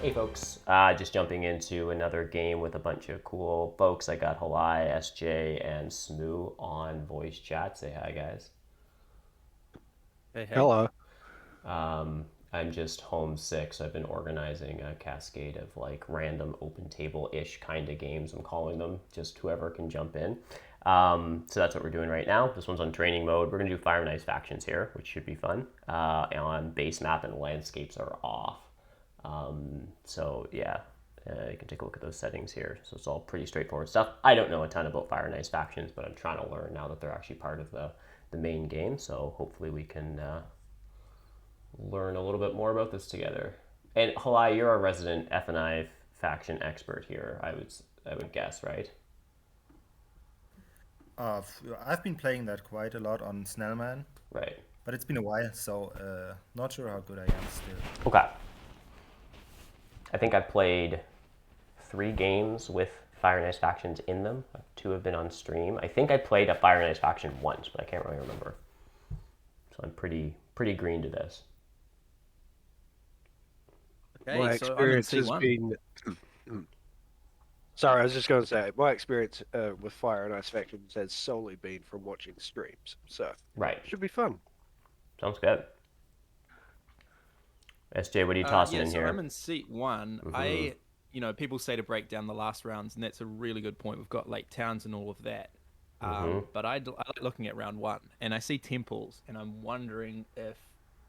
Hey folks, just jumping into another game with a bunch of cool folks. I got Halai, SJ, and Smoo on voice chat. Say hi, guys. Hey, hey. Hello. I'm just homesick, so I've been organizing a cascade of like random open table-ish kind of games. I'm calling them, just whoever can jump in. So that's what we're doing right now. This one's on training mode. We're gonna do Fire and Ice factions here, which should be fun. On base map and landscapes are off. So yeah, you can take a look at those settings here. So it's all pretty straightforward stuff. I don't know a ton about Fire and Ice factions, but I'm trying to learn now that they're actually part of the main game. So hopefully we can learn a little bit more about this together. And Halai, you're a resident F&I faction expert here. I would guess, right? Uh, I've been playing that quite a lot on Snellman, Right. but it's been a while, so not sure how good I am still. Okay. I think I've played 3 games with Fire and Ice factions in them. 2 have been on stream. I think I played a Fire and Ice faction once, but I can't really remember. So I'm pretty green to this. Okay, My so I'm in experience has C1. been. Sorry, I was just going to say, my experience with Fire and Ice Factions has solely been from watching streams. So, Right. should be fun. Sounds good. SJ, what are you tossing Yeah, in so I'm here? in seat one. People say to break down the last rounds, and that's a really good point. We've got lake towns and all of that. But I like looking at round one, and I see temples, and I'm wondering if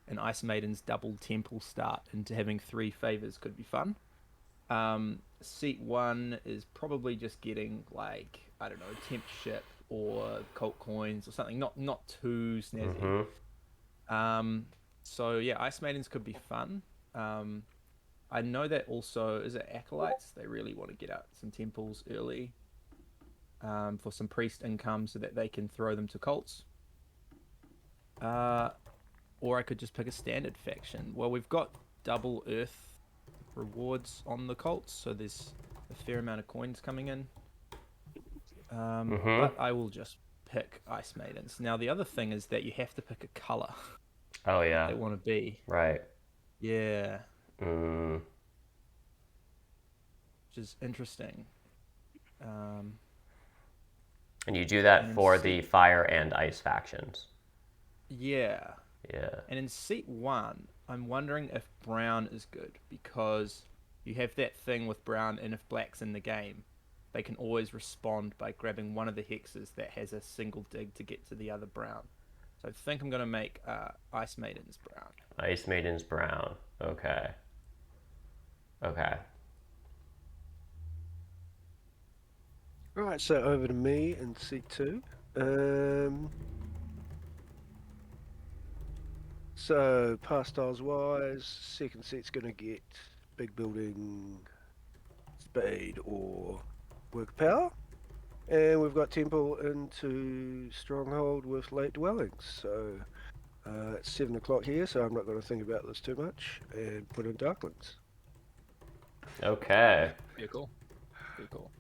an Ice Maiden's double temple start into having 3 favors could be fun. Seat one is probably just getting like, I don't know, temp ship or cult coins or something, not too snazzy. Um, so yeah, Ice Maidens could be fun. Um, I know that also is it acolytes. They really want to get out some temples early for some priest income so that they can throw them to cults. Uh, or I could just pick a standard faction. Well, we've got double Earth rewards on the cults, so there's a fair amount of coins coming in. But I will just pick Ice Maidens. Now the other thing is that you have to pick a color Oh that yeah. they want to be. Right. Yeah, Mm. which is interesting. Um, And you do and that in for the seat, Fire and Ice factions. yeah, Yeah. and in seat one, I'm wondering if brown is good because you have that thing with brown, and if black's in the game, they can always respond by grabbing one of the hexes that has a single dig to get to the other brown. So I think I'm gonna make Ice Maidens brown. Ice Maiden's brown. Okay. Okay. Right, so over to me in C2. Um, so, pastiles wise, second seat's going to get big building, spade, or work power. And we've got temple into stronghold with late dwellings. So, it's 7 o'clock here, so I'm not going to think about this too much and put in darklings. Okay. Very cool. Very cool.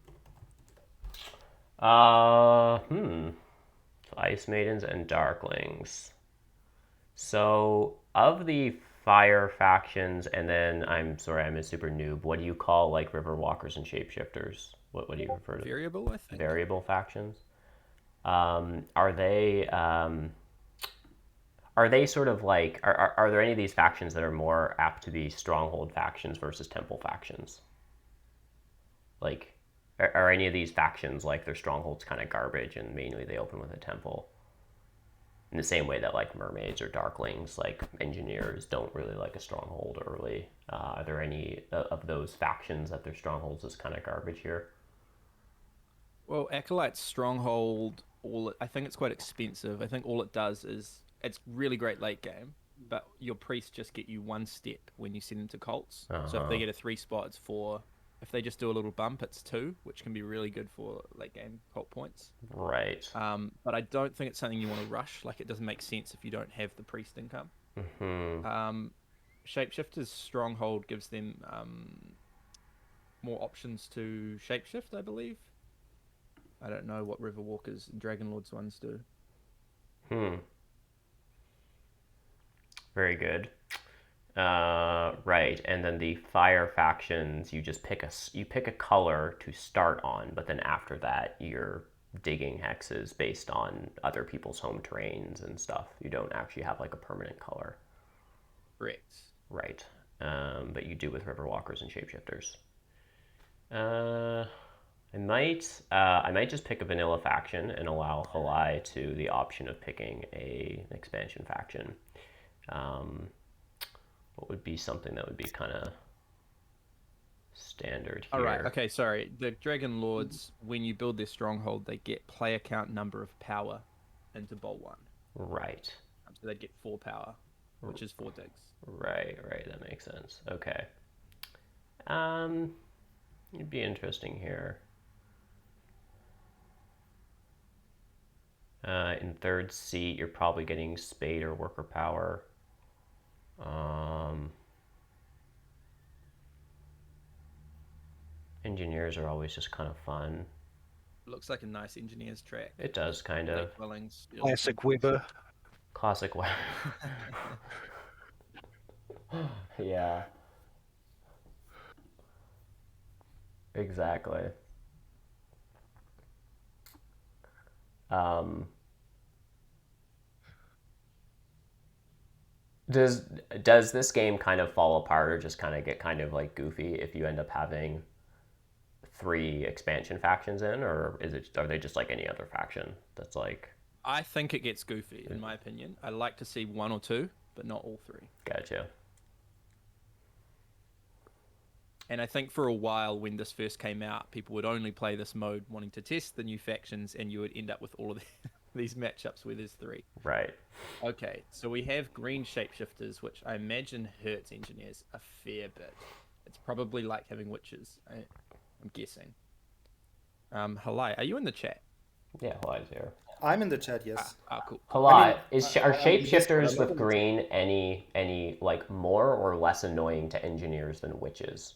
Uh, hmm. Ice Maidens and Darklings. So, of the Fire factions, and then I'm sorry, I'm a super noob. What do you call like River Walkers and Shapeshifters? What do you refer to? Variable, I think. Variable factions. Are they sort of like are there any of these factions that are more apt to be stronghold factions versus temple factions? Like, are any of these factions like their strongholds kind of garbage and mainly they open with a temple? In the same way that like mermaids or darklings, like engineers, don't really like a stronghold early. Are there any of those factions that their strongholds is kind of garbage here? Well, Acolyte's Stronghold, I think it's quite expensive. I think all it does is it's really great late game, but your priests just get you 1 step when you send them to cults. Uh So if they huh. get a 3 spot, it's 4. If they just do a little bump, it's 2, which can be really good for late game cult points. Right. But I don't think it's something you want to rush. Like it doesn't make sense if you don't have the priest income. Hmm. Um, Shapeshifter's Stronghold gives them more options to shapeshift, I believe. I don't know what Riverwalkers and Dragonlords ones do. Hmm. Very good. Right, and then the fire factions, you pick a color to start on, but then after that, you're digging hexes based on other people's home terrains and stuff. You don't actually have like a permanent color. Correct. Right, but you do with riverwalkers and shapeshifters. Uh, I might just pick a vanilla faction and allow Halai to the option of picking an expansion faction. Um, what would be something that would be kind of standard All right. here? Okay. Sorry. The Dragon Lords, when you build their stronghold, they get player count number of power into Bowl 1. Right, So they'd get 4 power, which is 4 digs. right. That makes sense. Okay. It'd be interesting here. In third seat, you're probably getting Spade or Worker Power. Engineers are always just kind of fun. Looks like a nice engineer's track. It does kind of. Lake dwellings. Classic Weber. Classic way. Yeah, exactly. Um, does this game kind of fall apart or just kind of get kind of like goofy if you end up having 3 expansion factions in, or are they just like any other faction that's like I think it gets goofy, in my opinion. I like to see 1 or 2, but not all 3. gotcha? And I think for a while, when this first came out, people would only play this mode wanting to test the new factions, and you would end up with all of these matchups where there's 3. Right. Okay, so we have green shapeshifters, which I imagine hurts engineers a fair bit. It's probably like having witches, I'm guessing. Halai, are you in the chat? Yeah, Halai's here. I'm in the chat, yes. Cool. Halai, are I'm in Discord, shapeshifters I'm not with in the chat. green any like more or less annoying to engineers than witches?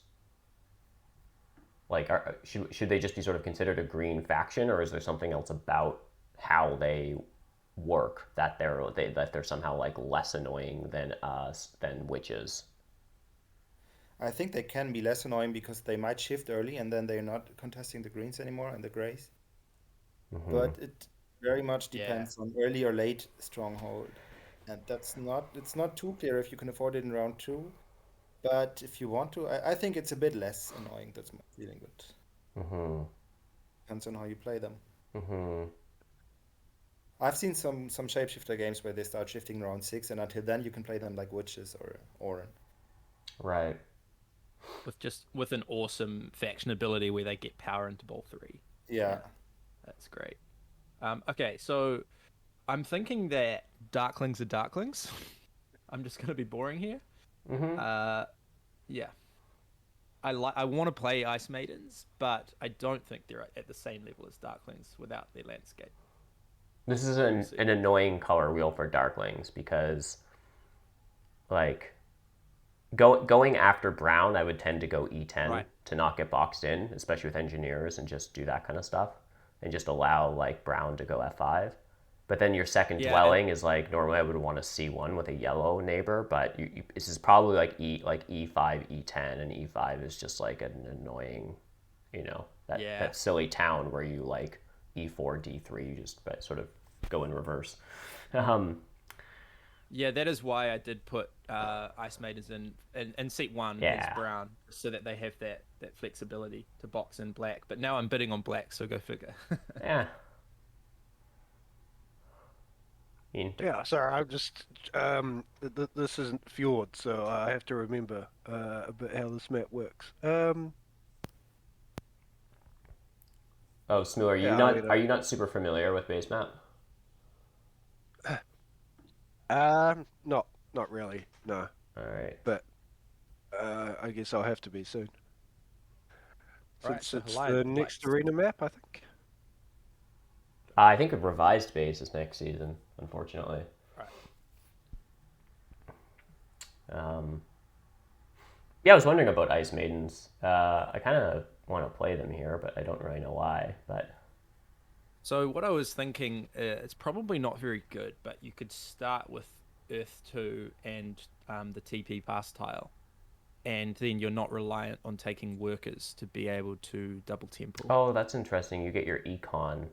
Like, should they just be sort of considered a green faction, or is there something else about how they work that they're somehow like less annoying than witches? I think they can be less annoying because they might shift early and then they're not contesting the greens anymore and the grays. But it very much Yeah. depends on early or late stronghold. And it's not too clear if you can afford it in round 2. But if you want to, I think it's a bit less annoying. That's my feeling, but depends on how you play them. I've seen some shapeshifter games where they start shifting around 6, and until then you can play them like witches or Orin. Right. With an awesome faction ability where they get power into Bowl 3. Yeah. That's great. Okay, so I'm thinking that Darklings are Darklings. I'm just going to be boring here. Yeah. I want to play Ice Maidens, but I don't think they're at the same level as Darklings without their landscape. This is an annoying color wheel for Darklings because, like, going after brown, I would tend to go E10 Right. to not get boxed in, especially with engineers, and just do that kind of stuff, and just allow like brown to go F5. But then your second Yeah, dwelling is like normally I would want a C1 with a yellow neighbor, but this is probably like E5 E10, and E5 is just like an annoying, that silly town where you like E4 D3, you just sort of go in reverse. Yeah, that is why I did put Ice Maidens in seat 1 Yeah. as brown, so that they have that flexibility to box in black. But now I'm bidding on black, so go figure. Yeah. Yeah, sorry, I'm just this isn't Fjord, so I have to remember a bit how this map works. Oh, Smoo, are you not super familiar with base map? Not really, no. All right. But I guess I'll have to be soon. Right, Since so it's Halai the likes- next arena map, I think. I think a revised base is next season, unfortunately. Right. Yeah, I was wondering about Ice Maidens. I kind of want to play them here, but I don't really know why. But So what I was thinking, it's probably not very good, but you could start with Earth 2 and the TP pass tile. And then you're not reliant on taking workers to be able to double temple. Oh, that's interesting. You get your econ.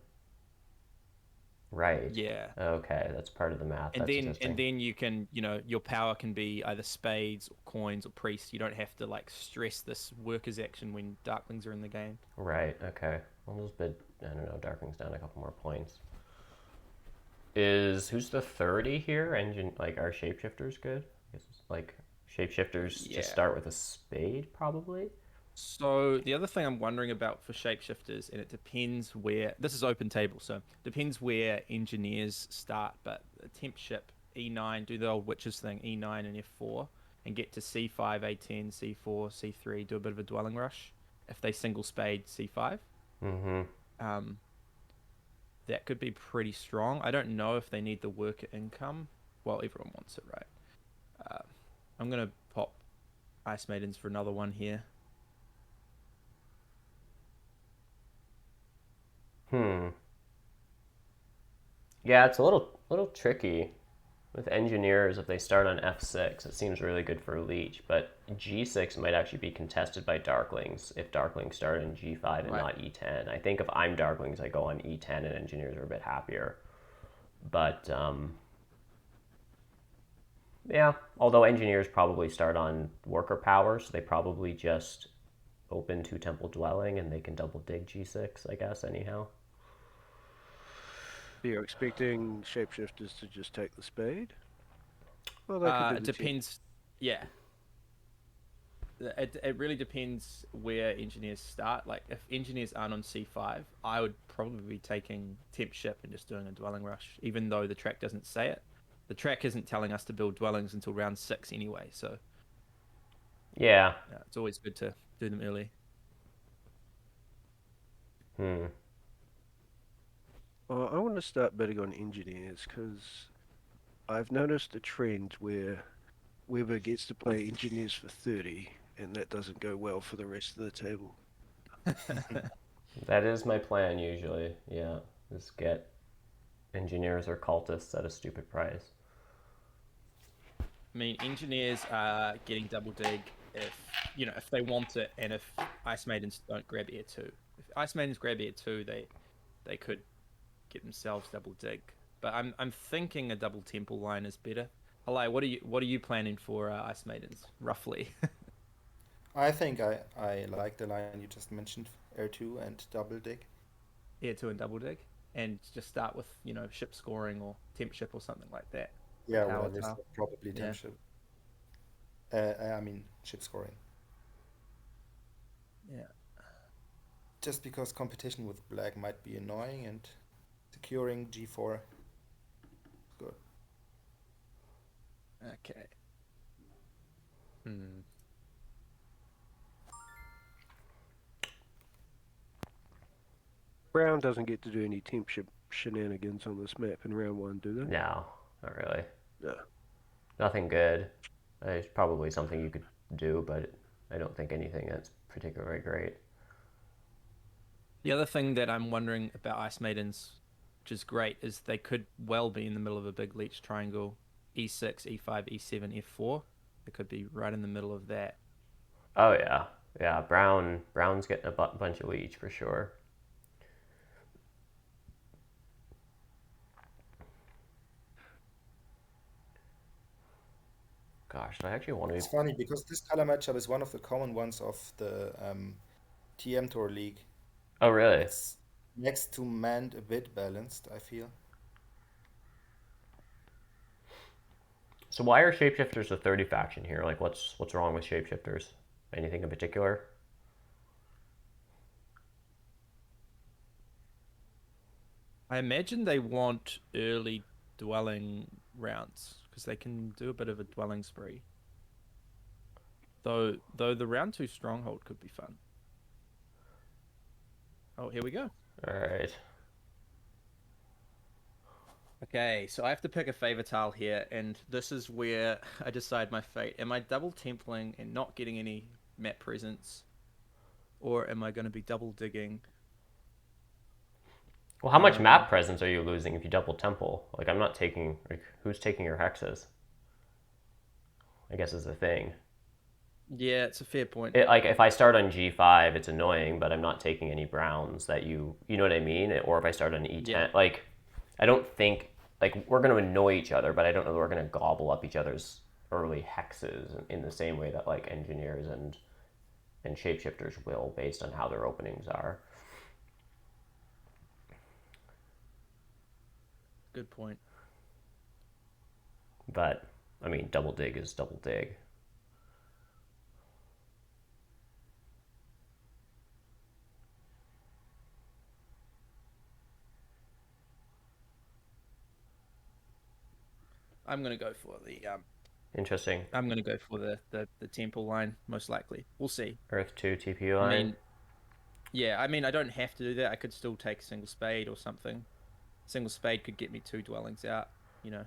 Right. Yeah. Okay, that's part of the math. And That's then interesting. you can, your power can be either spades or coins or priests. You don't have to like stress this workers action when darklings are in the game. Right, okay. Almost bid, I don't know, Darkling's down a couple more points. Who's the 30 here? Like, are shapeshifters good? I guess it's like, shapeshifters just Yeah. start with a spade, probably? So the other thing I'm wondering about for shapeshifters, and it depends where this is open table, so depends where engineers start. But a temp ship E9, do the old witches thing, E9 and F4, and get to C5, A10, C4, C3, do a bit of a dwelling rush. If they single spade C5, Mm-hmm. um, that could be pretty strong. I don't know if they need the worker income. Well, everyone wants it, right? I'm gonna pop Ice Maidens for another one here. Hmm. Yeah, it's a little tricky with engineers. If they start on F6, it seems really good for Leech, but G6 might actually be contested by Darklings if Darklings start in G5 and Right. not E10. I think if I'm Darklings, I go on E10 and engineers are a bit happier. But yeah, although engineers probably start on worker power, so they probably just open to temple dwelling and they can double dig G6, I guess, anyhow. You're expecting shapeshifters to just take the spade? Well, they could do It the temp. depends. Yeah, it really depends where engineers start. Like if engineers aren't on C5, I would probably be taking temp ship and just doing a dwelling rush, even though the track doesn't say it. The track isn't telling us to build dwellings until round 6 anyway, so Yeah. it's always good to do them early. Hmm. I want to start betting on engineers because I've noticed a trend where Weber gets to play engineers for 30, and that doesn't go well for the rest of the table. That is my plan usually. Yeah. Just get engineers or cultists at a stupid price. I mean, engineers are getting double dig if they want it, and if Ice Maidens don't grab air 2. If Ice Maidens grab air 2, they could get themselves double dig. But I'm thinking a double temple line is better. Halai, what are you planning for Ice Maidens roughly? I think I like the line you just mentioned, Air 2 and double dig. Air 2 and double dig, and just start with ship scoring or temp ship or something like that. Yeah, Power whatever, tile. so probably Yeah. temp ship. I mean, ship scoring. Yeah. Just because competition with black might be annoying and securing G4 good. Okay. Hmm. Brown doesn't get to do any temp ship shenanigans on this map in round 1, do they? No, not really. No. Nothing good. There's probably something you could do, but I don't think anything that's particularly great. The other thing that I'm wondering about Ice Maidens, which is great, is they could well be in the middle of a big leech triangle, E6, E5, E7, F4. They could be right in the middle of that. Oh yeah, yeah. Brown's getting a bunch of leech for sure. Gosh, I actually want It's to. funny because this color matchup is one of the common ones of the TM Tour League. Oh really? It's next to manned a bit balanced, I feel. So why are shapeshifters a 30 faction here? Like, what's wrong with shapeshifters? Anything in particular? I imagine they want early dwelling rounds because they can do a bit of a dwelling spree. Though the round 2 stronghold could be fun. Oh, here we go. All right. Okay, so I have to pick a favor tile here, and this is where I decide my fate. Am I double templing and not getting any map presence, or am I going to be double digging? Well, how much map presence are you losing if you double temple? Like, I'm not taking. Like, who's taking your hexes? I guess is the thing. Yeah, it's a fair point. Like if I start on G5, it's annoying, but I'm not taking any browns that you know what I mean? Or if I start on Yeah. E10, like I don't think like we're going to annoy each other, but I don't know that we're going to gobble up each other's early hexes in the same way that like engineers and shapeshifters will based on how their openings are. Good point. But I mean, double dig is double dig. I'm gonna go for the Interesting. I'm gonna go for the temple line, most likely. We'll see. Earth 2 TP I line. mean, yeah, I mean I don't have to do that. I could still take a single spade or something. Single spade could get me 2 dwellings out, you know.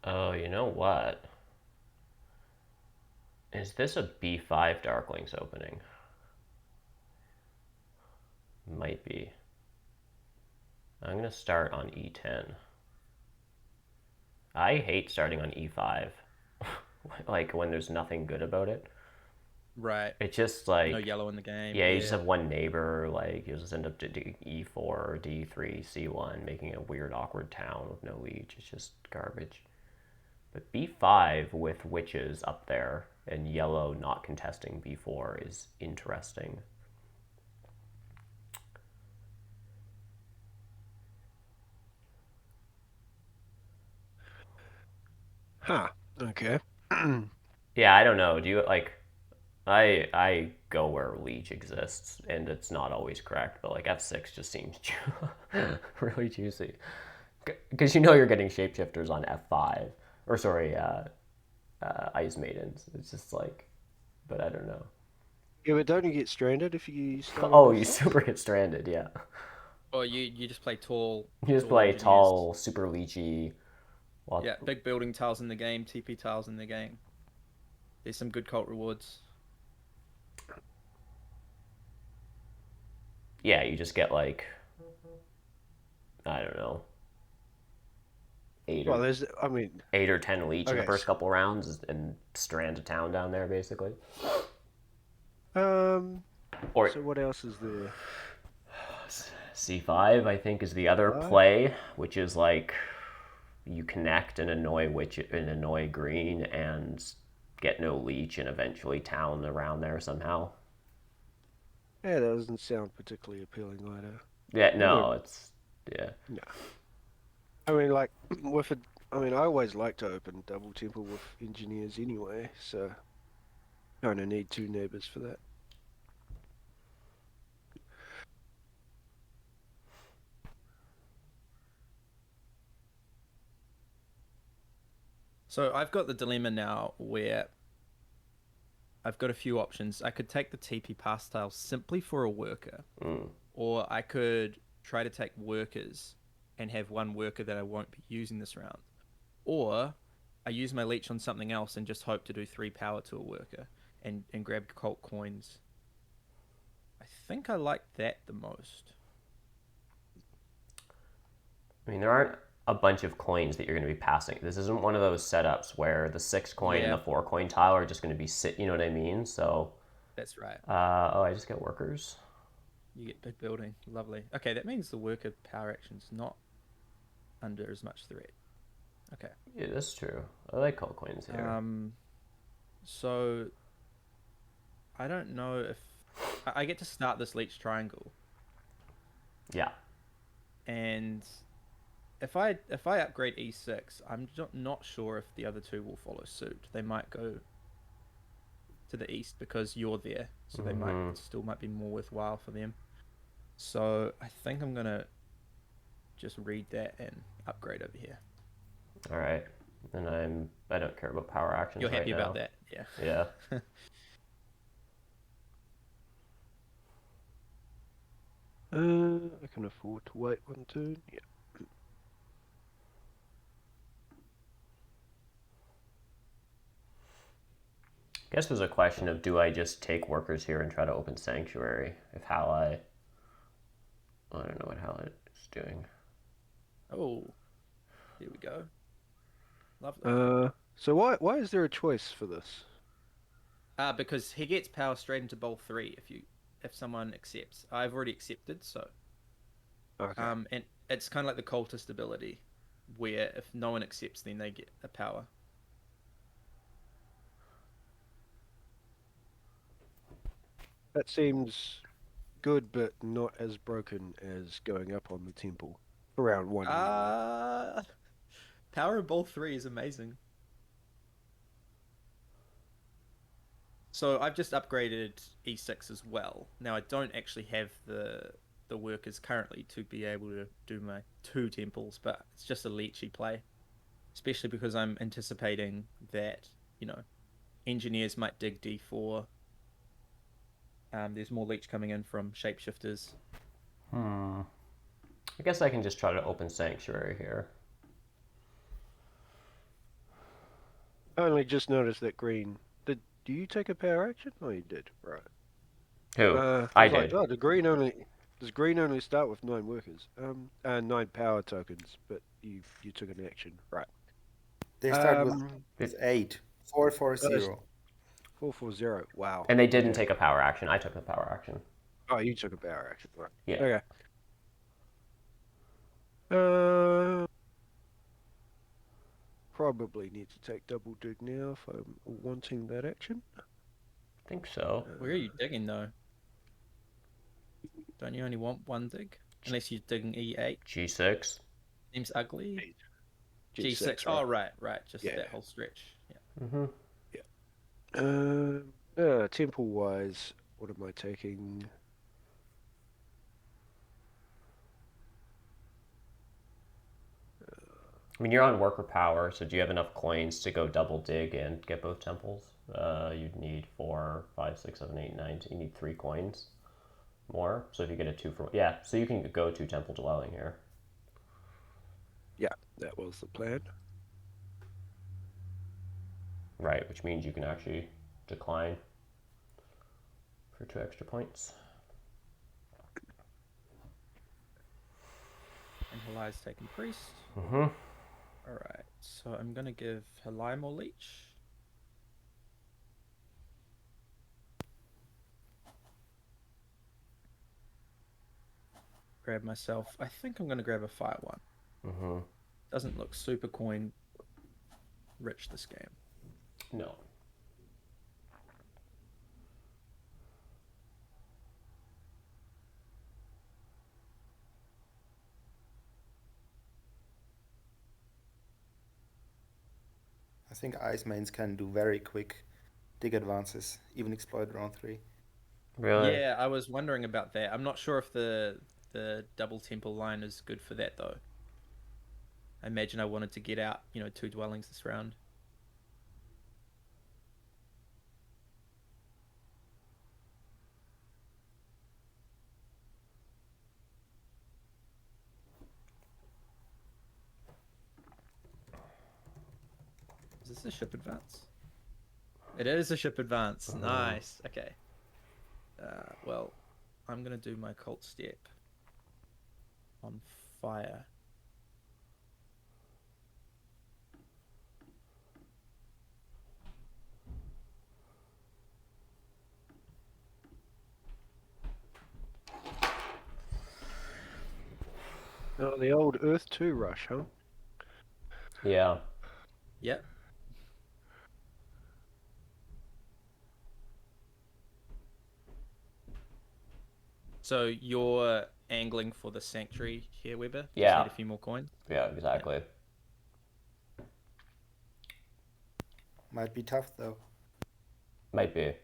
Oh, you know what? Is this a B5 Darklings opening? Might be. I'm going to start on E10. I hate starting on E5. Like when there's nothing good about it. Right. It's just No like, yellow in the game. yeah, you just Yeah. have one neighbor, like you'll just end up to E4 or D3, C1, making a weird, awkward town with no leech. It's just garbage. But B5 with witches up there and yellow not contesting B4 is interesting. Huh. Okay. Yeah, I don't know. Do you like I go where leech exists and it's not always correct, but like F6 just seems really juicy. Because you know you're getting shapeshifters on F5 or sorry, Ice Maidens. It's just like, but I don't know. Yeah, but don't you get stranded if you start on Oh, you F6? super get stranded, yeah. Or you just play You just tall play engineers. tall, super leechy. Well, Yeah, big building tiles in the game, TP tiles in the game. There's some good cult rewards. yeah, you just get like I don't know, eight Well, or there's, I mean, 10 leech in the okay. first couple rounds and strand a town down there basically. Um, Or so what else is there? C5, I think, is the other Five? play, which is like you connect and annoy witch and annoy green and get no leech and eventually town around there somehow. Yeah, that doesn't sound particularly appealing either. Yeah, I'm gonna, no, it's yeah. no. I mean, like, with a, I mean, I always like to open double temple with engineers anyway, so kind of need 2 neighbors for that. So I've got the dilemma now where I've got a few options. I could take the TP pass tile simply for a worker, Mm. or I could try to take workers and have one worker that I won't be using this round. Or I use my leech on something else and just hope to do 3 power to a worker and grab cult coins. I think I like that the most. I mean, there aren't a bunch of coins that you're going to be passing. This isn't one of those setups where the 6 coin and the Yeah, 4 coin tile are just going to be sit. You know what I mean? So, that's right. oh, I just get workers. You get big building. Lovely. Okay, that means the worker power action's not under as much threat. Okay. Yeah, that's true. I like call coins here. So I don't know if I get to start this leech triangle, Yeah. and if I upgrade E6, I'm not sure if the other two will follow suit. They might go to the east because you're there, so they might still might be more worthwhile for them. So I think I'm gonna just read that and upgrade over here. All right. And I don't care about power actions You're right happy now. about that? Yeah. Yeah. I can afford to wait 1 turn. Yeah. I guess there's a question of do I just take workers here and try to open sanctuary if I don't know what Hallett is doing. Oh, here we go. Lovely. So why is there a choice for this? Because he gets power straight into bowl 3 if someone accepts. I've already accepted, so Okay. and it's kind of like the cultist ability, where if no one accepts, then they get a power. That seems good, but not as broken as going up on the temple for round 1 anyway. Power in bowl 3 is amazing. So I've just upgraded E6 as well. Now I don't actually have the workers currently to be able to do my 2 temples, but it's just a leechy play, especially because I'm anticipating that, engineers might dig D4. There's more leech coming in from shapeshifters. I guess I can just try to open Sanctuary here. I only just noticed that green. Do you take a power action? Oh, you did. Right. Who? I I was like, did. oh, does green only start with 9 workers? And 9 power tokens, but you took an action, right? They start Um, with 8. 440. 440. Wow. And they didn't Yeah. take a power action. I took the power action. Oh, you took a power action, right? Yeah. Okay. Uh, probably need to take double dig now if I'm wanting that action. I think so. Where are you digging though? Don't you only want 1 dig? Unless you're digging E8. G6. Seems ugly. G6, G6. right? Oh, right. Just Yeah. that whole stretch. Yeah. Mm-hmm. Temple wise, what am I taking? I mean, you're on worker power, so do you have enough coins to go double dig and get both temples? You'd need 4, 5, 6, 7, 8, 9. You need 3 coins more. So if you get a 2 for yeah, so you can go to temple dwelling here. Yeah, that was the plan. Right, which means you can actually decline for 2 extra points. And Halai's taking priest. Mm-hmm. Alright, so I'm gonna give Halai more leech. Grab myself. I think I'm gonna grab a fire one. Mm-hmm. Doesn't look super coin rich this game. No. I think ice mains can do very quick dig advances, even exploit round 3. Really? Yeah, I was wondering about that. I'm not sure if the double temple line is good for that though. I imagine I wanted to get out, 2 dwellings this round. Is this a ship advance? It is a ship advance. Nice. Okay. Well, I'm gonna do my cult step on fire. Oh, the old Earth 2 rush, huh? Yeah. Yep. So you're angling for the sanctuary here, Weber? Just Yeah. need a few more coins. Yeah, exactly. Might be tough though. Might be.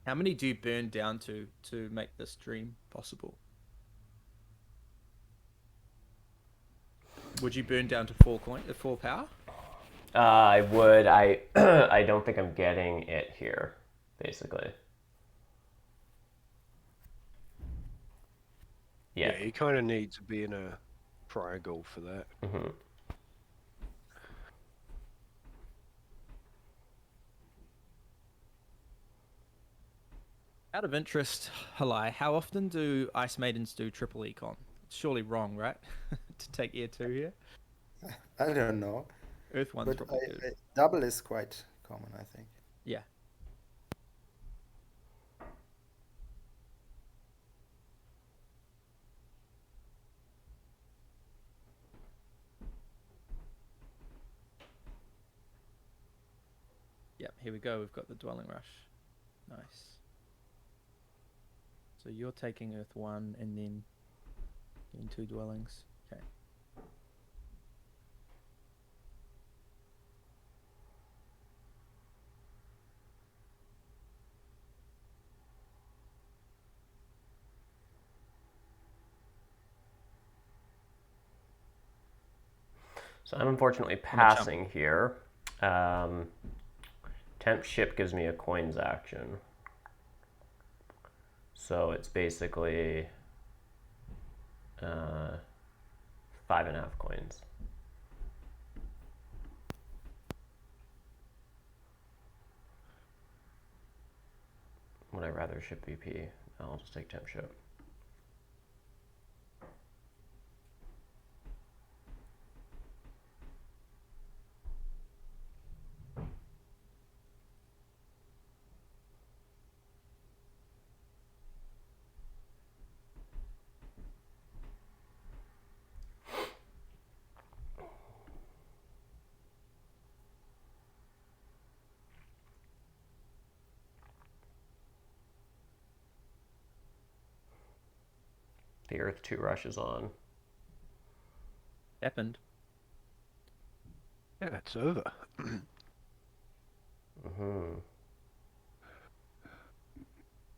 How many do you burn down to make this dream possible? Would you burn down to 4 power? I would. I I don't think I'm getting it here, basically. Yeah. Yeah, you kind of need to be in a triangle for that. Mm-hmm. Out of interest, Halai, how often do Ice Maidens do triple econ? It's surely wrong, right? to take air 2 here? I don't know, Earth 1's but probably good. double is quite common, I think. Yeah. Yep, here we go. We've got the Dwelling Rush. Nice. So you're taking Earth 1 and then getting 2 dwellings. Okay. So I'm unfortunately I'm gonna jump. passing here. Temp ship gives me a coins action. So it's basically 5.5 coins. Would I rather ship VP? I'll just take temp ship. The Earth 2 rushes on. Happened. Yeah, it's over.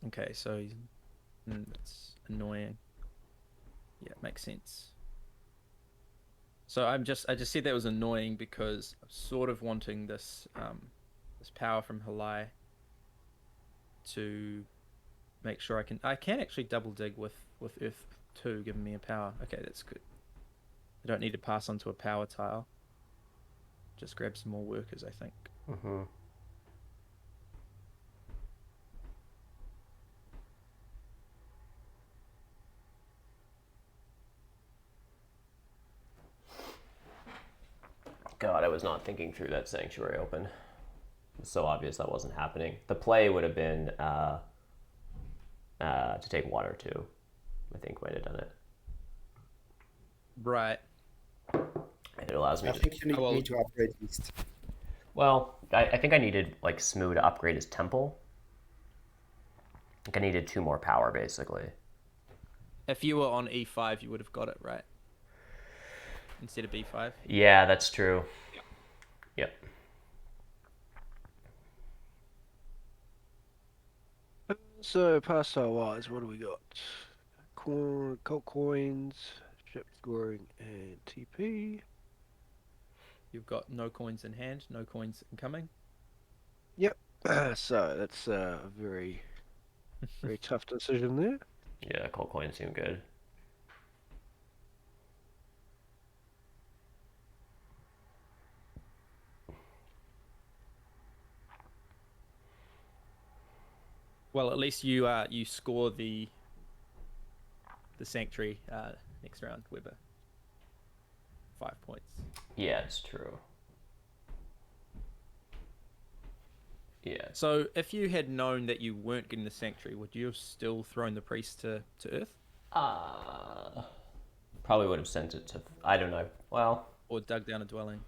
Okay, so that's annoying. Yeah, it makes sense. So I just said that was annoying because I'm sort of wanting this this power from Halai to make sure I can actually double dig with Earth 2 giving me a power. Okay, that's good. I don't need to pass onto a power tile. Just grab some more workers, I think. God, I was not thinking through that sanctuary open. It's so obvious that wasn't happening. The play would have been to take water too. I think might have done it. Right. It allows me I to. think you need to upgrade East. Well, I think I needed like Smoo to upgrade his temple. I think I needed 2 more power basically. If you were on E5, you would have got it, right? Instead of B5. Yeah, that's true. Yep. So, pastile wise, what do we got? Cult coins, ship scoring, and TP. You've got no coins in hand, no coins incoming. Yep. So that's a very, very tough decision there. Yeah, cold coins seem good. Well, at least you score the sanctuary next round, Weber. 5 points. Yeah, it's true. Yeah. So if you had known that you weren't getting the sanctuary, would you have still thrown the priest to Earth? Probably would have sent it to. I don't know. Well. Or dug down a dwelling?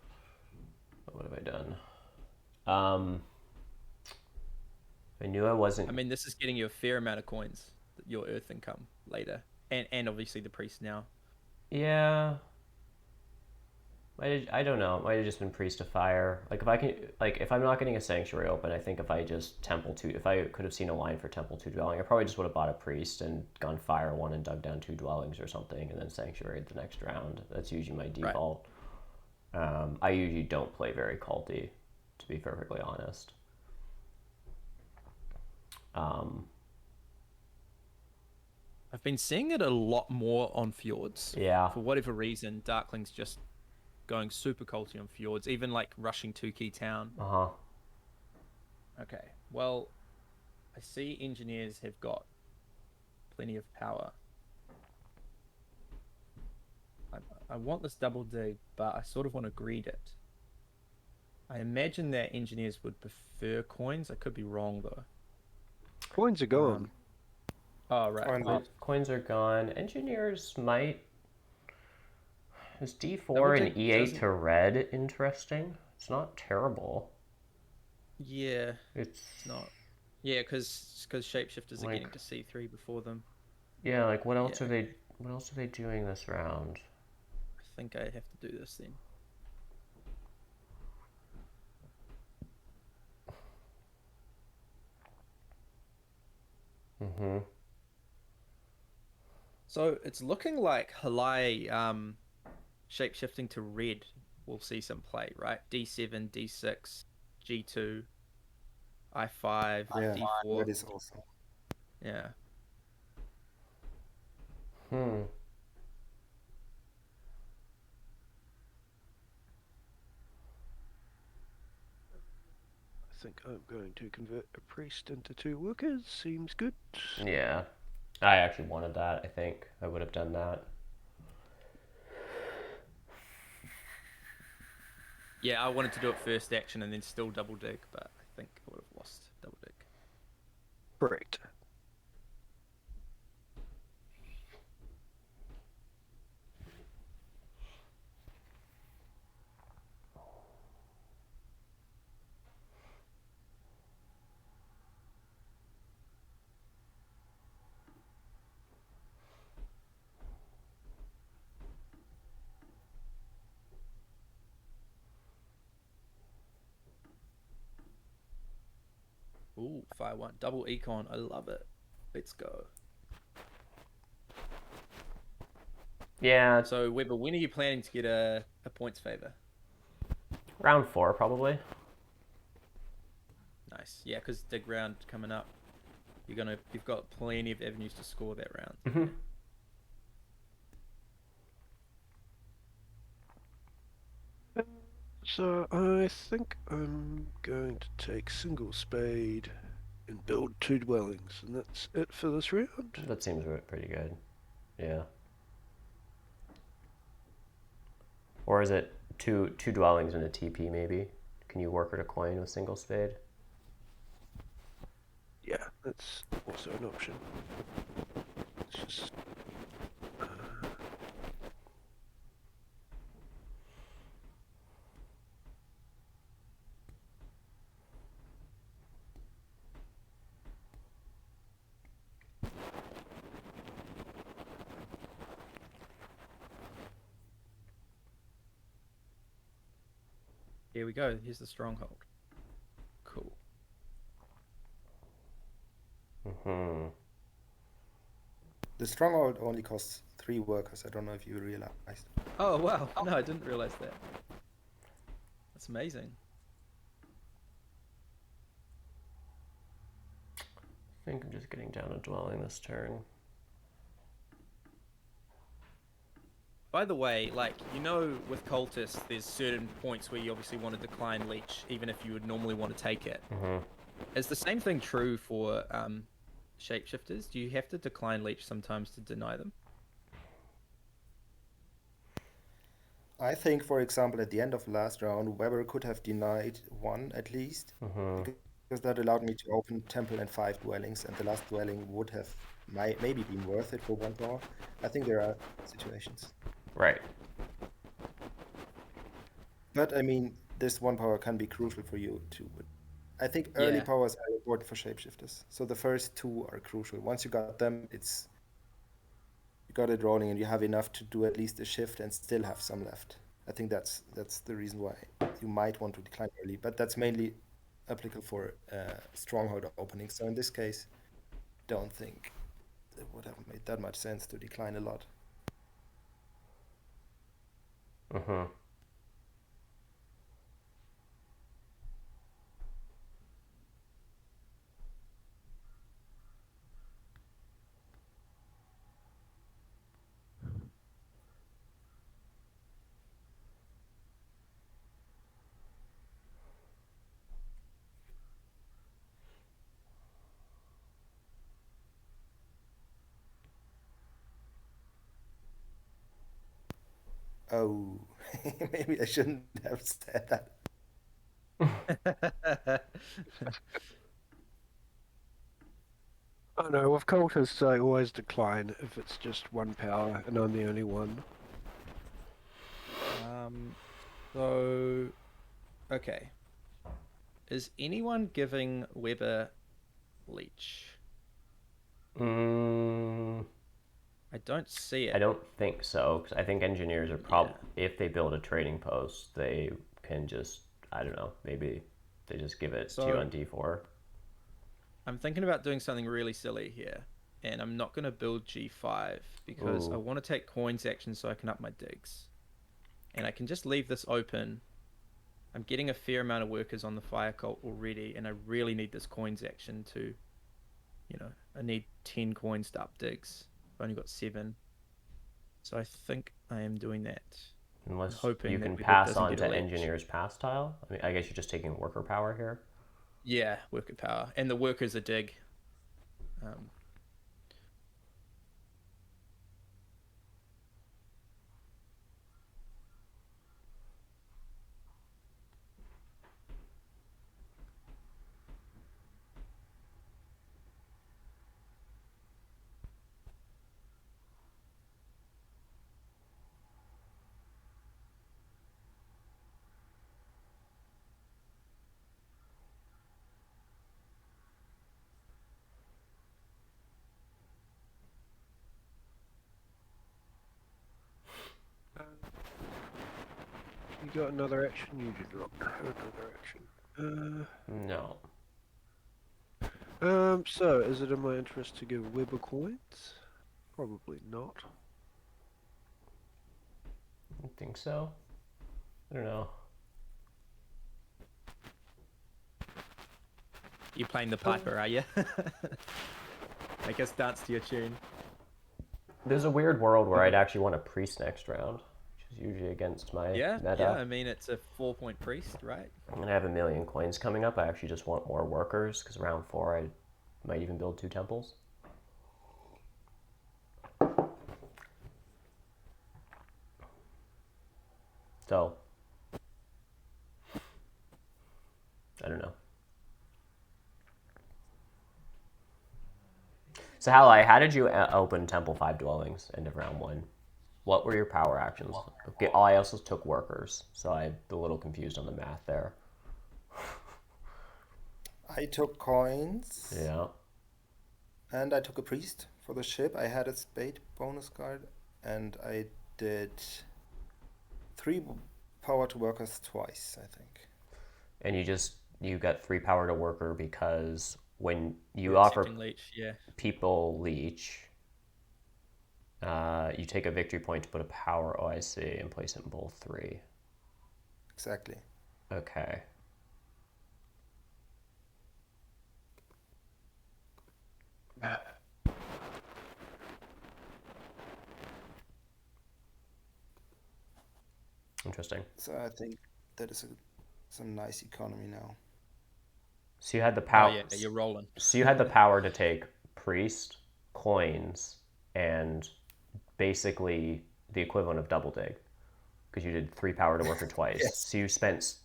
What have I done? I knew I wasn't. I mean, this is getting you a fair amount of coins, your Earth income later, and obviously the priest now. Yeah. I don't know. It might have just been priest to fire. Like if I can, like if I'm not getting a sanctuary open, I think if I just temple 2, if I could have seen a line for temple 2 dwelling, I probably just would have bought a priest and gone fire 1 and dug down 2 dwellings or something, and then sanctuaried the next round. That's usually my default. Right. I usually don't play very culty, to be perfectly honest. I've been seeing it a lot more on fjords. Yeah. For whatever reason, Darkling's just going super culty on fjords, even like rushing 2 key town. Okay, well, I see engineers have got plenty of power. I want this double dig, but I sort of want to greed it. I imagine that engineers would prefer coins. I could be wrong though. Coins are gone. Oh right. Coins are gone. Engineers might. Is D4 Double and dig E8 doesn't. to red interesting? It's not terrible. Yeah, It's it's not. Yeah, because shapeshifters are like, getting to C3 before them. yeah, like what else Yeah, are they doing this round? I think I have to do this then. Mm-hmm. So it's looking like Halai shapeshifting to red will see some play, right? D7, D6, G2, I5, Yeah, D4. that is also. Yeah. Hmm. I think I'm going to convert a priest into 2 workers. Seems good. Yeah. I actually wanted that, I think. I would have done that. Yeah, I wanted to do it first action and then still double dig, but I think I would have lost double dig. Correct. Ooh, fire one. Double econ. I love it. Let's go. Yeah, So, Weber, when are you planning to get a points favor? round 4 probably. Nice. Yeah, because dig round coming up. You've got plenty of avenues to score that round. Mm-hmm. So I think I'm going to take single spade and build 2 dwellings, and that's it for this round. That seems pretty good. Yeah. Or is it two dwellings and a TP maybe? Can you work at a coin with single spade? Yeah, that's also an option. It's just Here we go. Here's the stronghold. Cool. Mm-hmm. The stronghold only costs 3 workers. I don't know if you realized. Oh, wow. No, I didn't realize that. That's amazing. I think I'm just getting down a dwelling this turn. By the way, like, with cultists, there's certain points where you obviously want to decline leech, even if you would normally want to take it. Mm-hmm. Is the same thing true for shapeshifters? Do you have to decline leech sometimes to deny them? I think, for example, at the end of last round, Weber could have denied 1 at least, Mm-hmm. because that allowed me to open temple and 5 dwellings, and the last dwelling would have maybe been worth it for 1 power. I think there are situations. Right. But I mean, this 1 power can be crucial for you too. But I think early Yeah. powers are important for shapeshifters. So the first 2 are crucial. Once you got them, you got it rolling, and you have enough to do at least a shift and still have some left. I think that's the reason why you might want to decline early, but that's mainly applicable for stronghold openings. So in this case, don't think it would have made that much sense to decline a lot. Mm-hmm. Oh, maybe I shouldn't have said that. I know, with cultists, I always decline if it's just one power and I'm the only one. So, okay. Is anyone giving Weber leech? Mm, I don't see I it. don't think so, because I think engineers are Yeah. if they build a trading post, they can just, I don't know, maybe they just give it to you So on D4. I'm thinking about doing something really silly here, and I'm not going to build G5 because I Ooh. want to take coins action so I can up my digs, and I can just leave this open. I'm getting a fair amount of workers on the fire cult already, and I really need this coins action to, I need 10 coins to up digs. I've only got 7. So I think I am doing that. I'm Unless you hoping that can Weber pass doesn't on get a to leech. engineer's pass tile. I mean, I guess you're just taking worker power here. Yeah, worker power. And the workers are dig. Um, You got another action? You did not have another action. No. So is it in my interest to give Weber coins? Probably not. I don't think so. I don't know. you playing the piper, are you? Make us dance to your tune. There's a weird world where I'd actually want a priest next round, which is usually against my Yeah. meta. I mean, it's a 4-point priest, right? And I have a million coins coming up. I actually just want more workers, because round 4 I might even build 2 temples. So, I don't know. So, how did you open Temple 5 Dwellings end of round 1? What were your power actions? Okay, I also took workers, so I'm a little confused on the math there. I took coins Yeah. and I took a priest for the ship. I had a spade bonus card and I did 3 power to workers twice, I think. And you got 3 power to worker because when You're you offer accepting leech, yeah. people leech, you take a victory point to put a power OIC and place it in bowl 3. Exactly. Okay. Interesting. So I think that is some nice economy now. So you had the Oh, power. yeah, you're rolling. So you had the power to take priest, coins, and basically the equivalent of double dig, because you did 3 power to worker twice. Yes, So you spent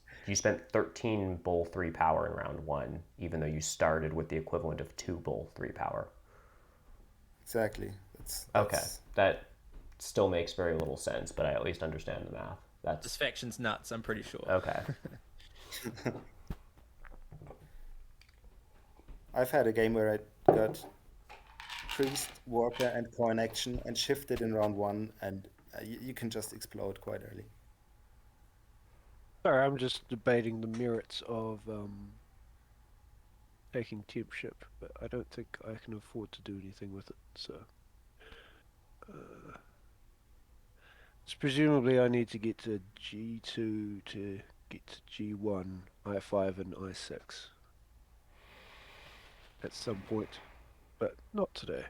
13 bowl 3 power in round 1, even though you started with the equivalent of 2 bowl 3 power. exactly. Okay, That's that still makes very little sense, but I at least understand the math. This That's faction's nuts, I'm pretty sure. okay. I've had a game where I got priest, worker, and coin action and shifted in round 1, and you can just explode quite early. Sorry, I'm just debating the merits of taking temp ship, but I don't think I can afford to do anything with it. So, presumably I need to get to G2 to get to G1, I5, and I6 at some point, but not today.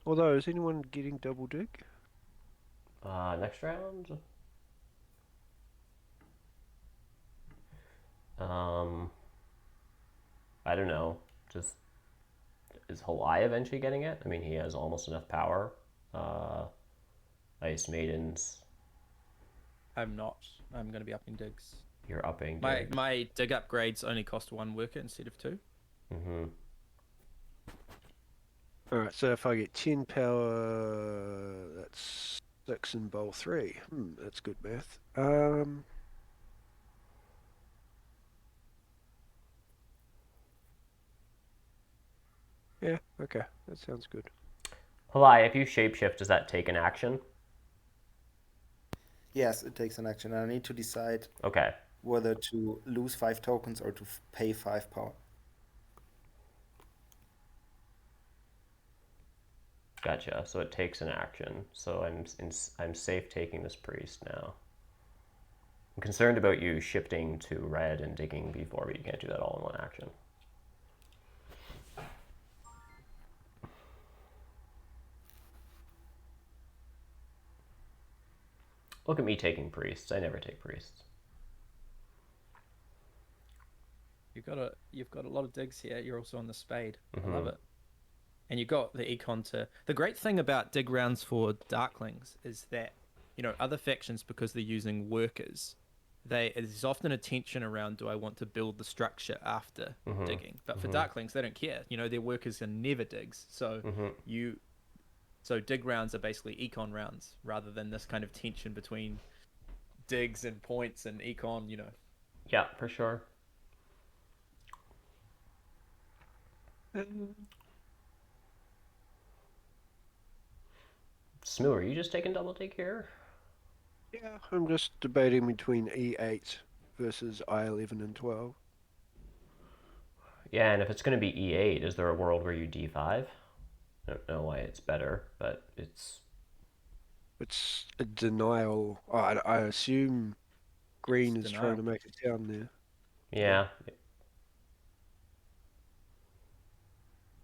Although, is anyone getting double dig? Next round. Um, I don't know. Just is Halai eventually getting it? I mean, he has almost enough power. Ice Maidens, I'm not. I'm going to be upping digs. you're upping My digs. my dig upgrades only cost 1 worker instead of 2. Alright, so if I get 10 power, that's 6 in bowl 3. That's good math. Yeah, okay, that sounds good. Halai, if you shapeshift, does that take an action? Yes, it takes an action, and I need to decide Okay. whether to lose 5 tokens or to pay 5 power. Gotcha. So it takes an action. So I'm safe taking this priest now. I'm concerned about you shifting to red and digging before, but you can't do that all in one action. Look at me taking priests. I never take priests. You've got a lot of digs here. You're also on the spade. I love it. And you got the econ to. The great thing about dig rounds for Darklings is that, other factions, because they're using workers, there's often a tension around, do I want to build the structure after digging? But for Darklings, they don't care. Their workers are never digs. So so dig rounds are basically econ rounds rather than this kind of tension between digs and points and econ. Yeah, for sure. Smoo, are you just taking double take here? Yeah, I'm just debating between E8 versus I11 and 12. Yeah, and if it's going to be E8, is there a world where you D5? I don't know why it's better, but it's a denial. I assume green is denial. trying to make it down there. yeah.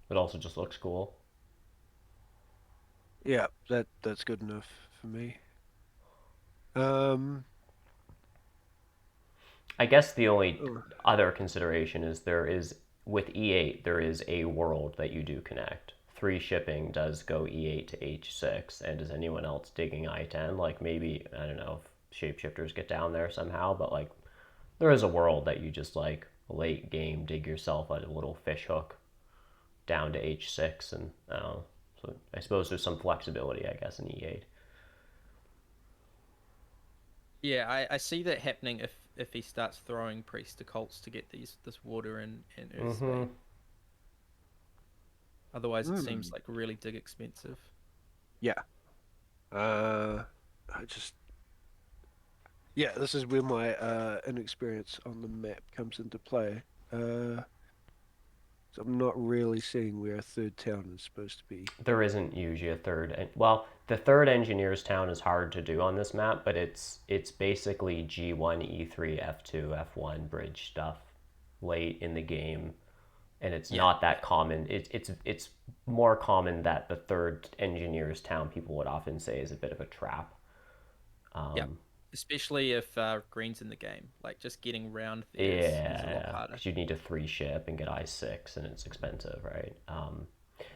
It also just looks cool. Yeah, that's good enough for me. I guess the only other consideration is with E8 there is a world that you do connect. 3 shipping does go E8 to H6, and is anyone else digging I10? Like maybe, I don't know if shapeshifters get down there somehow, but like there is a world that you just like late game dig yourself a little fish hook down to H6, and so I suppose there's some flexibility, I guess, in E8. Yeah, I see that happening if he starts throwing priest to cults to get this water and Earthspeed. Otherwise, it seems like really dig expensive. Yeah. This is where my inexperience on the map comes into play. So I'm not really seeing where a third town is supposed to be. There isn't usually a third. Well, the third engineer's town is hard to do on this map, but it's basically G1, E3, F2, F1 bridge stuff late in the game, and it's not that common. It's more common that the third engineer's town, people would often say, is a bit of a trap. Yeah, especially if green's in the game. Like just getting around there is a lot harder. Because you need to 3 ship and get I6, and it's expensive, right?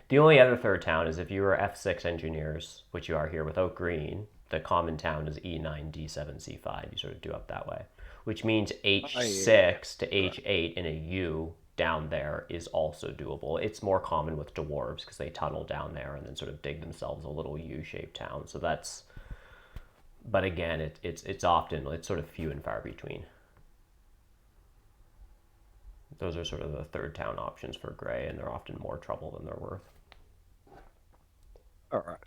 The only other third town is if you were F6 engineers, which you are here without green, the common town is E9, D7, C5. You sort of do up that way, which means H6 to H8 in a U down there is also doable. It's more common with dwarves because they tunnel down there and then sort of dig themselves a little U-shaped town. So that's, but again, it's often, it's sort of few and far between. Those are sort of the third town options for gray, and they're often more trouble than they're worth. All right.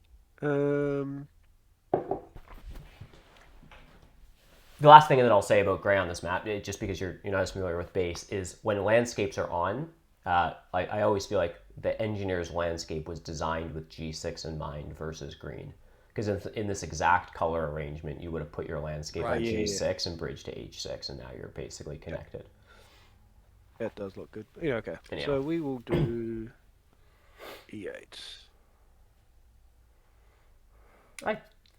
The last thing that I'll say about gray on this map, just because you're not as familiar with base, is when landscapes are on, I always feel like the engineer's landscape was designed with G6 in mind versus green. Because in this exact color arrangement, you would have put your landscape on G6 and bridge to H6, and now you're basically connected. That does look good. Yeah, okay. Anyhow. So we will do E8. I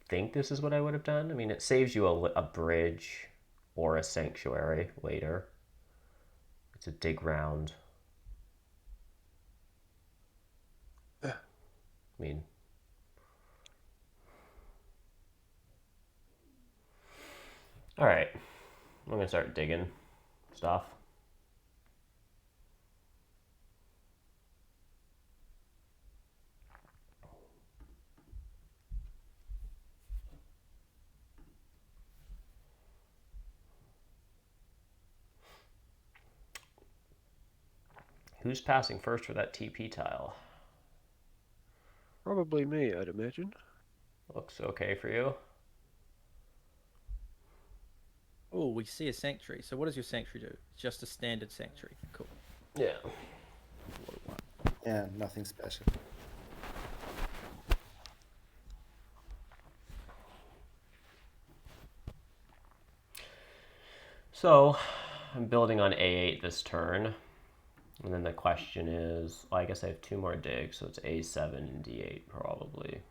think this is what I would have done. I mean, it saves you a bridge or a sanctuary later. It's a dig round. I mean, all right. I'm gonna start digging stuff. Who's passing first for that TP tile? Probably me, I'd imagine. Looks okay for you. Oh, we see a sanctuary. So what does your sanctuary do? It's just a standard sanctuary. Cool. Yeah. Yeah, nothing special. So I'm building on A8 this turn. And then the question is, well, I guess I have 2 more digs, so it's A7 and D8 probably.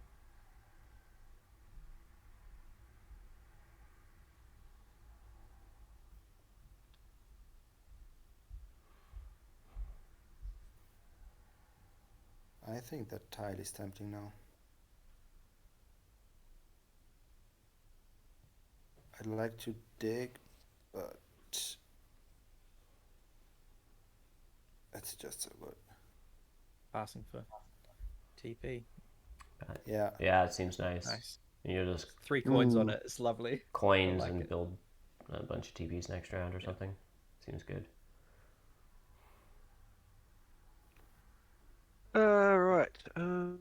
I think that tile is tempting now. I'd like to dig, but it's just so good. Passing for TP. Yeah. Yeah, it seems nice. Nice. You just 3 coins on it. It's lovely. coins I like and it. build a bunch of TPs next round or something. Seems good. Right. In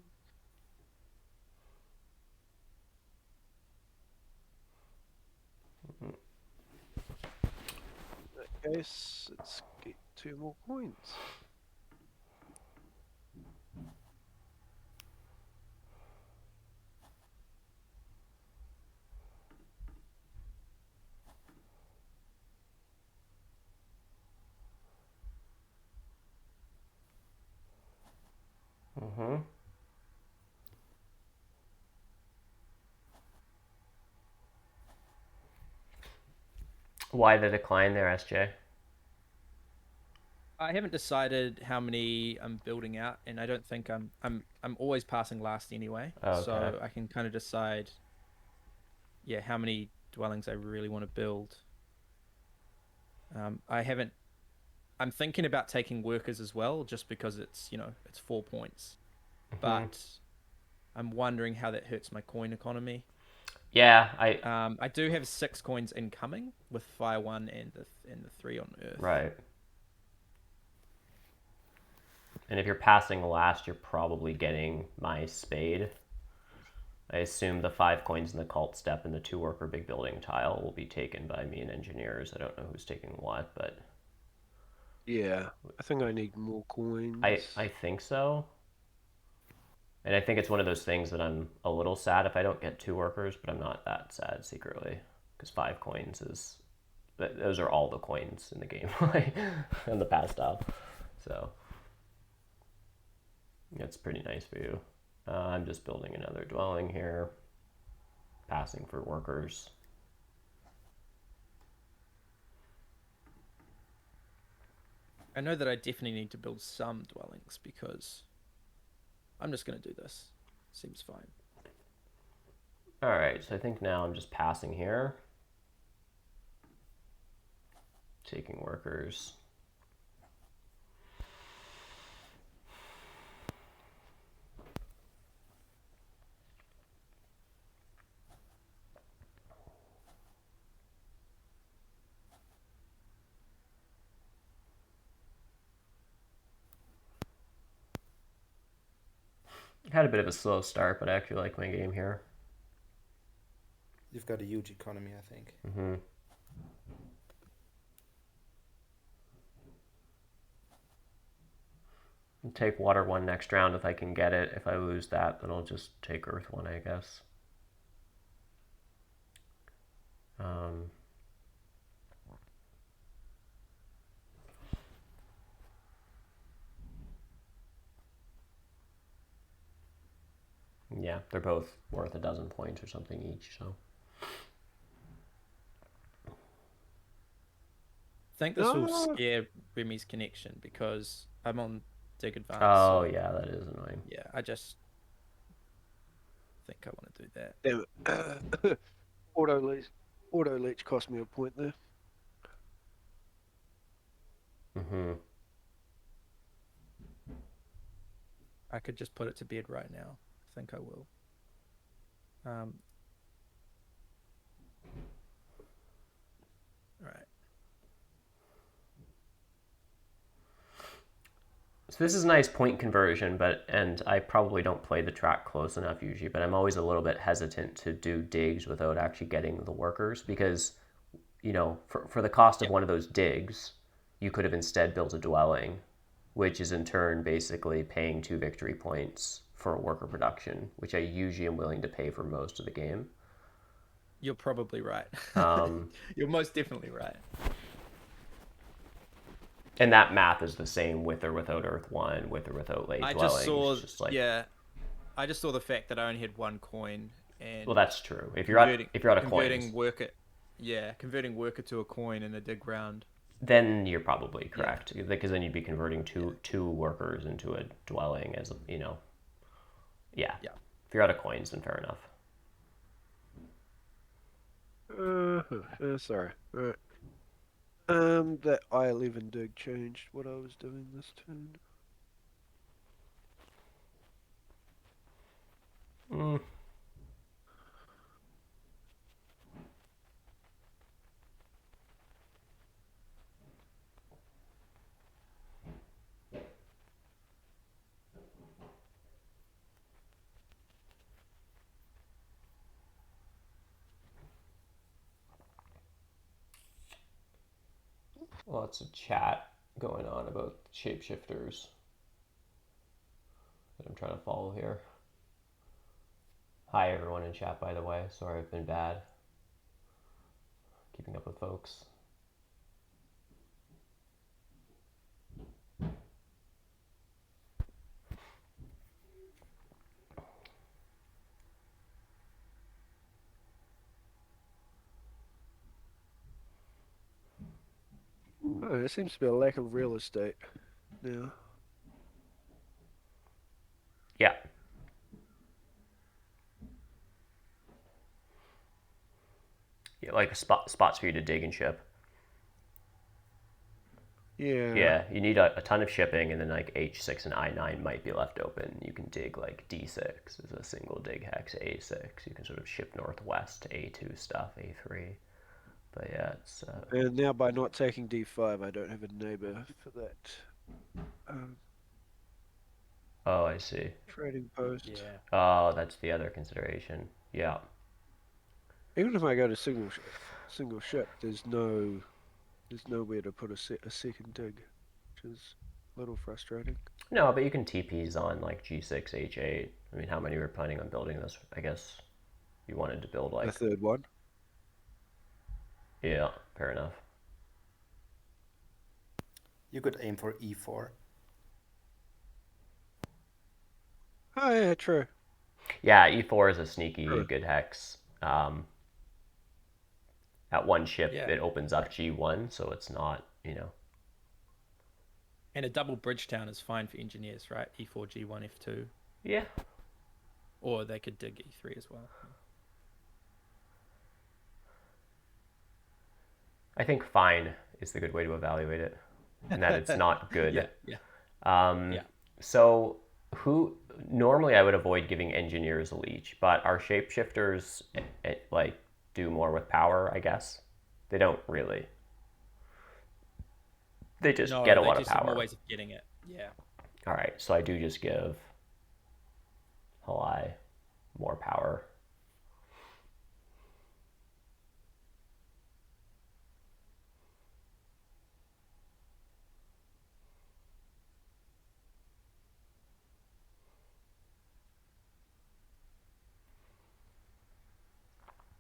that case, let's get 2 more coins. Mm-hmm. Why the decline there, SJ? I haven't decided how many I'm building out, and I don't think I'm always passing last anyway. Okay. So I can kind of decide, yeah, how many dwellings I really want to build. I haven't. I'm thinking about taking workers as well, just because it's 4 points. But I'm wondering how that hurts my coin economy. Yeah, I do have 6 coins incoming with Fire 1 and the 3 on Earth. right. And if you're passing last, you're probably getting my spade. I assume the 5 coins in the cult step and the 2 worker big building tile will be taken by me and engineers. I don't know who's taking what, but Yeah, I think I need more coins. I think so. And I think it's one of those things that I'm a little sad if I don't get 2 workers, but I'm not that sad secretly because 5 coins is those are all the coins in the game in the past style. So it's pretty nice for you. I'm just building another dwelling here, passing for workers. I know that I definitely need to build some dwellings because I'm just going to do this. Seems fine. All right, so I think now I'm just passing here, taking workers. Had a bit of a slow start, but I actually like my game here. You've got a huge economy, I think. Mm-hmm. I'll take water 1 next round if I can get it. If I lose that, then I'll just take earth 1, I guess. Yeah, they're both worth 12 points or something each, so. I think this will scare Remy's connection because I'm on Dig Advance. Oh, so, yeah, that is annoying. yeah, think I want to do that. Damn it. Auto leech cost me a point there. I could just put it to bed right now. I think I will. Right. So this is a nice point conversion, and I probably don't play the track close enough usually, but I'm always a little bit hesitant to do digs without actually getting the workers because, for the cost of one of those digs, you could have instead built a dwelling, which is in turn basically paying 2 victory points for worker production, which I usually am willing to pay for most of the game. You're probably right. You're most definitely right. And that math is the same with or without Earth 1, with or without late I dwellings. just saw, just like, yeah, I just saw the fact that I only had 1 coin and well, that's true. If you're out of coins, converting worker to a coin in a dig round. then you're probably correct because then you'd be converting two workers into a dwelling as yeah. If you're out of coins, then fair enough. Sorry. All right. That I-11 dig changed what I was doing this turn. Lots of chat going on about shapeshifters that I'm trying to follow here. Hi everyone in chat, by the way. Sorry I've been bad keeping up with folks. Oh, there seems to be a lack of real estate now. Yeah. Yeah, like spots for you to dig and ship. Yeah. Yeah, you need a ton of shipping, and then like H6 and I9 might be left open. You can dig like D6 as a single dig hex, A6. You can sort of ship northwest to A2 stuff, A3. But yeah, it's... And now by not taking D5, I don't have a neighbor for that. Oh, I see. Trading post. Yeah. Oh, that's the other consideration. Yeah. Even if I go to single ship, there's nowhere to put a second dig, which is a little frustrating. No, but you can TPs on like G6, H8. I mean, how many were planning on building this? I guess you wanted to build like... A third one. Yeah, fair enough. You could aim for E4. Oh yeah, true. Yeah, E4 is a sneaky good hex. At one ship, it opens up G1, so it's not, And a double bridge town is fine for engineers, right? E4, G1, F2. Yeah. Or they could dig E3 as well. I think fine is the good way to evaluate it, and that it's not good. Yeah. So normally I would avoid giving engineers a leech, but our shapeshifters like do more with power, I guess. They don't really. They just get a lot of power. Have more ways of getting it. Yeah. All right, so I do just give Halai more power.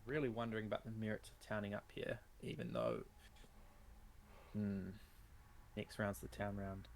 Really wondering about the merits of towning up here, even though next round's the town round.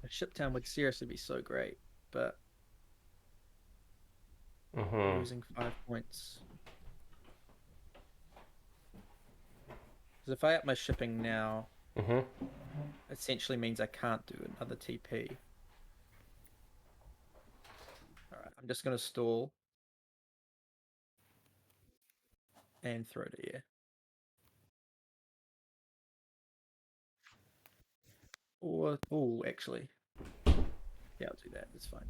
A ship town would seriously be so great, but Mm-hmm. losing 5 points. Because if I up my shipping now, Mm-hmm. essentially means I can't do another TP. All right, I'm just going to stall and throw to air. Or, oh, actually, yeah, I'll do that. It's fine.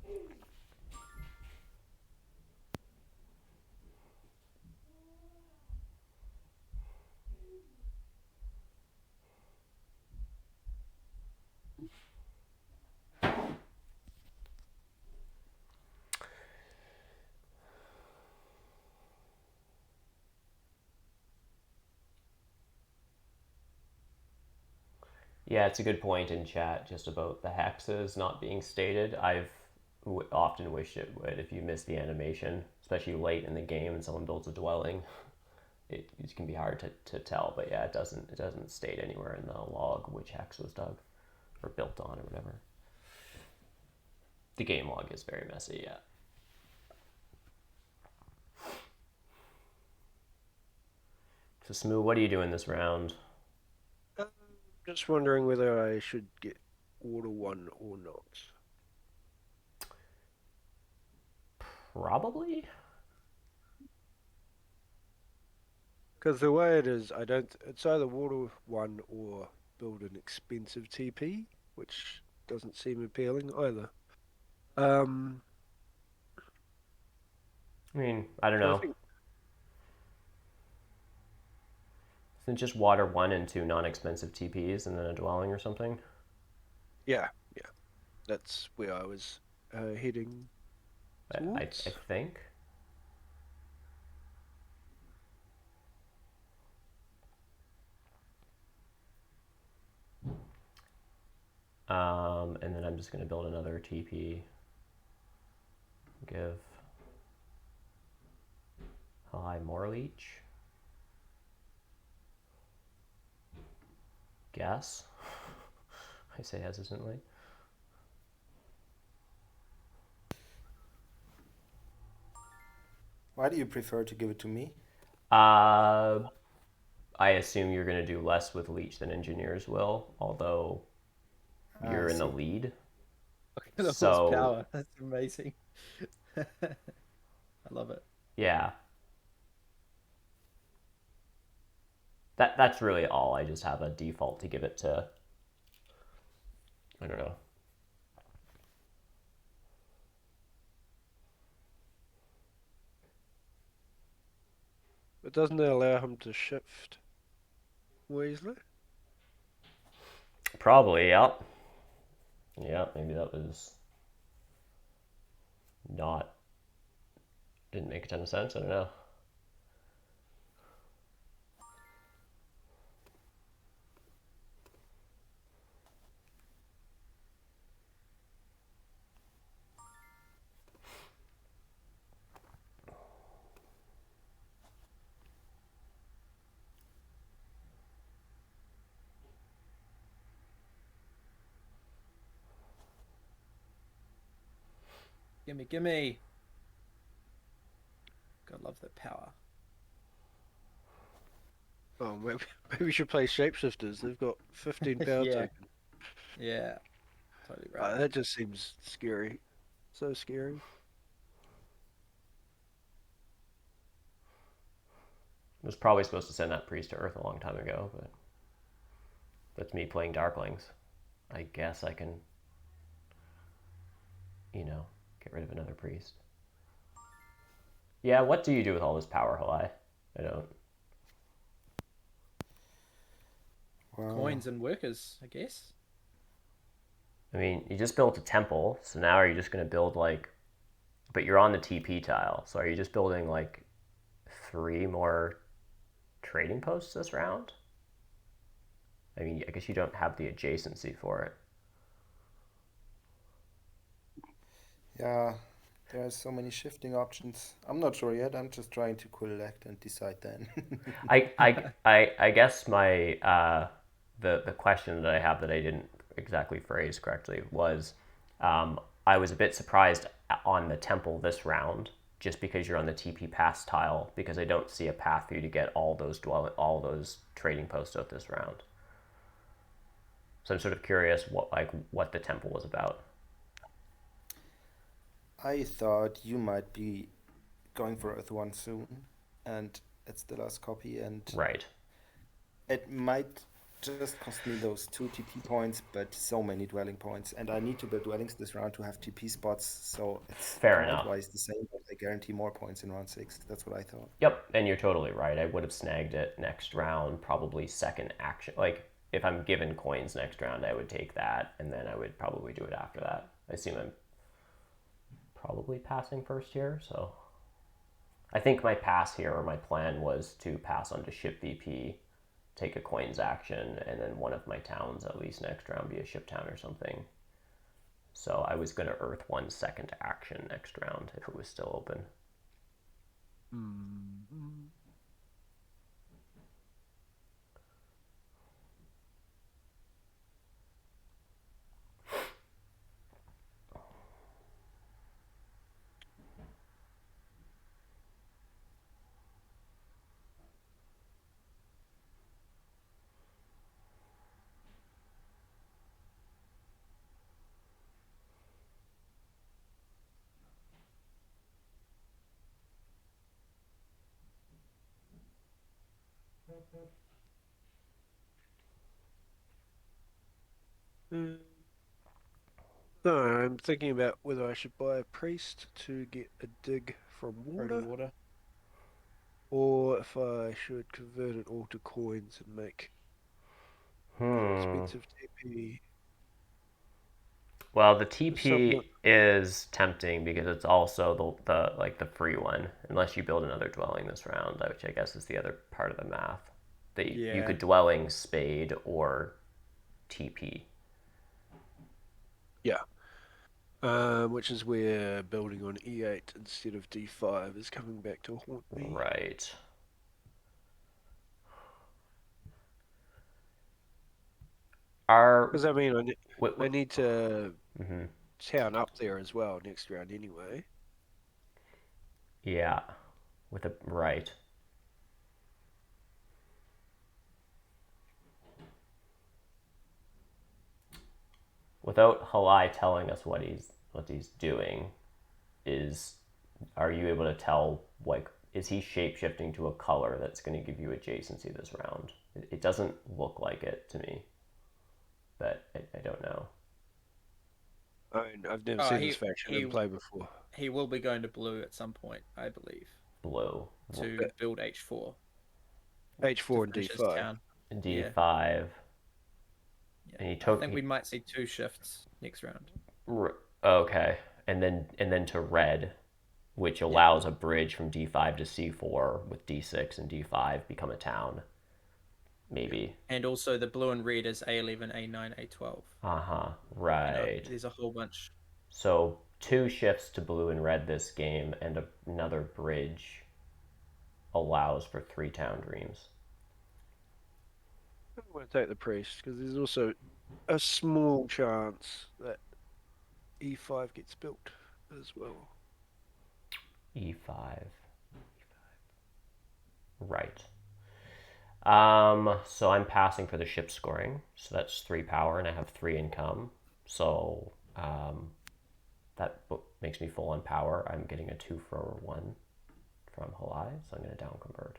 Yeah, it's a good point in chat just about the hexes not being stated. I've often wished it would. If you miss the animation, especially late in the game and someone builds a dwelling, it can be hard to tell. But yeah, it doesn't state anywhere in the log which hex was dug or built on or whatever. The game log is very messy, yeah. So Smoo, what are you doing this round? Just wondering whether I should get Order 1 or not. Probably. Because the way it is, it's either Water 1 or build an expensive TP, which doesn't seem appealing either. I mean, I don't So I know. think, Isn't it just water 1 and 2 non-expensive TPs and then a dwelling or something? yeah, that's where I was heading I towards. think. And then I'm just going to build another TP. Give high more leech. Guess. I say hesitantly. Why do you prefer to give it to me? I assume you're going to do less with leech than engineers will, although I you're in the see. lead. Look at the So horsepower. That's amazing. I love it. yeah, that's really all. I just have a default to give it to. I don't know. But doesn't it allow him to shift more easily? Probably, yep. Yeah, maybe that was not. Didn't make a ton of sense. I don't know. Gimme, gimme. God, love that power. Oh, maybe we should play Shapeshifters. They've got 15 power Yeah, tokens. yeah, totally right. That just seems scary. So scary. I was probably supposed to send that priest to Earth a long time ago, but that's me playing Darklings. I guess I can, get rid of another priest. Yeah, what do you do with all this power, Halai? I don't. Well, Coins and workers, I guess. I mean, you just built a temple, so now are you just going to build but you're on the TP tile, so are you just building 3 more trading posts this round? I mean, I guess you don't have the adjacency for it. yeah, there are so many shifting options. I'm not sure yet. I'm just trying to collect and decide then. I guess my the question that I have that I didn't exactly phrased correctly, was I was a bit surprised on the temple this round, just because you're on the TP pass tile, because I don't see a path for you to get all those trading posts out this round. So I'm sort of curious what the temple was about. I thought you might be going for Earth 1 soon, and it's the last copy, and Right. it might just cost me those 2 TP points, but so many dwelling points, and I need to build dwellings this round to have TP spots, so it's Fair enough. point-wise the same, but I guarantee more points in round 6. That's what I thought. Yep, and you're totally right. I would have snagged it next round, probably second action. Like, if I'm given coins next round, I would take that, and then I would probably do it after that. I assume I'm probably passing first here, so I think my pass here, or my plan, was to pass on to ship VP, take a coins action, and then one of my towns at least next round be a ship town or something. So I was going to Earth 1 second action next round if it was still open. Mm-hmm. So I'm thinking about whether I should buy a priest to get a dig from Dirty water, water. or if I should convert it all to coins and make expensive TP. Well, the Someone, TP is tempting because it's also the free one, unless you build another dwelling this round, which I guess is the other part of the math. That you Yeah. could dwelling spade or TP. yeah, which is where building on E8 instead of D5 is coming back to haunt me. Right. Because I mean, I need to mm-hmm. town up there as well next round anyway. Yeah, with a right. Without Halai telling us what he's doing, are you able to tell, like, is he shape shifting to a color that's going to give you adjacency this round? It doesn't look like it to me, but I don't know. I mean, I've never Oh, seen this faction in play before. he will be going to blue at some point, I believe, Blue. to build H4 to H4 and finish his D5. town. Yeah. D5. Yeah. And he I took. think we might see 2 shifts next round. Okay, and then to red, which allows a bridge from D5 to C4 with D6 and D5 become a town. Maybe. And also the blue and red is A11, A9, A12. Right. There's a whole bunch. So 2 shifts to blue and red this game, and another bridge allows for 3 town dreams. I'm going to take the priest because there's also a small chance that E5 gets built as well. E5. Right. So I'm passing for the ship scoring. So that's 3 power, and I have 3 income. So that makes me full on power. I'm getting a 2 for 1 from Halai, so I'm going to down convert.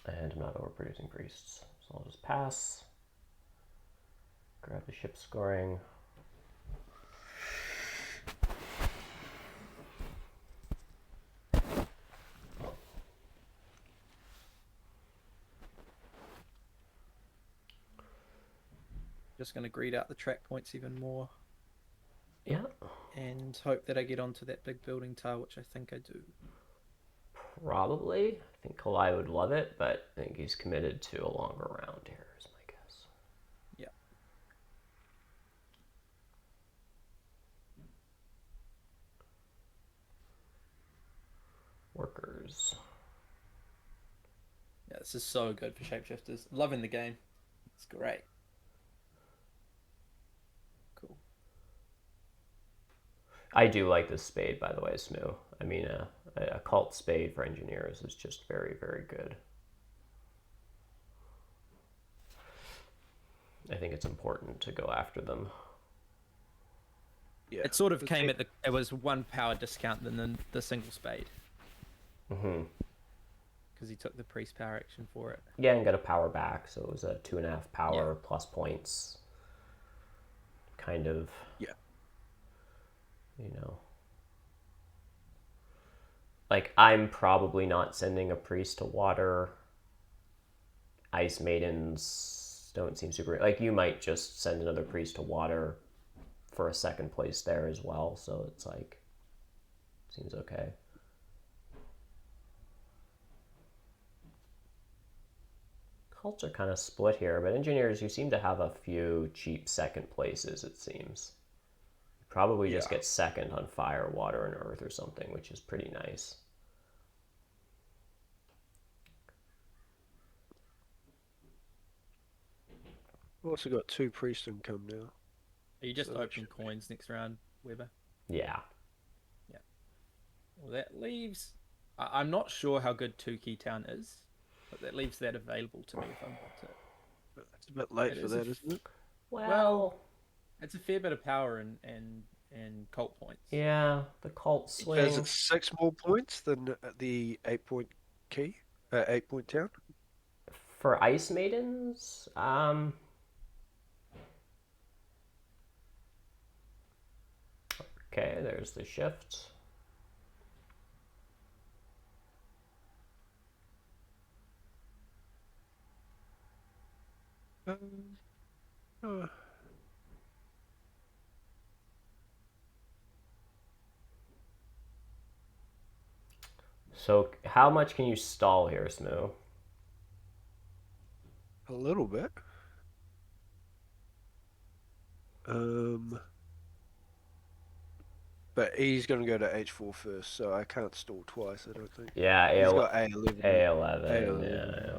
And I'm not overproducing priests, so I'll just pass. Grab the ship scoring. Just going to greed out the track points even more. Yeah. And hope that I get onto that big building tile, which I think I do. Probably. I think Kalai would love it, but I think he's committed to a longer round here, is my guess. Yeah. Workers. Yeah, this is so good for shapeshifters. Loving the game. It's great. Cool. I do like this spade, by the way, Smoo. I mean, a cult spade for engineers is just very, very good. I think it's important to go after them. Yeah. It sort of came at it was 1 power discount than the single spade. Mm-hmm. Because he took the priest power action for it. Yeah, and got a power back, so it was a 2.5 power plus points. Kind of. Yeah. You know. Like, I'm probably not sending a priest to water. Ice Maidens don't seem super... Like, you might just send another priest to water for a second place there as well, so it's like... Seems okay. Cults are kind of split here, but engineers, you seem to have a few cheap second places, it seems. You probably just get second on fire, water, and earth or something, which is pretty nice. We've also got 2 priest income now. Are you just open coins next round, Weber? Yeah. Yeah. Well, that leaves... I'm not sure how good 2 Key Town is, but that leaves that available to me if I want it. It's a bit late for that, isn't it? Well, it's a fair bit of power and cult points. Yeah, the cult swing. Is it 6 more points than the 8-point key? 8-point town? For Ice Maidens, okay, there's the shift. So how much can you stall here, Smoo? A little bit. But he's going to go to H4 first, so I can't stall twice, I don't think. Yeah, he's got A11. A11, yeah.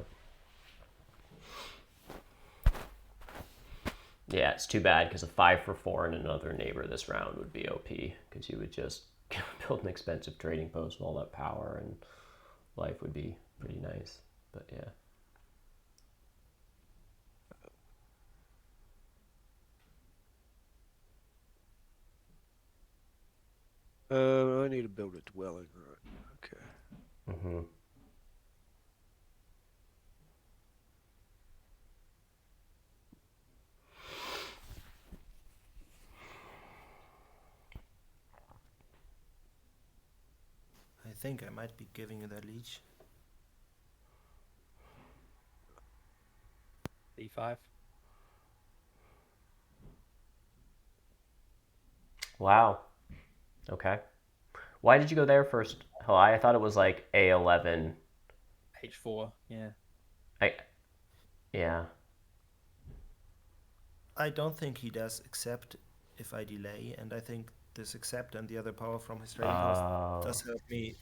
Yeah, it's too bad because a 5 for 4 and another neighbor this round would be OP because you would just build an expensive trading post with all that power and life would be pretty nice. But yeah. I need to build a dwelling, right? Okay. Mm-hmm. I think I might be giving you that leech. D5. Wow. Okay. Why did you go there first, Halai? I thought it was like A11. H4, yeah. Yeah. I don't think he does accept if I delay, and I think this accept and the other power from his trading house does help me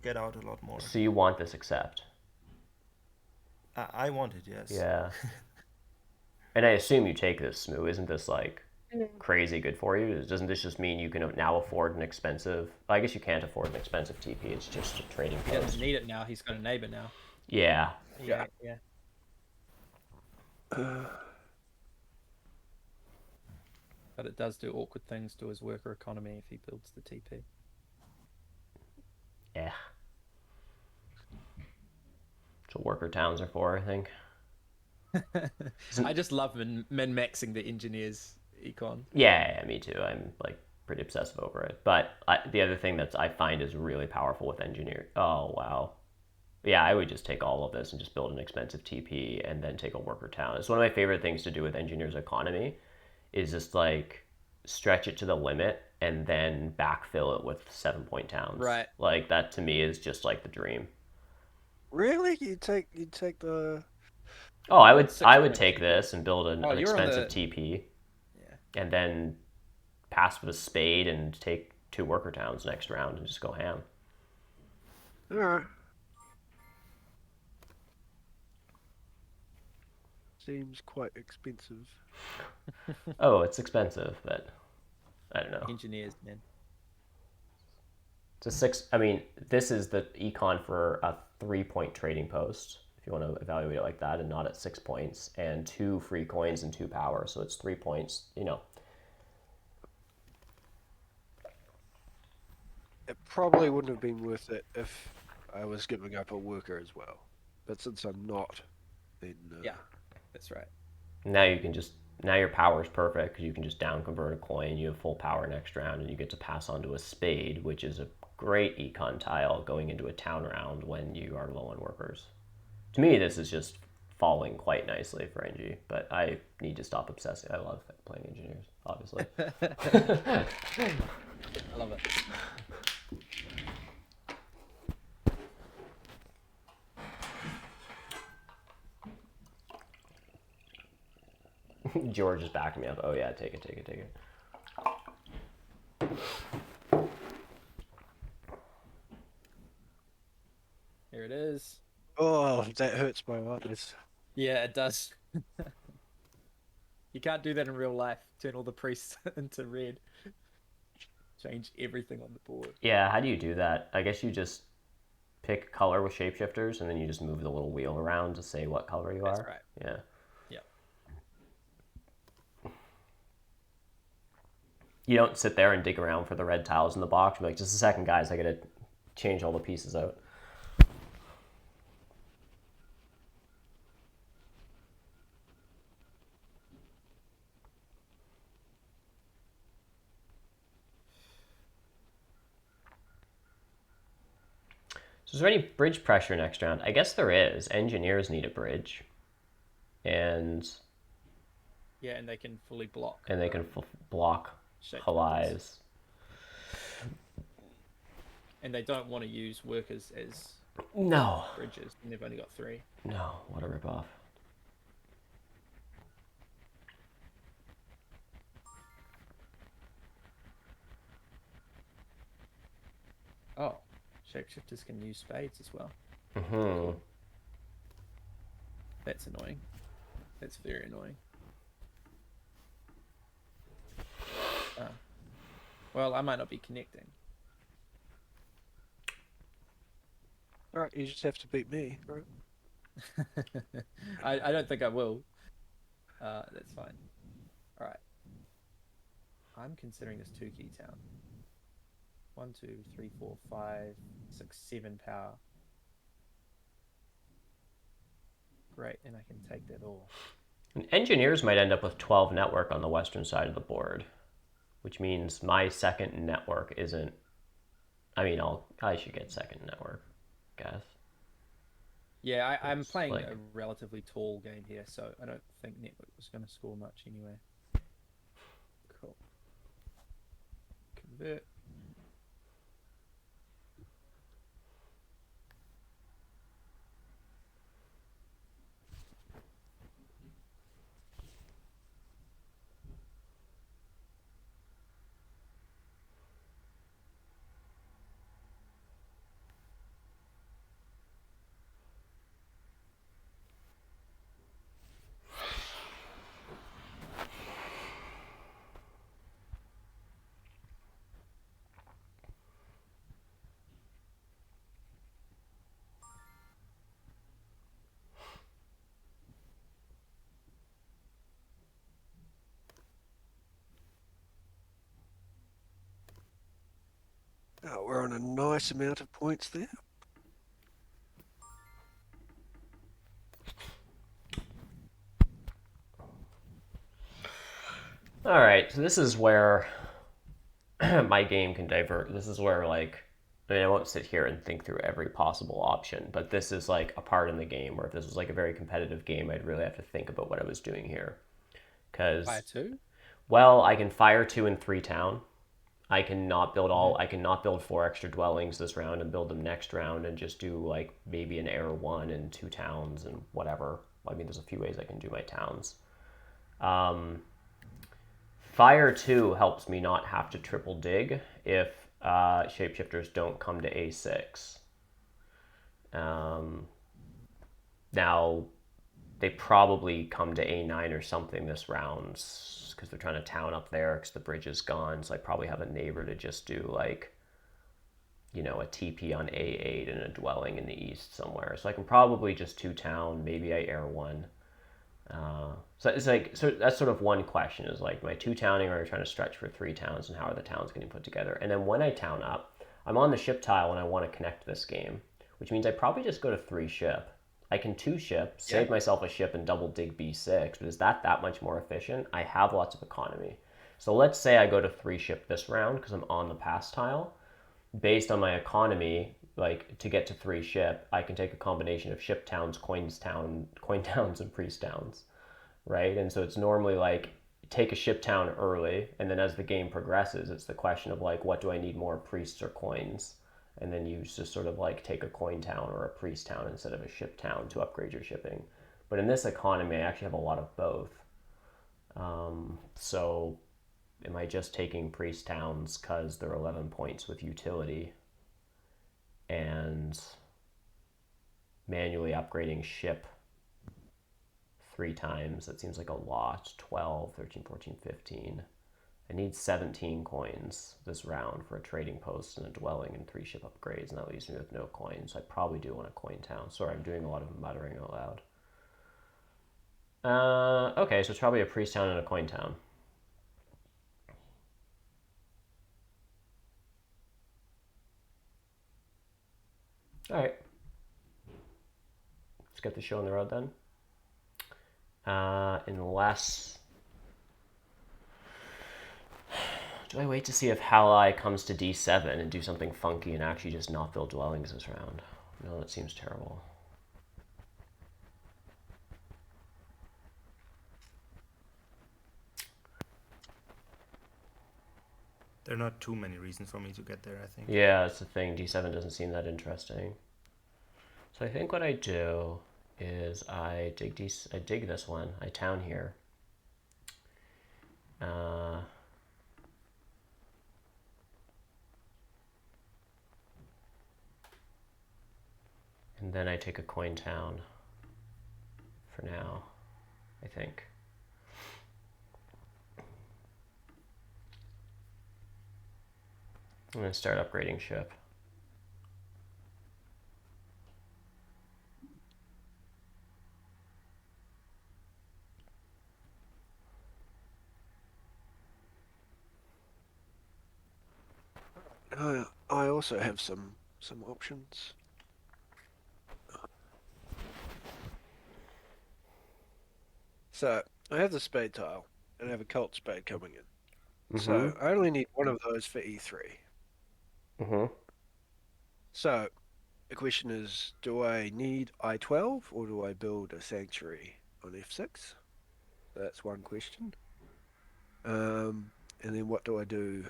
get out a lot more. So you want this accept? I want it, yes. Yeah. And I assume you take this, Smoo. Isn't this like crazy good for you? Doesn't this just mean you can now afford an expensive... I guess you can't afford an expensive TP. It's just a trading post. He doesn't need it now. He's got a neighbor now. Yeah. Yeah. But it does do awkward things to his worker economy if he builds the TP. Yeah. That's what worker towns are for, I think. I just love min-maxing the engineers econ. Yeah, me too. I'm like pretty obsessive over it. But the other thing that I find is really powerful with engineer... Oh, wow. Yeah, I would just take all of this and just build an expensive TP and then take a worker town. It's one of my favorite things to do with engineers economy is just like stretch it to the limit and then backfill it with 7-point towns. Right. Like that to me is just like the dream. Really? You take the... Oh, I would take this and build an expensive TP. Yeah. And then pass with a spade and take 2 worker towns next round and just go ham. Alright. Seems quite expensive. Oh, it's expensive, but I don't know. Engineers, man. It's a 6. I mean, this is the econ for a 3-point trading post, if you want to evaluate it like that, and not at 6 points, and 2 free coins and 2 power. So it's 3 points, It probably wouldn't have been worth it if I was giving up a worker as well. But since I'm not, then Yeah, that's right. Now you can just now your power is perfect because you can just down convert a coin. You have full power next round, and you get to pass on to a spade, which is a great econ tile going into a town round when you are low on workers. To me, this is just falling quite nicely for NG, but I need to stop obsessing. I love playing engineers, obviously. I love it. George is backing me up. Oh yeah, take it. Here it is. oh, that hurts my eyes. Yeah, it does. You can't do that in real life. Turn all the priests into red. Change everything on the board. Yeah, how do you do that? I guess you just pick color with shapeshifters, and then you just move the little wheel around to say what color you That's are. right. Yeah. Yeah. You don't sit there and dig around for the red tiles in the box. You're like, just a second, guys. I gotta change all the pieces out. So is there any bridge pressure next round? I guess there is. Engineers need a bridge, and Yeah, and they can fully block. they can block Shape Halais. And they don't want to use workers as No. bridges, and they've only got 3. No, what a ripoff. Oh, shapeshifters can use spades as well. Mm-hmm. That's annoying. That's very annoying. Well, I might not be connecting. Alright, you just have to beat me, right? I don't think I will. That's fine. All right. I'm considering this 2-key town. 1, 2, 3, 4, 5, 6, 7 power. Great, and I can take that all. And engineers might end up with 12 network on the western side of the board, which means my second network isn't. I mean, I should get second network, I guess. Yeah, I'm It's playing like- a relatively tall game here, so I don't think network was going to score much anyway. Cool. Convert. Oh, we're on a nice amount of points there. All right, so this is where my game can divert. This is where, like, I mean, I won't sit here and think through every possible option, but this is like a part in the game where if this was like a very competitive game, I'd really have to think about what I was doing here. Because, Fire 2? well, I can fire 2 and 3 town. I cannot build I cannot build 4 extra dwellings this round and build them next round and just do like maybe an air 1 and 2 towns and whatever. I mean, there's a few ways I can do my towns. Fire 2 helps me not have to triple dig if shapeshifters don't come to A6. Now, they probably come to A9 or something this round because they're trying to town up there because the bridge is gone. So I probably have a neighbor to just do like, a TP on A8 and a dwelling in the east somewhere. So I can probably just two town. Maybe I air one. So it's like, so that's sort of one question is like my two towning, or trying to stretch for three towns, and how are the towns getting put together? And then when I town up, I'm on the ship tile and I want to connect this game, which means I probably just go to three ship. I can two ship, Yeah. save myself a ship and double dig B6, but is that much more efficient? I have lots of economy. So let's say I go to three ship this round because I'm on the pass tile. Based on my economy, like to get to three ship, I can take a combination of ship towns, coin towns, and priest towns, right? And so it's normally like take a ship town early, and then as the game progresses, it's the question of like, what do I need more, priests or coins? And then you just sort of like take a coin town or a priest town instead of a ship town to upgrade your shipping. But in this economy, I actually have a lot of both. So am I just taking priest towns because they're 11 points with utility and manually upgrading ship three times? That seems like a lot. 12, 13, 14, 15. I need 17 coins this round for a trading post and a dwelling and three ship upgrades, and that leaves me with no coins. I probably do want a coin town. Sorry, I'm doing a lot of muttering out loud. Okay, so it's probably a priest town and a coin town. All right. Let's get the show on the road then. Unless... Do I wait to see if Halai comes to D7 and do something funky and actually just not build dwellings this round? No, that seems terrible. There are not too many reasons for me to get there, I think. Yeah, that's the thing. D7 doesn't seem that interesting. So I think what I do is I dig this one. I town here. And then I take a coin town for now, I think. I'm going to start upgrading ship. I also have some options. So I have the spade tile, and I have a cult spade coming in. So I only need one of those for E3. So the question is, do I need I12 or do I build a sanctuary on F6? That's one question. And then what do I do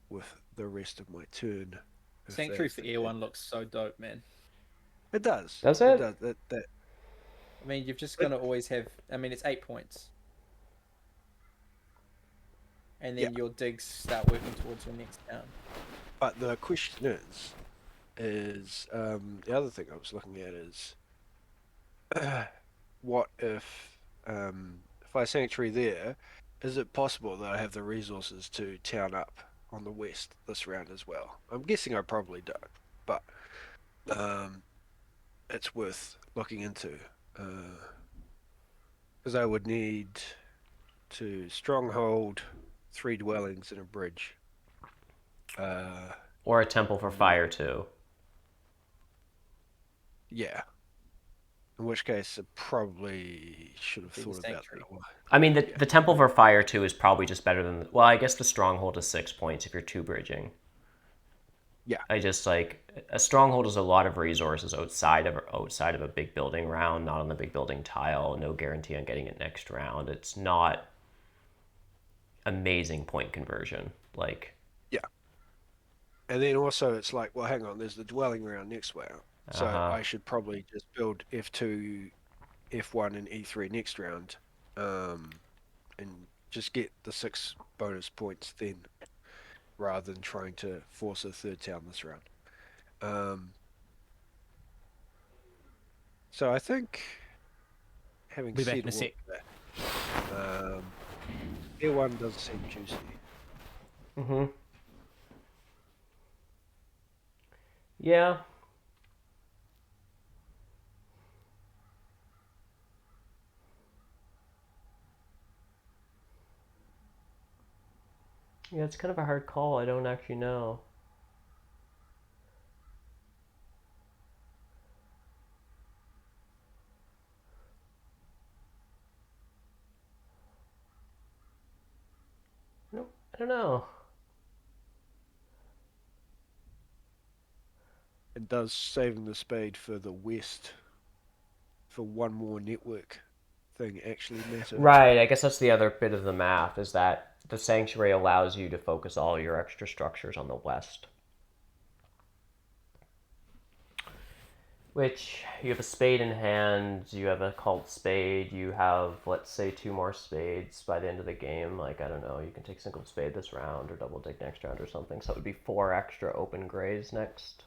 with the rest of my turn? Sanctuary for E1 looks so dope, man. It does. Does it? It does. I mean, you've just got to always have... I mean, it's 8 points. And then your digs start working towards your next town. But the question is the other thing I was looking at is what if I sanctuary there, is it possible that I have the resources to town up on the west this round as well? I'm guessing I probably don't, but it's worth looking into because I would need to stronghold 3 dwellings and a bridge. Or a temple for fire too. Yeah. In which case, I probably should have thought about that one. I mean, the temple for fire too is probably just better than... Well, I guess the stronghold is 6 points if you're two bridging. Yeah. I just like... A stronghold is a lot of resources outside of a big building round, not on the big building tile, no guarantee on getting it next round. It's not amazing point conversion. Like... Yeah. And then also it's like, well, hang on, there's the dwelling round next round. So I should probably just build F2, F1, and E3 next round, and just get the 6 bonus points then, rather than trying to force a third town this round. So I think having Be back said in a all sec. that, Tier 1 does seem juicy. Mm-hmm. Yeah. Yeah, it's kind of a hard call. I don't actually know. Nope, I don't know. And does saving the spade for the west for one more network thing actually matter? Right, I guess that's the other bit of the math, is that the sanctuary allows you to focus all your extra structures on the west. Which, you have a spade in hand, you have a cult spade, you have, let's say, 2 more spades by the end of the game. Like, I don't know, you can take single spade this round or double dig next round or something. So it would be 4 extra open grays next.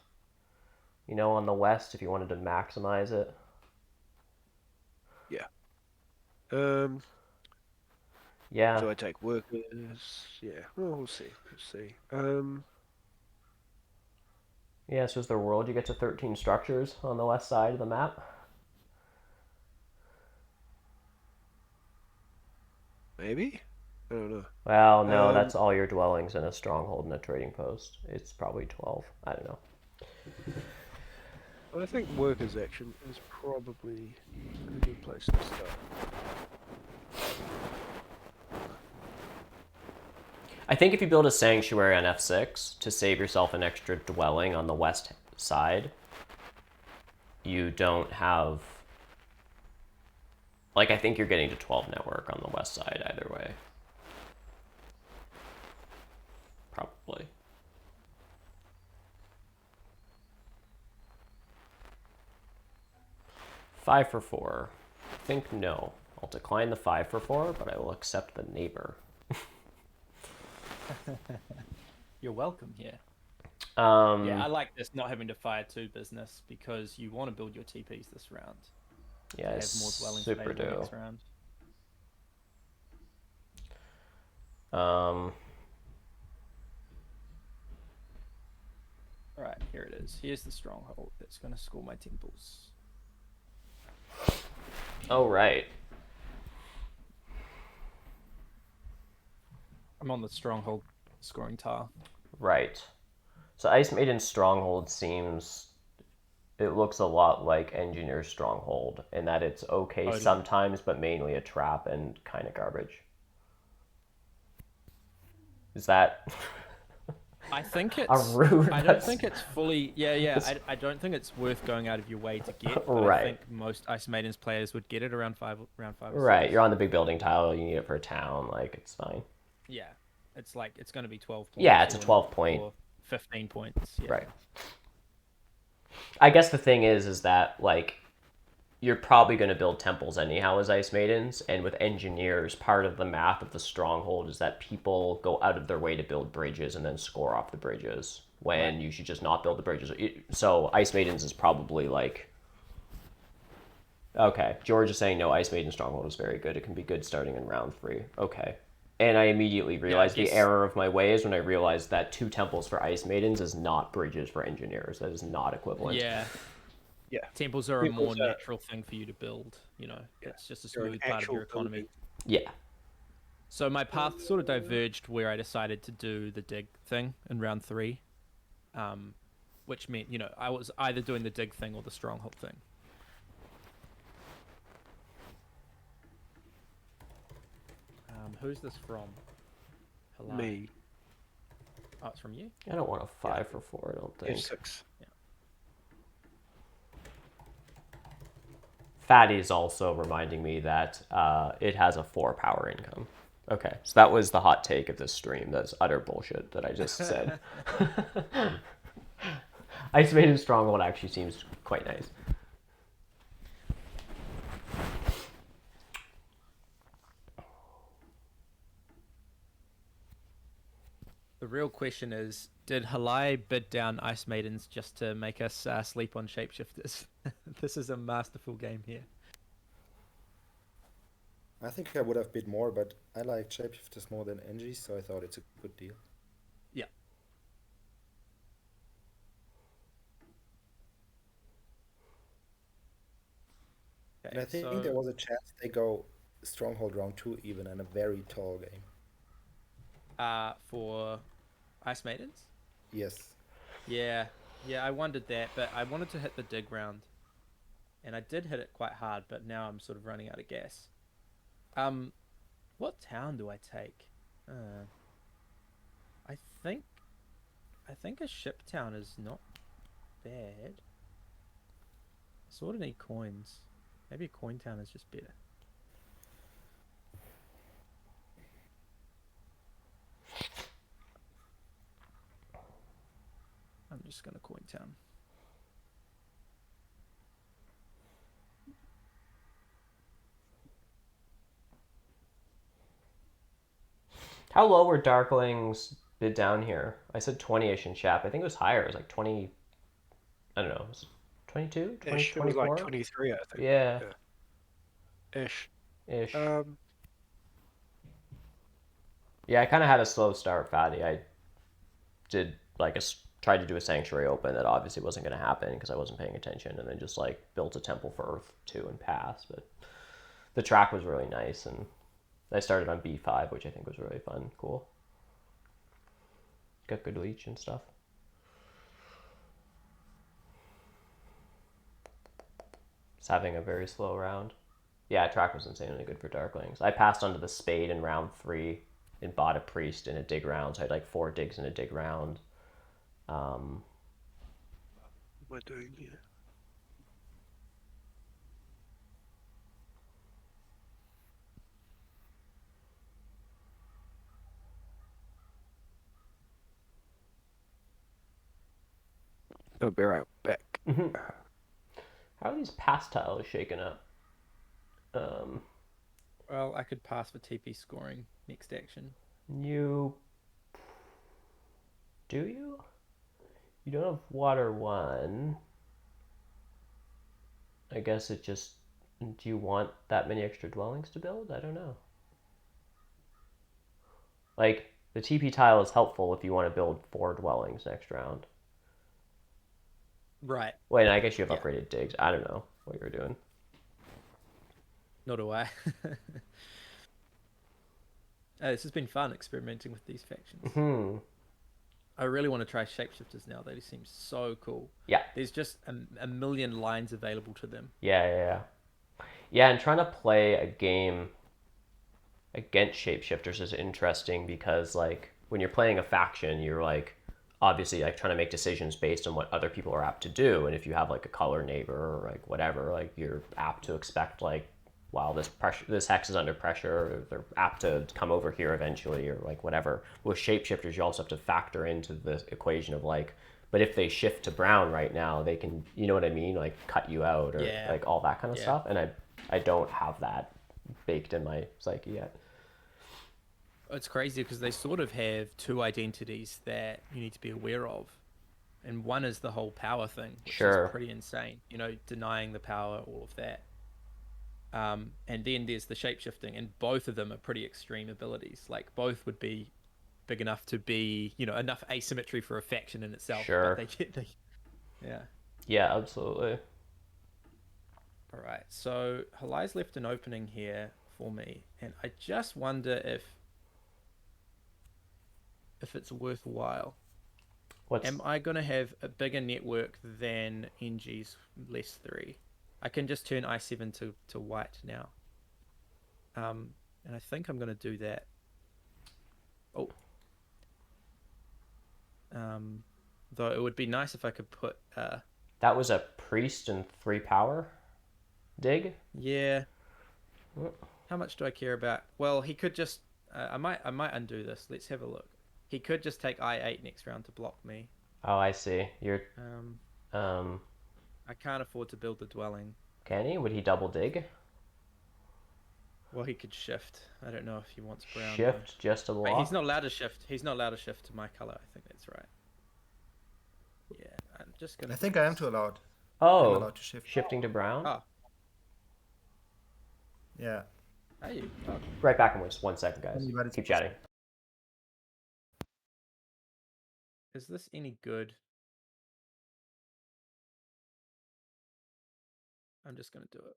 You know, on the west, if you wanted to maximize it. Yeah. Yeah. So I take workers. Yeah. Well, we'll see. We'll see. Yeah, so is the world you get to 13 structures on the west side of the map? Maybe? I don't know. Well, no, that's all your dwellings in a stronghold and a trading post. It's probably 12. I don't know. I think workers action is probably a good place to start. I think if you build a sanctuary on F6 to save yourself an extra dwelling on the west side, you don't have... Like, I think you're getting to 12 network on the west side either way. Probably. Five for 4. I think no. I'll decline the 5 for 4, but I will accept the neighbor. You're welcome here. Yeah, I like this not having to fire 2 business because you want to build your TPs this round. Yeah, have more dwellings super available do. next round. Alright, here it is. Here's the stronghold that's going to score my temples. Oh, right. I'm on the stronghold scoring tile. Right. So Ice Maiden Stronghold seems... It looks a lot like Engineer Stronghold in that it's okay sometimes, but mainly a trap and kind of garbage. Is that... I think it's... a rude... I don't think it's fully... Yeah. I don't think it's worth going out of your way to get. But Right. I think most Ice Maidens players would get it around 5 or 6. Right, you're on the big building tile, you need it for a town, like, it's fine. Yeah. It's like, it's going to be 12 points. Yeah, it's a 12 point. Or 15 points. Yeah. Right. I guess the thing is that, like, you're probably going to build temples anyhow as Ice Maidens, and with engineers, part of the math of the stronghold is that people go out of their way to build bridges and then score off the bridges, when you should just not build the bridges. So Ice Maidens is probably like... Okay, George is saying no, Ice Maiden Stronghold is very good. It can be good starting in round 3. Okay. And I immediately realized the error of my ways when I realized that 2 temples for Ice Maidens is not bridges for engineers. That is not equivalent. Yeah. Temples are a more natural thing for you to build, you know. It's just a smooth part of your economy. Yeah. So my path sort of diverged where I decided to do the dig thing in round 3. Which meant, you know, I was either doing the dig thing or the stronghold thing. Who's this from? Hello. Me. Oh, it's from you? I don't want a 5 for 4, I don't think. F6. Yeah. Fatty's also reminding me that it has a 4 power income. Okay, so that was the hot take of this stream. That's utter bullshit that I just said. Ice Maiden Stronghold actually seems quite nice. The real question is, did Halai bid down Ice Maidens just to make us sleep on shapeshifters? This is a masterful game here. I think I would have bid more, but I like shapeshifters more than NGs, so I thought it's a good deal. Yeah. And I Okay, think there so was a chance they go Stronghold round 2 even in a very tall game. for Ice Maidens, Yes. yeah, yeah, I wondered that, but I wanted to hit the dig round, and I did hit it quite hard, but now I'm sort of running out of gas. Um, what town do I take? Uh, I think I think a ship town is not bad. I sort of need coins. Maybe a coin town is just better. I'm just gonna coin town. How low were Darklings bid down here? I said 20-ish in chat. I think it was higher. It was like 20, I don't know, it was 22, 20, Ish. It was like 24? 23, I think. Yeah, Yeah. Ish. ish. Um, Yeah, I kind of had a slow start, Fatty. I did like tried to do a Sanctuary Open that obviously wasn't going to happen because I wasn't paying attention, and then just like built a Temple for Earth 2 and passed. But the track was really nice, and I started on B5, which I think was really fun, cool. Got good leech and stuff. Just having a very slow round. Yeah, track was insanely good for Darklings. I passed onto the Spade in round 3 and bought a Priest in a dig round, so I had like 4 digs in a dig round. Um, what am I doing here? I'll be right back. how are these pass tiles shaken up? Um, Well, I could pass for TP scoring next action. you do you? You don't have water 1. I guess it just. Do you want that many extra dwellings to build? I don't know. Like, the TP tile is helpful if you want to build 4 dwellings next round. Right. Wait, I guess you have Yeah. upgraded digs. I don't know what you're doing. Nor do I. This has been fun experimenting with these factions. I really want to try shapeshifters now. They seem so cool. Yeah. There's just a million lines available to them. Yeah. Yeah, and trying to play a game against shapeshifters is interesting because, like, when you're playing a faction, you're like obviously like trying to make decisions based on what other people are apt to do, and if you have like a color neighbor or like whatever, like you're apt to expect like, wow, this hex is under pressure, they're apt to come over here eventually, or like whatever. With shapeshifters, you also have to factor into the equation of like, but if they shift to brown right now, they can, you know what I mean, like cut you out or Yeah. like all that kind of Yeah. stuff. And I don't have that baked in my psyche yet. It's crazy because they sort of have two identities that you need to be aware of. And one is the whole power thing, which is Sure. pretty insane. Denying the power, all of that. And then there's the shapeshifting, and both of them are pretty extreme abilities. Like both would be big enough to be, enough asymmetry for a faction in itself. But Sure. yeah. Yeah, absolutely. All right. So Halai's left an opening here for me, and I just wonder if it's worthwhile. What's Am I gonna have a bigger network than NG's less 3? I can just turn I7 to white now. And I think I'm gonna do that. Oh, though it would be nice if I could put that was a priest and 3 power dig? yeah. How much do I care about? Well, he could just I might undo this. Let's have a look. He could just take I8 next round to block me. Oh, I see. You're Um, um I can't afford to build the dwelling. can he? Would he double dig? Well, he could shift. I don't know if he wants brown though. Shift just to Wait, he's block? not allowed to shift. He's not allowed to shift to my color. I think that's right. Yeah, I'm just gonna I do think I am this. too allowed. I'm Oh, allowed to shift. shifting to brown? Oh, Yeah. Hey, Right back in just 1 second, guys. Anybody's Keep chatting. is this any good? I'm just gonna do it.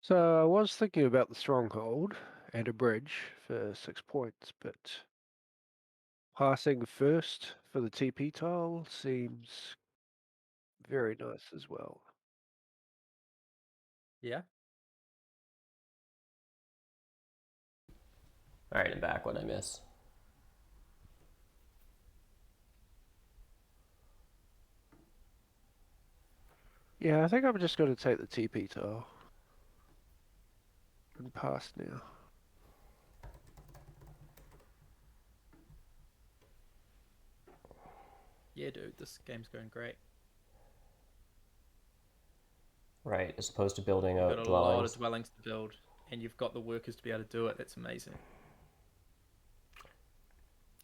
So I was thinking about the stronghold and a bridge for 6 points, but passing first for the TP tile seems very nice as well. Yeah. All right, I'm back. What did I miss? Yeah, I think I'm just going to take the TP tile and pass now. Yeah, dude, this game's going great. Right, as opposed to building You've out got a lot dwellings. of dwellings to build, and you've got the workers to be able to do it. That's amazing.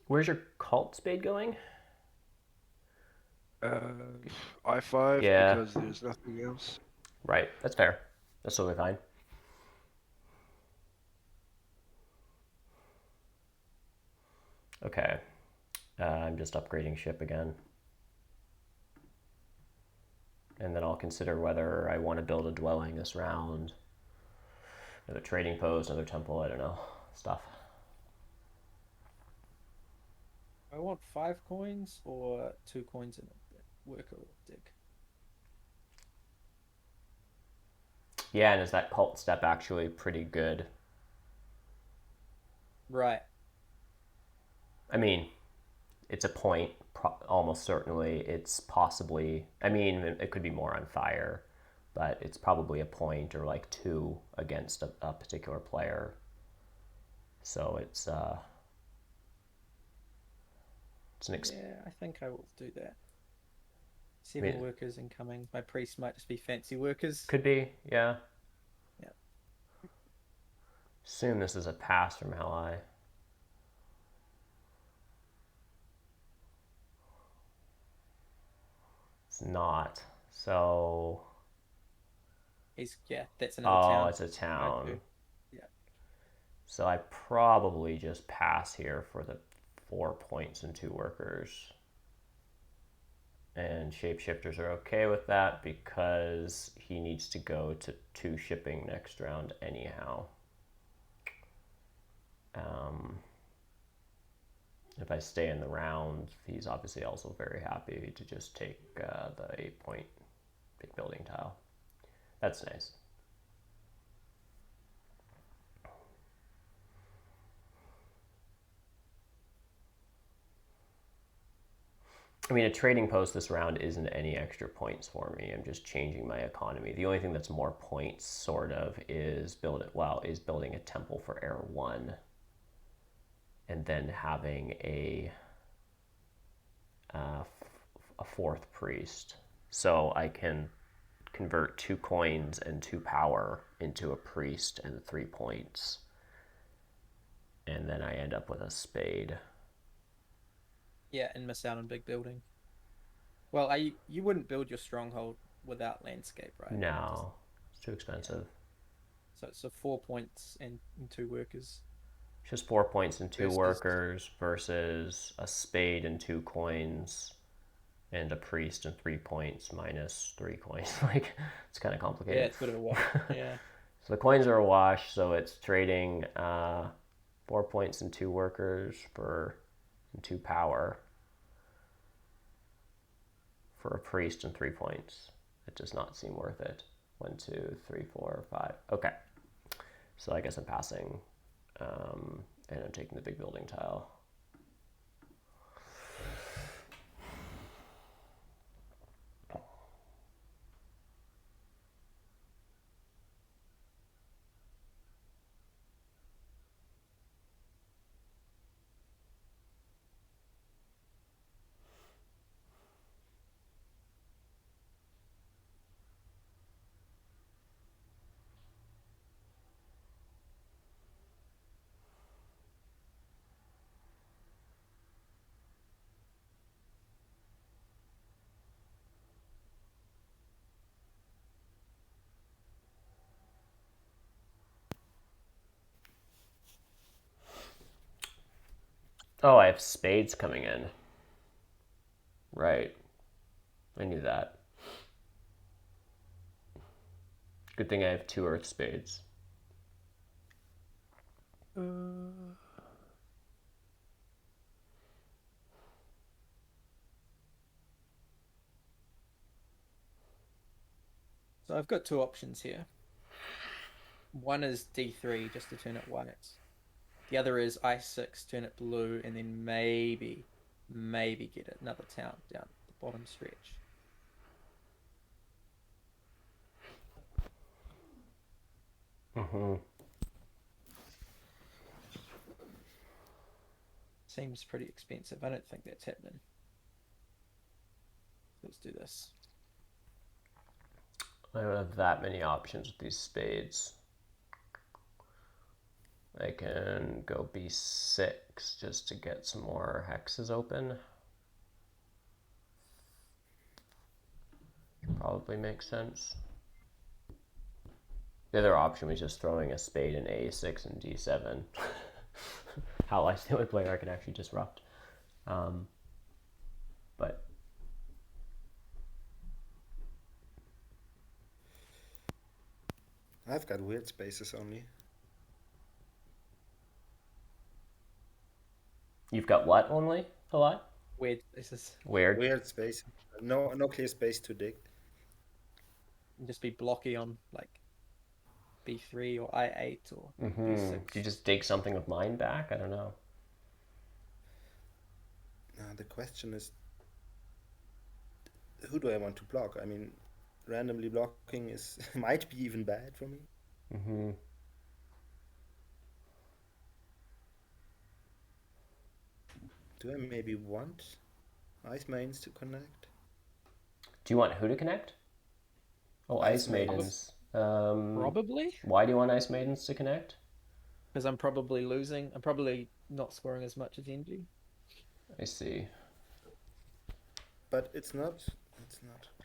Where's your cult spade going? I5 Yeah, because there's nothing else. right. That's fair. That's totally fine. Okay. I'm just upgrading ship again. And then I'll consider whether I want to build a dwelling this round. Another trading post, another temple, I don't know. Stuff. I want 5 coins or 2 coins in a worker dig. Yeah, and is that cult step actually pretty good? Right. I mean, it's a point, almost certainly. It's possibly, I mean, it could be more on fire, but it's probably a point or like 2 against a particular player. So it's an Yeah, I think I will do that. I 7 mean, workers incoming. My priest might just be fancy workers. could be, yeah. Yeah. Assume this is a pass from Helleye. It's not. So, That's another oh, town. it's a Right town. too. Yeah. So I probably just pass here for the 4 points and 2 workers. And shapeshifters are okay with that because he needs to go to 2 shipping next round anyhow. If I stay in the round, he's obviously also very happy to just take the 8-point big building tile. That's nice. I mean, a trading post this round isn't any extra points for me. I'm just changing my economy. The only thing that's more points, sort of, is building a temple for Air 1, and then having a 4th priest. So I can convert 2 coins and 2 power into a priest and 3 points, and then I end up with a spade. Yeah, and miss out on big building. Well, you wouldn't build your stronghold without landscape, right? No, it's too expensive. So 4 points and 2 workers. Just 4 points and 2 Versus workers versus a spade and 2 coins and a priest and 3 points minus 3 coins. Like, it's kind of complicated. yeah, it's a bit of a wash. Yeah. So the coins are a wash, so it's trading 4 points and 2 workers and 2 power for a priest and 3 points. It does not seem worth it. 1, 2, 3, 4, 5. Okay. So I guess I'm passing, and I'm taking the big building tile. Oh, I have spades coming in. Right. I knew that. Good thing I have 2 earth spades. So I've got 2 options here. One is D3 just to turn it white. The other is I6, turn it blue, and then maybe get another town down the bottom stretch. Seems pretty expensive. I don't think that's happening. Let's do this. I don't have that many options with these spades. I can go b6 just to get some more hexes open. Probably makes sense. The other option was just throwing a spade in a6 and d7. How life's the only player I can actually disrupt. But I've got weird spaces only. you've got what only, Halai? Weird places. Weird. Weird space. No clear space to dig. And just be blocky on like B3 or I8 or B6. Do you just dig something with mine back? I don't know. The question is, who do I want to block? I mean, randomly blocking is might be even bad for me. Do I maybe want Ice Maidens to connect? Do you want who to connect? Oh, Ice Ice Maidens. Probably. Why do you want Ice Maidens to connect? Because I'm probably losing. I'm probably not scoring as much as NG. I see. But it's not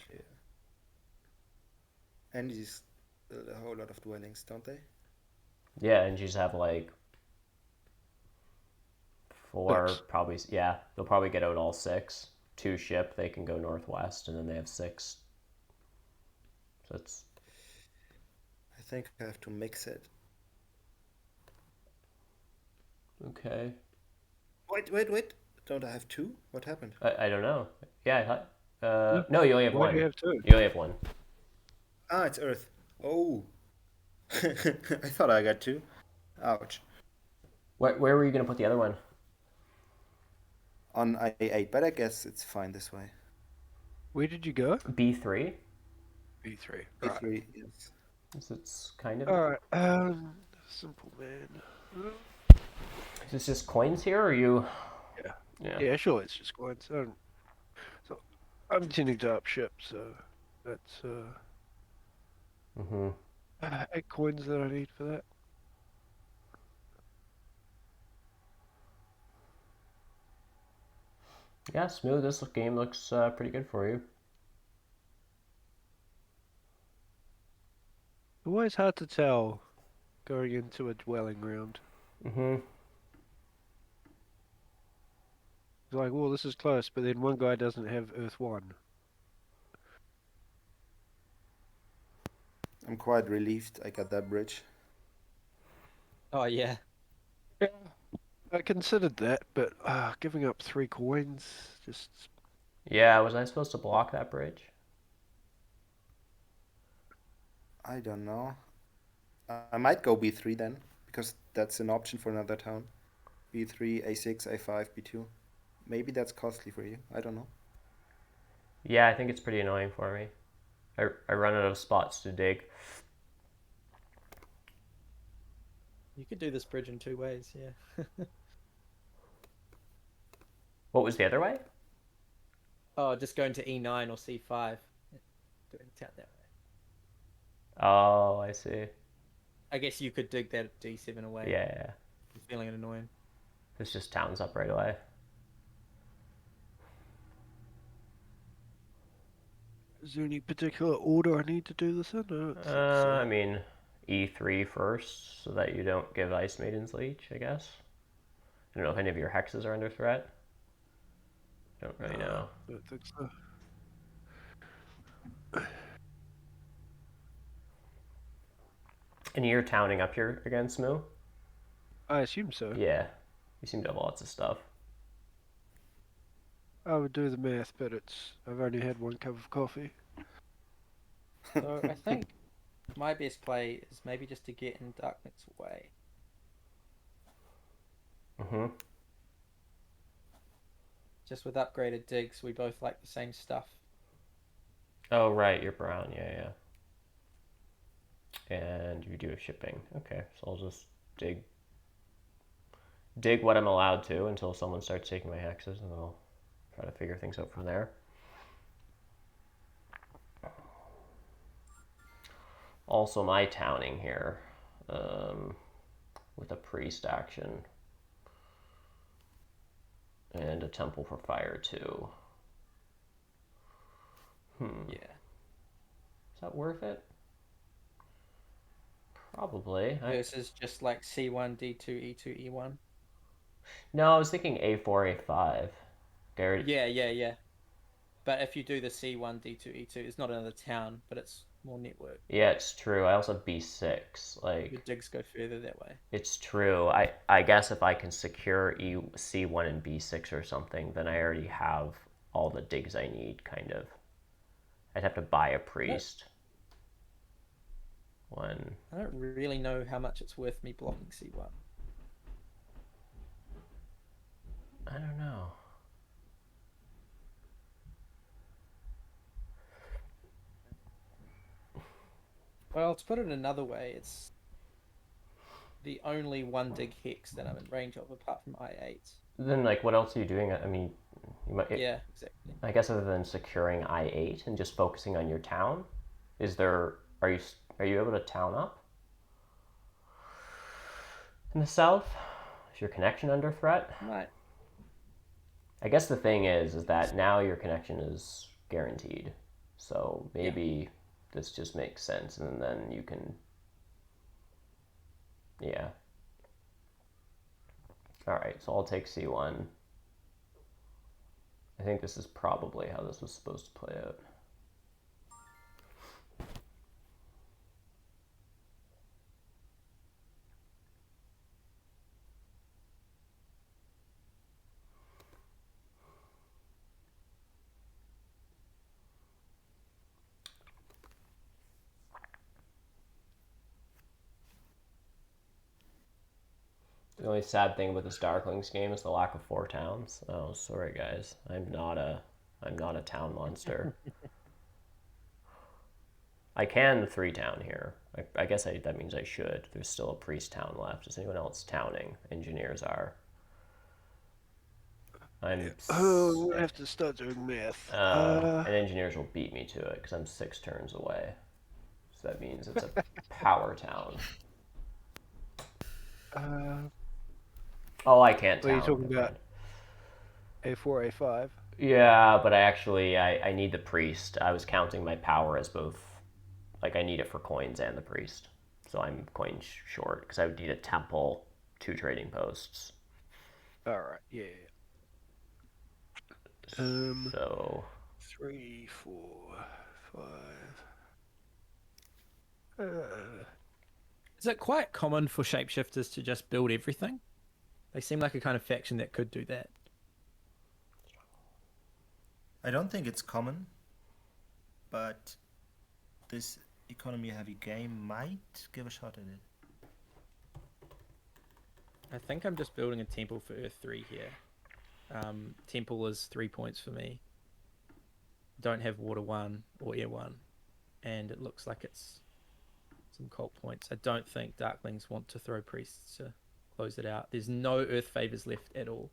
clear. And these a whole lot of dwellings, don't they? Yeah, and you just have like 4, 6. probably. Yeah, they'll probably get out all 6. 2 ship, they can go northwest, and then they have 6. So it's. I think I have to mix it. Okay. Wait. Don't I have 2? What happened? I don't know. Yeah, no, you only have Why 1. do you have 2? You only have 1. Ah, it's Earth. Oh. I thought I got 2. Ouch. Where were you going to put the other one? On I8, but I guess it's fine this way. Where did you go? B3? B3. A3, yes. It's kind of. Alright, simple man. Is this just coins here, or you? Yeah, sure, it's just coins. So I'm intending to up ship, so that's 8 coins that I need for that. Yeah, smooth. This game looks pretty good for you. Always hard to tell going into a dwelling round. It's like, well, this is close, but then one guy doesn't have Earth 1. I'm quite relieved I got that bridge. Oh yeah. Yeah, I considered that, but giving up 3 coins just. Yeah, was I supposed to block that bridge? I don't know. I might go B3 then, because that's an option for another town. B3, A6, A5, B2. Maybe that's costly for you. I don't know. Yeah, I think it's pretty annoying for me. I run out of spots to dig. You could do this bridge in 2 ways, yeah. What was the other way? Oh, just going to E9 or C5. Doing the town that way. Oh, I see. I guess you could dig that D7 away. Yeah. I'm feeling it annoying. It's just towns up right away. Is there any particular order I need to do this in? I don't think so. I mean, E3 first, so that you don't give Ice Maidens Leech, I guess. don't know if any of your hexes are under threat. Don't really know. I don't think so. And you're towning up here again, Smoo? I assume so. Yeah. You seem to have lots of stuff. I would do the math, but I've only had one cup of coffee. So I think my best play is maybe just to get in Darknet's way. Just with upgraded digs, we both like the same stuff. Oh, right, you're brown. Yeah. And you do a shipping. Okay, so I'll just dig what I'm allowed to until someone starts taking my hexes, and I'll try to figure things out from there. Also, my towning here with a priest action and a temple for fire too. Yeah. Is that worth it? Probably. Versus just like C1, D2, E2, E1. No, I was thinking A4, A5. Yeah. But if you do the C1, D2, E2, it's not another town, but it's more network. Yeah, it's true. I also have B6. Your Like, digs go further that way. it's true. I guess if I can secure C1 and B6 or something, then I already have all the digs I need, kind of. I'd have to buy a priest. I don't really know how much it's worth me blocking C1. I don't know. Well, to put it another way, it's the only one dig hex that I'm in range of apart from I8. Then, like, what else are you doing? I mean, Yeah, exactly. I guess other than securing I8 and just focusing on your town, are you able to town up in the south? Is your connection under threat? Right. I guess the thing is that now your connection is guaranteed. So maybe this just makes sense, and then you can, yeah. All right, so I'll take C1. I think this is probably how this was supposed to play out. The only sad thing about this Darklings game is the lack of 4 towns. Oh, sorry guys. I'm not a town monster. I can 3 town here. I guess that means I should. There's still a priest town left. Is anyone else towning? Engineers are. We'll have to start doing math. And engineers will beat me to it because I'm 6 turns away. So that means it's a power town. Oh, I can't town. What are you talking about? A4, A5? Yeah, but I need the priest. I was counting my power as both. Like, I need it for coins and the priest. So I'm coin short because I would need a temple, 2 trading posts. Alright, yeah. So 3, 4, 5. Is it quite common for shapeshifters to just build everything? They seem like a kind of faction that could do that. I don't think it's common, but this economy-heavy game might give a shot at it. I think I'm just building a temple for Earth 3 here. Temple is 3 points for me. Don't have water 1 or air 1. And it looks like it's some cult points. I don't think Darklings want to throw priests to close it out. There's no Earth favors left at all.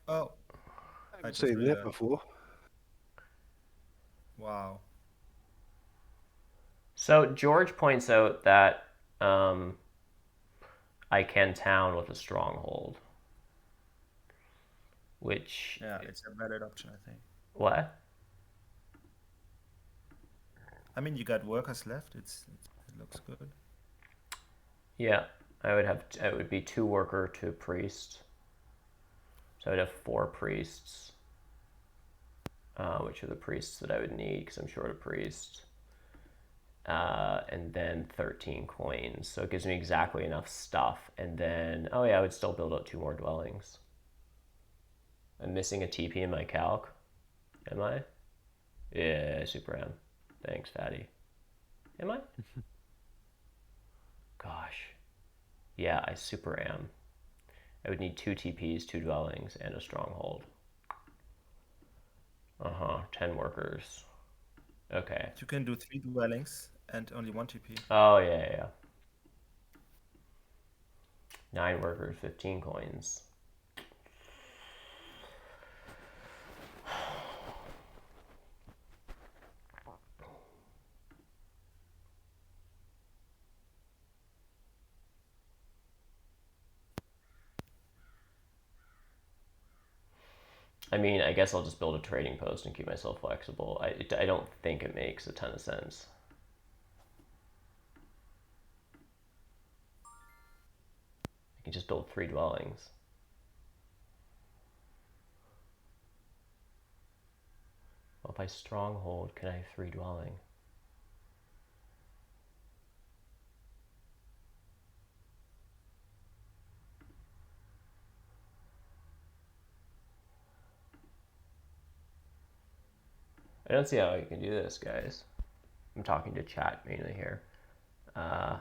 Oh, I've seen that before. Wow. So George points out that I can town with a stronghold. Which... Yeah, it's a valid option, I think. What? I mean, you got workers left. It looks good. Yeah. it would be 2 worker, 2 priest. So I'd have 4 priests, which are the priests that I would need because I'm short a priest. And then 13 coins. So it gives me exactly enough stuff. And then, oh yeah, I would still build out 2 more dwellings. I'm missing a TP in my calc. Am I? Yeah, super am. Thanks, fatty. Am I? Gosh. Yeah, I super am. I would need 2 TPs, 2 dwellings, and a stronghold. 10 workers. Okay. You can do 3 dwellings and only 1 TP. Oh, yeah. 9 workers, 15 coins. I mean, I guess I'll just build a trading post and keep myself flexible. I don't think it makes a ton of sense. I can just build 3 dwellings. Well, if I stronghold, can I have 3 dwelling? I don't see how I can do this, guys. I'm talking to chat mainly here. 5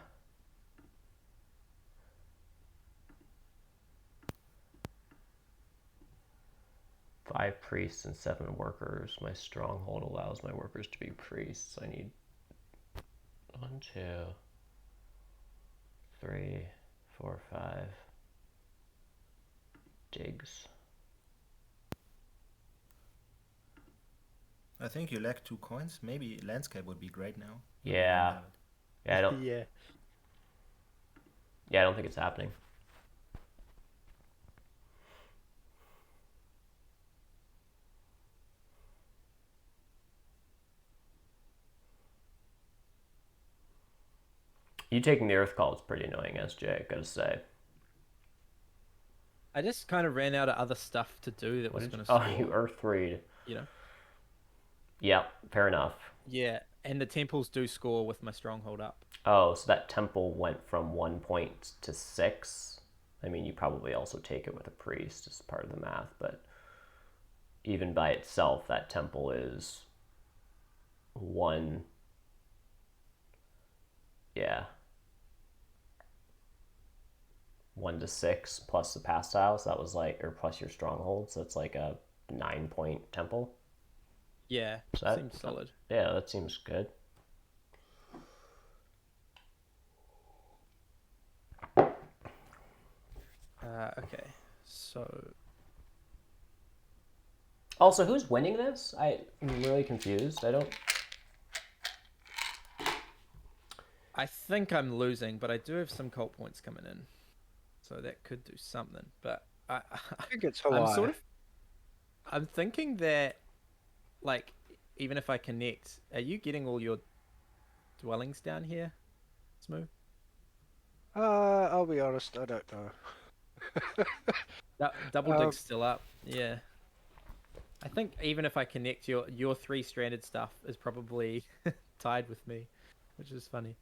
priests and 7 workers. My stronghold allows my workers to be priests. I need 1, 2, 3, 4, 5 digs. I think you lack 2 coins. Maybe landscape would be great now. Yeah. Yeah, I don't. Yeah. Yeah, I don't think it's happening. You taking the earth call is pretty annoying, SJ, gotta say. I just kind of ran out of other stuff to do that was going to Oh, score. you earth read. You know? Yep, fair enough. Yeah, and the temples do score with my stronghold up. Oh, so that temple went from 1 point to 6. I mean, you probably also take it with a priest as part of the math, but even by itself, that temple is 1. Yeah. 1 to 6 plus the pastile, so that was like, or plus your stronghold, so it's like a 9-point temple. Yeah, So that seems solid. Yeah, that seems good. Okay, so Also, who's winning this? I'm really confused. I think I'm losing, but I do have some cult points coming in, so that could do something. But I think it's I'm Hawaii. I'm thinking that, like, even if I connect, are you getting all your dwellings down here, Smooth? I'll be honest, I don't know. Double dig's still up. Yeah. I think even if I connect, your 3-stranded stuff is probably tied with me, which is funny.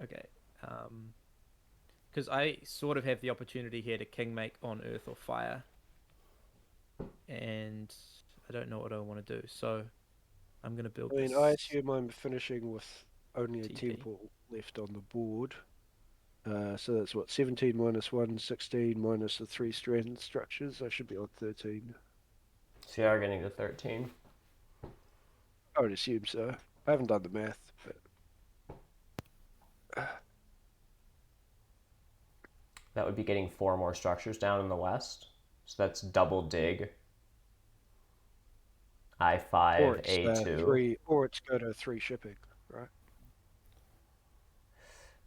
Okay. Because I sort of have the opportunity here to kingmake on earth or fire, and I don't know what I want to do, so I'm gonna build. I mean, I assume I'm finishing with only a TP. temple left on the board. So that's what, 17 minus 1, 16 minus the 3-strand structures. I should be on 13. So you are getting to 13. I would assume so. I haven't done the math, but That would be getting 4 more structures down in the west. So that's double dig. I5, or it's A2. 3, or it's go to 3 shipping, right?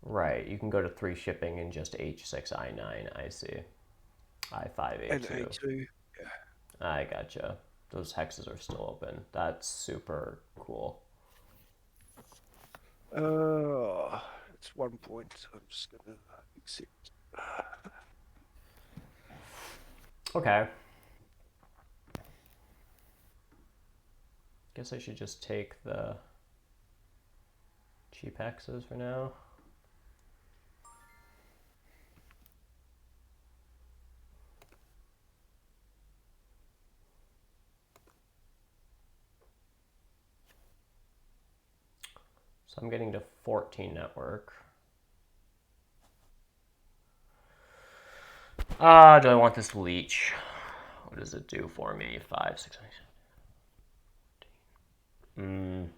Right, you can go to 3 shipping and just H6, I9, I see. I5, And A2. A2. I gotcha. Those hexes are still open. That's super cool. It's 1 point. I'm just gonna accept. Okay. Guess I should just take the cheap hexes for now. So I'm getting to 14 network. Do I want this leech? What does it do for me? 5, 6, 9, 14.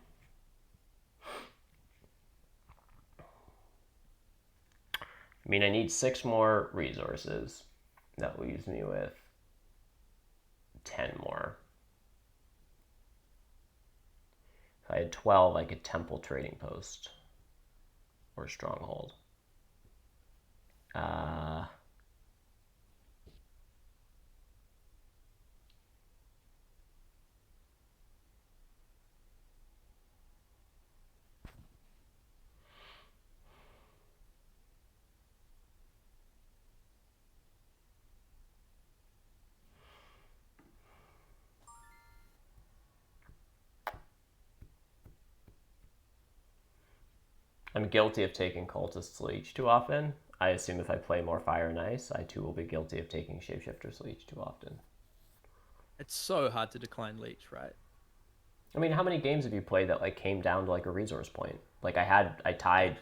I mean, I need 6 more resources. That leaves me with 10 more. If I had 12, I could temple trading post or stronghold. I'm guilty of taking Cultist's Leech too often. I assume if I play more Fire and Ice, I too will be guilty of taking Shapeshifter's Leech too often. It's so hard to decline Leech, right? I mean, how many games have you played that like came down to like a resource point? Like I tied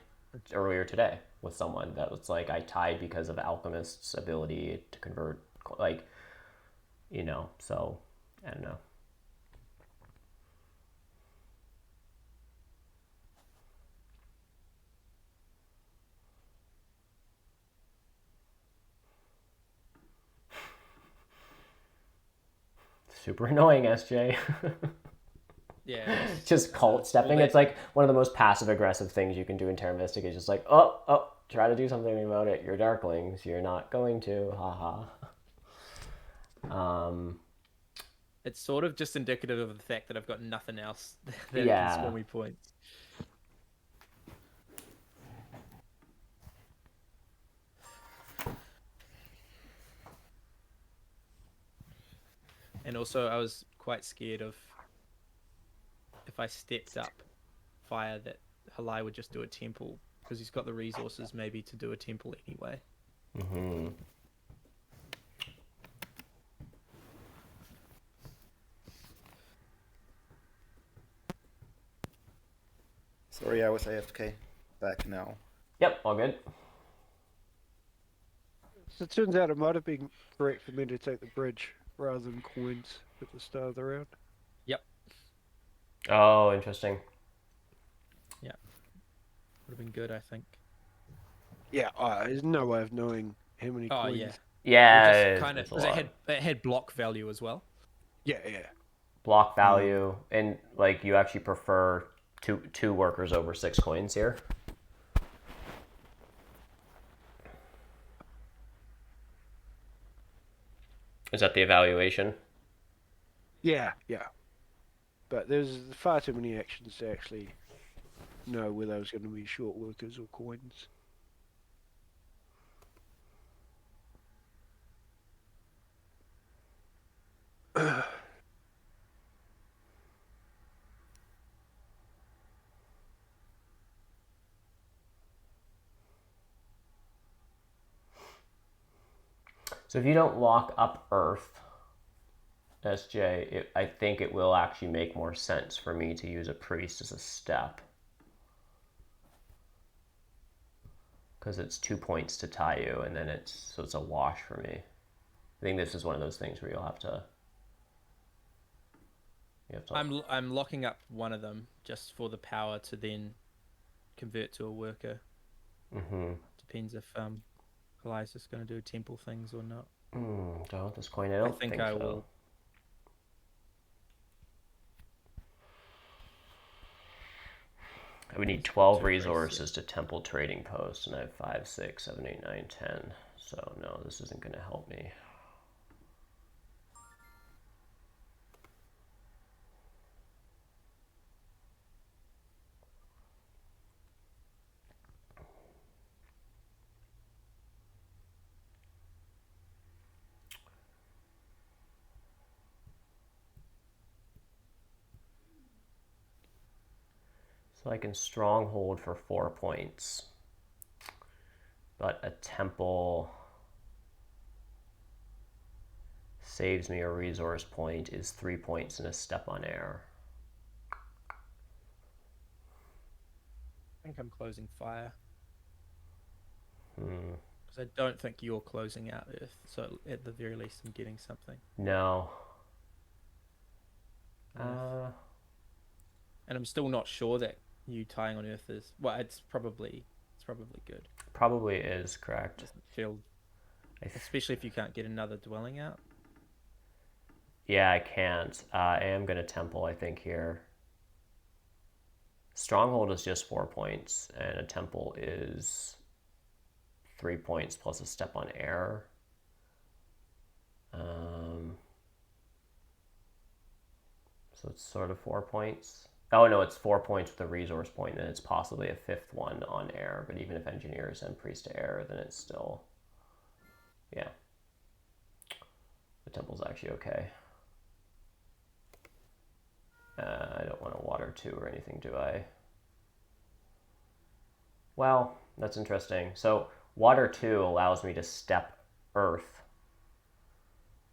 earlier today with someone that was like I tied because of Alchemist's ability to convert, like, you know. So I don't know. Super annoying, SJ. Yeah. Just cult stepping. It's like one of the most passive aggressive things you can do in Terra Mystica. Is just like, oh, try to do something about it. You're Darklings. You're not going to. Haha. It's sort of just indicative of the fact that I've got nothing else that Yeah. can score me points. And also, I was quite scared of if I stepped up fire that Halai would just do a temple because he's got the resources maybe to do a temple anyway. Mm-hmm. Sorry, I was AFK. Back now. Yep, all good. So it turns out it might have been correct for me to take the bridge rather than coins at the start of the round. Yep. Oh, interesting. Yeah. Would have been good, I think. Yeah, there's no way of knowing how many coins. Yeah. Yeah, Kind of because it had block value as well. Yeah. Block value, and like you actually prefer two workers over 6 coins here. Is that the evaluation? Yeah. But there's far too many actions to actually know whether it's going to be short workers or coins. So if you don't lock up Earth, SJ, I think it will actually make more sense for me to use a priest as a step. Because it's 2 points to tie you, and then it's a wash for me. I think this is one of those things where you'll have to. I'm locking up one of them just for the power to then convert to a worker. Mm-hmm. Depends if Kalai's just going to do temple things or not. Do I want this coin? I don't think I so. will. I would need 12 resources to temple trading post, and I have 5, 6, 7, 8, 9, 10. So no, this isn't going to help me. So I can stronghold for 4 points. But a temple saves me a resource point, is 3 points and a step on air. I think I'm closing fire. Because I don't think you're closing out Earth. So at the very least, I'm getting something. No. And I'm still not sure that you tying on Earth is... Well, it's probably good. Probably is, correct. Doesn't feel... Especially if you can't get another dwelling out. Yeah, I can't. I am going to temple, I think, here. Stronghold is just 4 points, and a temple is 3 points plus a step on air. So it's sort of 4 points. Oh no, it's 4 points with a resource point, and it's possibly a 5th one on air. But even if engineers and priest to air, then it's still, yeah. The temple's actually okay. I don't want a water 2 or anything, do I? Well, that's interesting. So water 2 allows me to step earth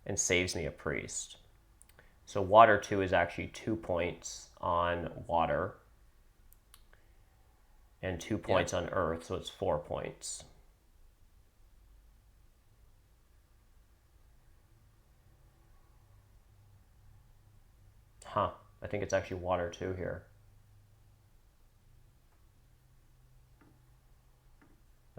and saves me a priest. So water 2 is actually 2 points on water and 2 points on earth, so it's 4 points. Huh. I think it's actually water 2 here.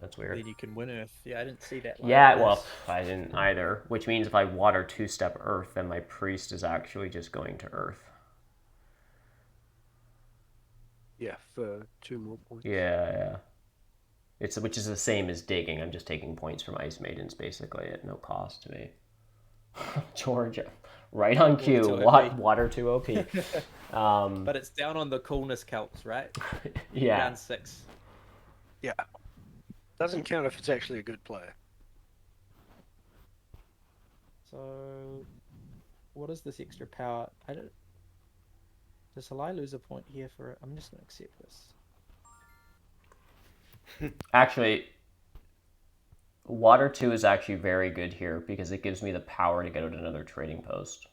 That's weird. Then you can win Earth. Yeah, I didn't see that. Yeah, well, I didn't either. Which means if I water 2-step earth, then my priest is actually just going to earth. Yeah, for 2 more points. Yeah. Which is the same as digging. I'm just taking points from Ice Maidens, basically, at no cost to me. Georgia. Right on cue. Water 2 OP. But it's down on the coolness calcs, right? Yeah. Down 6. Yeah. Doesn't count if it's actually a good player. So, what is this extra power? Does Halai lose a point here for it? I'm just going to accept this. Actually, water 2 is actually very good here because it gives me the power to get out another trading post.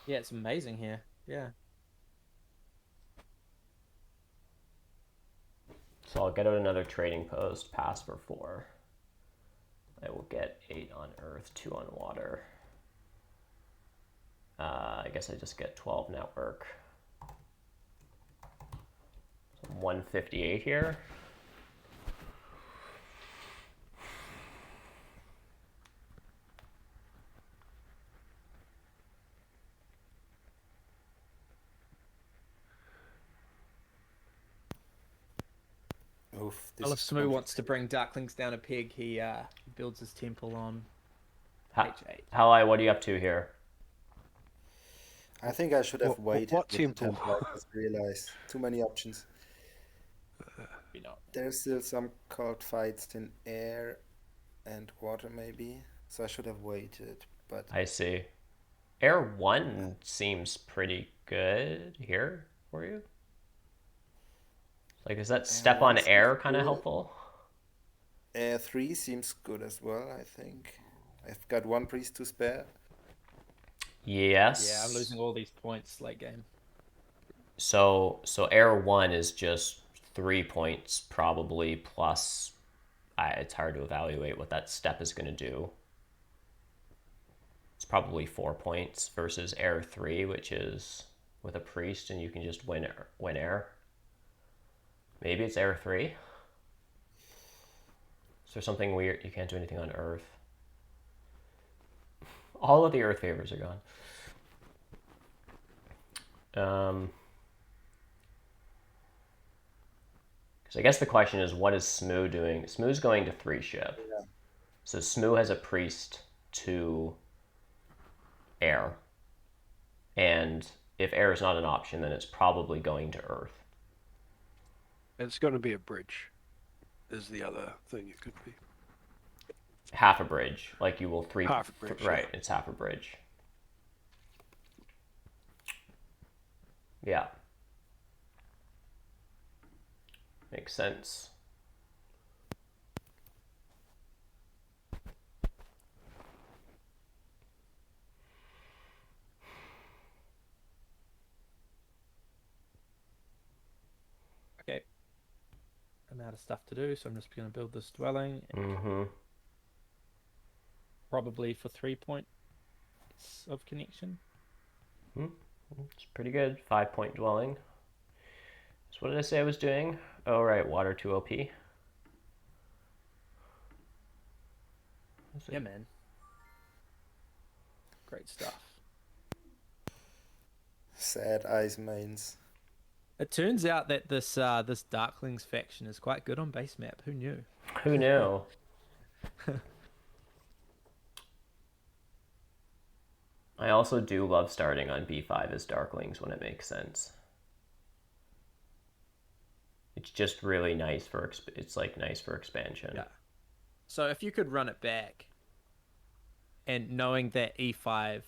Yeah, it's amazing here. Yeah. So I'll get out another trading post, pass for 4. I will get 8 on earth, 2 on water. I guess I just get 12 network. So 158 here. Oof, Well, if Smoo wants to bring Darklings down a peg, he builds his temple on H8. Halai, what are you up to here? I think I should have waited. What with the temple? I just realized too many options. There's still some cold fights in air and water, maybe. So I should have waited. But I see. Air 1 seems pretty good here for you. Like, is that step on air kind of helpful? Air 3 seems good as well, I think. I've got 1 priest to spare. Yes. Yeah, I'm losing all these points late game. So air 1 is just 3 points probably plus. It's hard to evaluate what that step is going to do. It's probably 4 points versus air 3, which is with a priest and you can just win air. Maybe it's air 3. Is there something weird? You can't do anything on earth. All of the earth favors are gone. Because I guess the question is, what is Smoo doing? Smoo's going to 3 ship. Yeah. So Smoo has a priest to air. And if air is not an option, then it's probably going to earth. It's going to be a bridge, is the other thing it could be. Half a bridge. Like you will 3... Half a bridge, right, yeah. It's half a bridge. Yeah. Makes sense. Okay. I'm out of stuff to do, so I'm just going to build this dwelling. Mm-hmm. Probably for 3 points of connection. It's pretty good. 5-point dwelling. So what did I say I was doing? Oh, right. Water 2 OP. Yeah, man. Great stuff. Sad eyes mains. It turns out that this Darklings faction is quite good on base map. Who knew? Who knew? I also do love starting on B5 as Darklings when it makes sense. It's just really nice for it's like nice for expansion. Yeah. So if you could run it back, and knowing that E5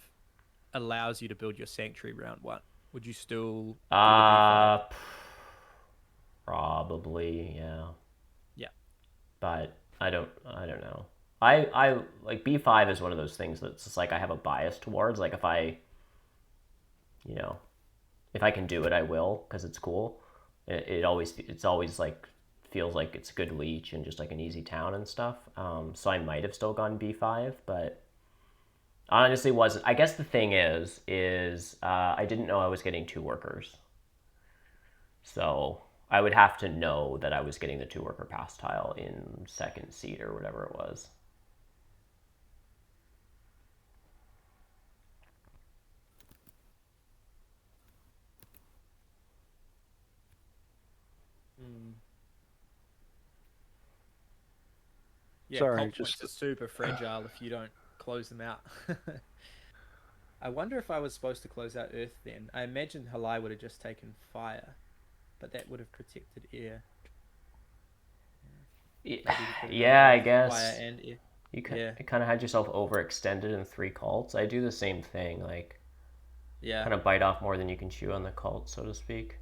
allows you to build your sanctuary round 1, would you still do the B5? Probably, yeah. Yeah. But I don't know. I like B5 is one of those things that's just like I have a bias towards. Like if I, you know, if I can do it, I will because it's cool. It's always like feels like it's a good leech and just like an easy town and stuff. So I might have still gone B5, but honestly wasn't. I guess the thing is I didn't know I was getting 2 workers, so I would have to know that I was getting the 2 worker pass tile in second seed or whatever it was. Yeah, Sorry, comp just points are super fragile if you don't close them out. I wonder if I was supposed to close out Earth then. I imagine Halai would have just taken fire, but that would have protected air. Yeah, I guess. Fire and air. You kind of had yourself overextended in 3 cults. I do the same thing, like kind of bite off more than you can chew on the cult, so to speak.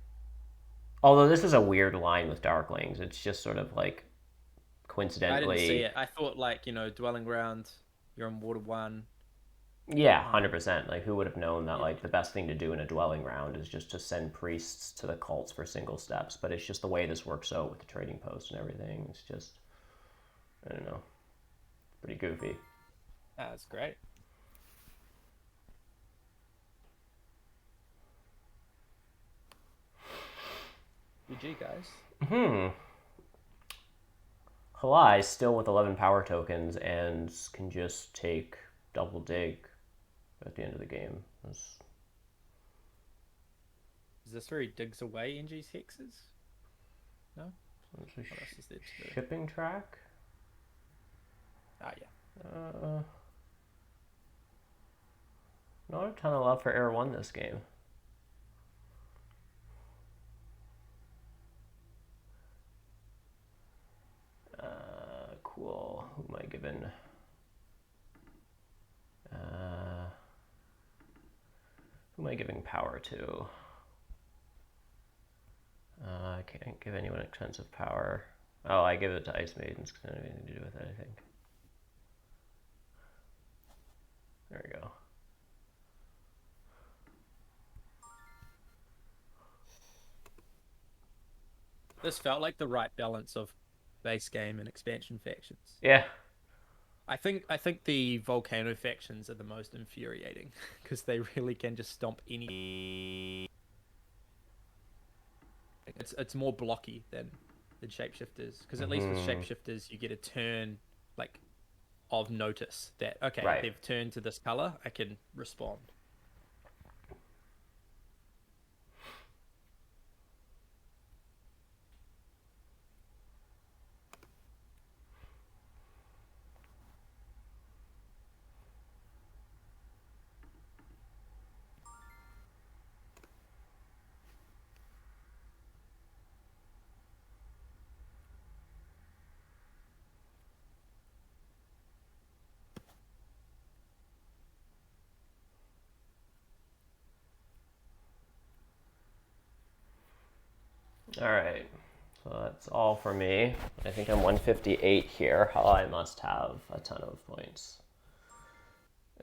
Although this is a weird line with Darklings. It's just sort of like coincidentally. I didn't see it. I thought like, dwelling ground, you're on water 1. Yeah, 100%. Like who would have known that like the best thing to do in a dwelling round is just to send priests to the cults for single steps, but it's just the way this works out with the trading post and everything. It's just I don't know. Pretty goofy. That's great. GG, guys. Halai still with 11 power tokens and can just take double dig at the end of the game. Is this where he digs away NG's hexes? No? What else is there to do? Shipping track? Ah, yeah. Not a ton of love for Air 1 this game. Cool. Who am I giving? Who am I giving power to? I can't give anyone expensive power. Oh, I give it to Ice Maidens because I don't have anything to do with it, I think. There we go. This felt like the right balance of base game and expansion factions. Yeah. I think the volcano factions are the most infuriating because they really can just stomp any. It's more blocky than shapeshifters because at least with shapeshifters you get a turn like of notice that okay they've turned to this color, I can respond. All right. So that's all for me. I think I'm 158 here. I must have a ton of points.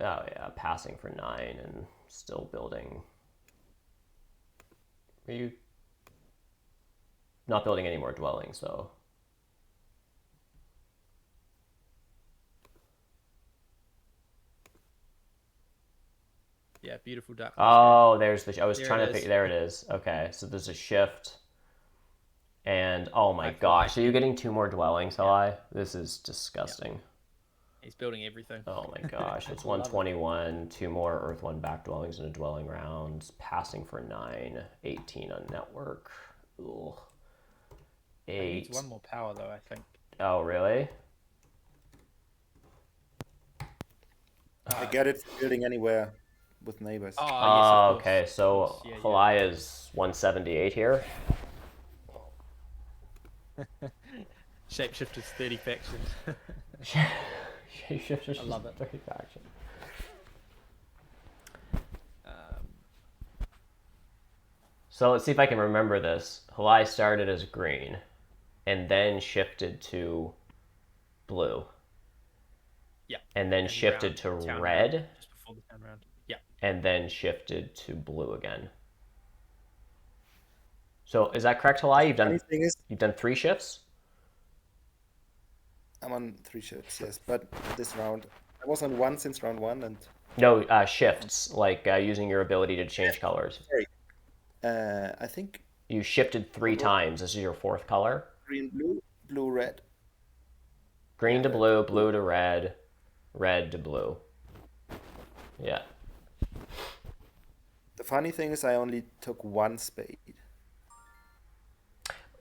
Oh yeah, passing for 9 and still building. Are you not building any more dwellings though? Yeah, beautiful duck. Oh, there's the. I was There trying it to is. figure. There it is. Okay, so there's a shift, and oh my I fly gosh, so you're again. getting 2 more dwellings, Hi? This is disgusting. He's building everything. Oh my gosh, it's I love it. 121, 2 more Earth 1 back dwellings in a dwelling round, passing for 9, 18 on network. Ugh. He 8. needs one more power though, I think. Oh, really? I get it for building anywhere with neighbors. Oh, yes, of course. Okay, Of so course. Yeah, Halai is 178 here. Shapeshifters 30 factions. Shapeshifters I love it. 30 faction. So let's see if I can remember this. Halai started as green and then shifted to blue. Yeah. And then And shifted to town red round, just before the town round. Yeah. and then shifted to blue again. So is that correct, Halai? Funny thing is, You've done 3 shifts? I'm on 3 shifts, yes, but this round I was on 1 since round 1, and No, shifts, like using your ability to change colors. sorry, I think You shifted 3 times. This is your 4th color. green, blue, blue, red. Green to Red, blue, blue to red, red to blue. Yeah. The funny thing is, I only took 1 spade.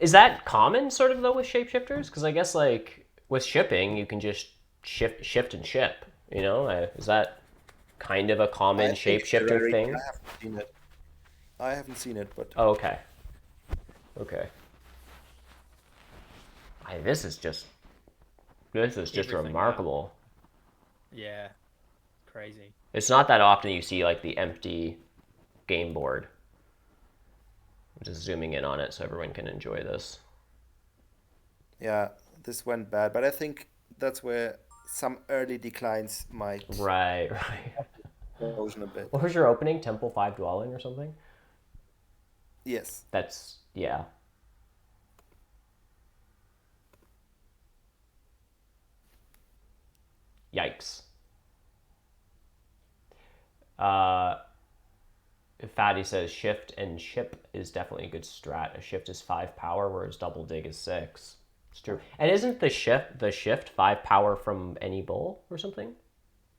Is that common, sort of, though, with shapeshifters? Because I guess, like, with shipping, you can just shift and ship. You know, is that kind of a common I think it's a shapeshifter rarity. thing? I haven't seen it. I haven't seen it, but Oh, okay. Okay. This is just Everything, remarkable. Yeah. Crazy. It's not that often you see like the empty game board. I'm just zooming in on it so everyone can enjoy this. yeah, this went bad. But I think that's where some early declines might Right, right. erosion a bit. What was your opening? Temple 5 dwelling or something? Yes. That's, yeah. Yikes. Fatty says shift and ship is definitely a good strat. A shift is 5 power, whereas double dig is 6. It's true. And isn't the shift 5 power from any bowl or something?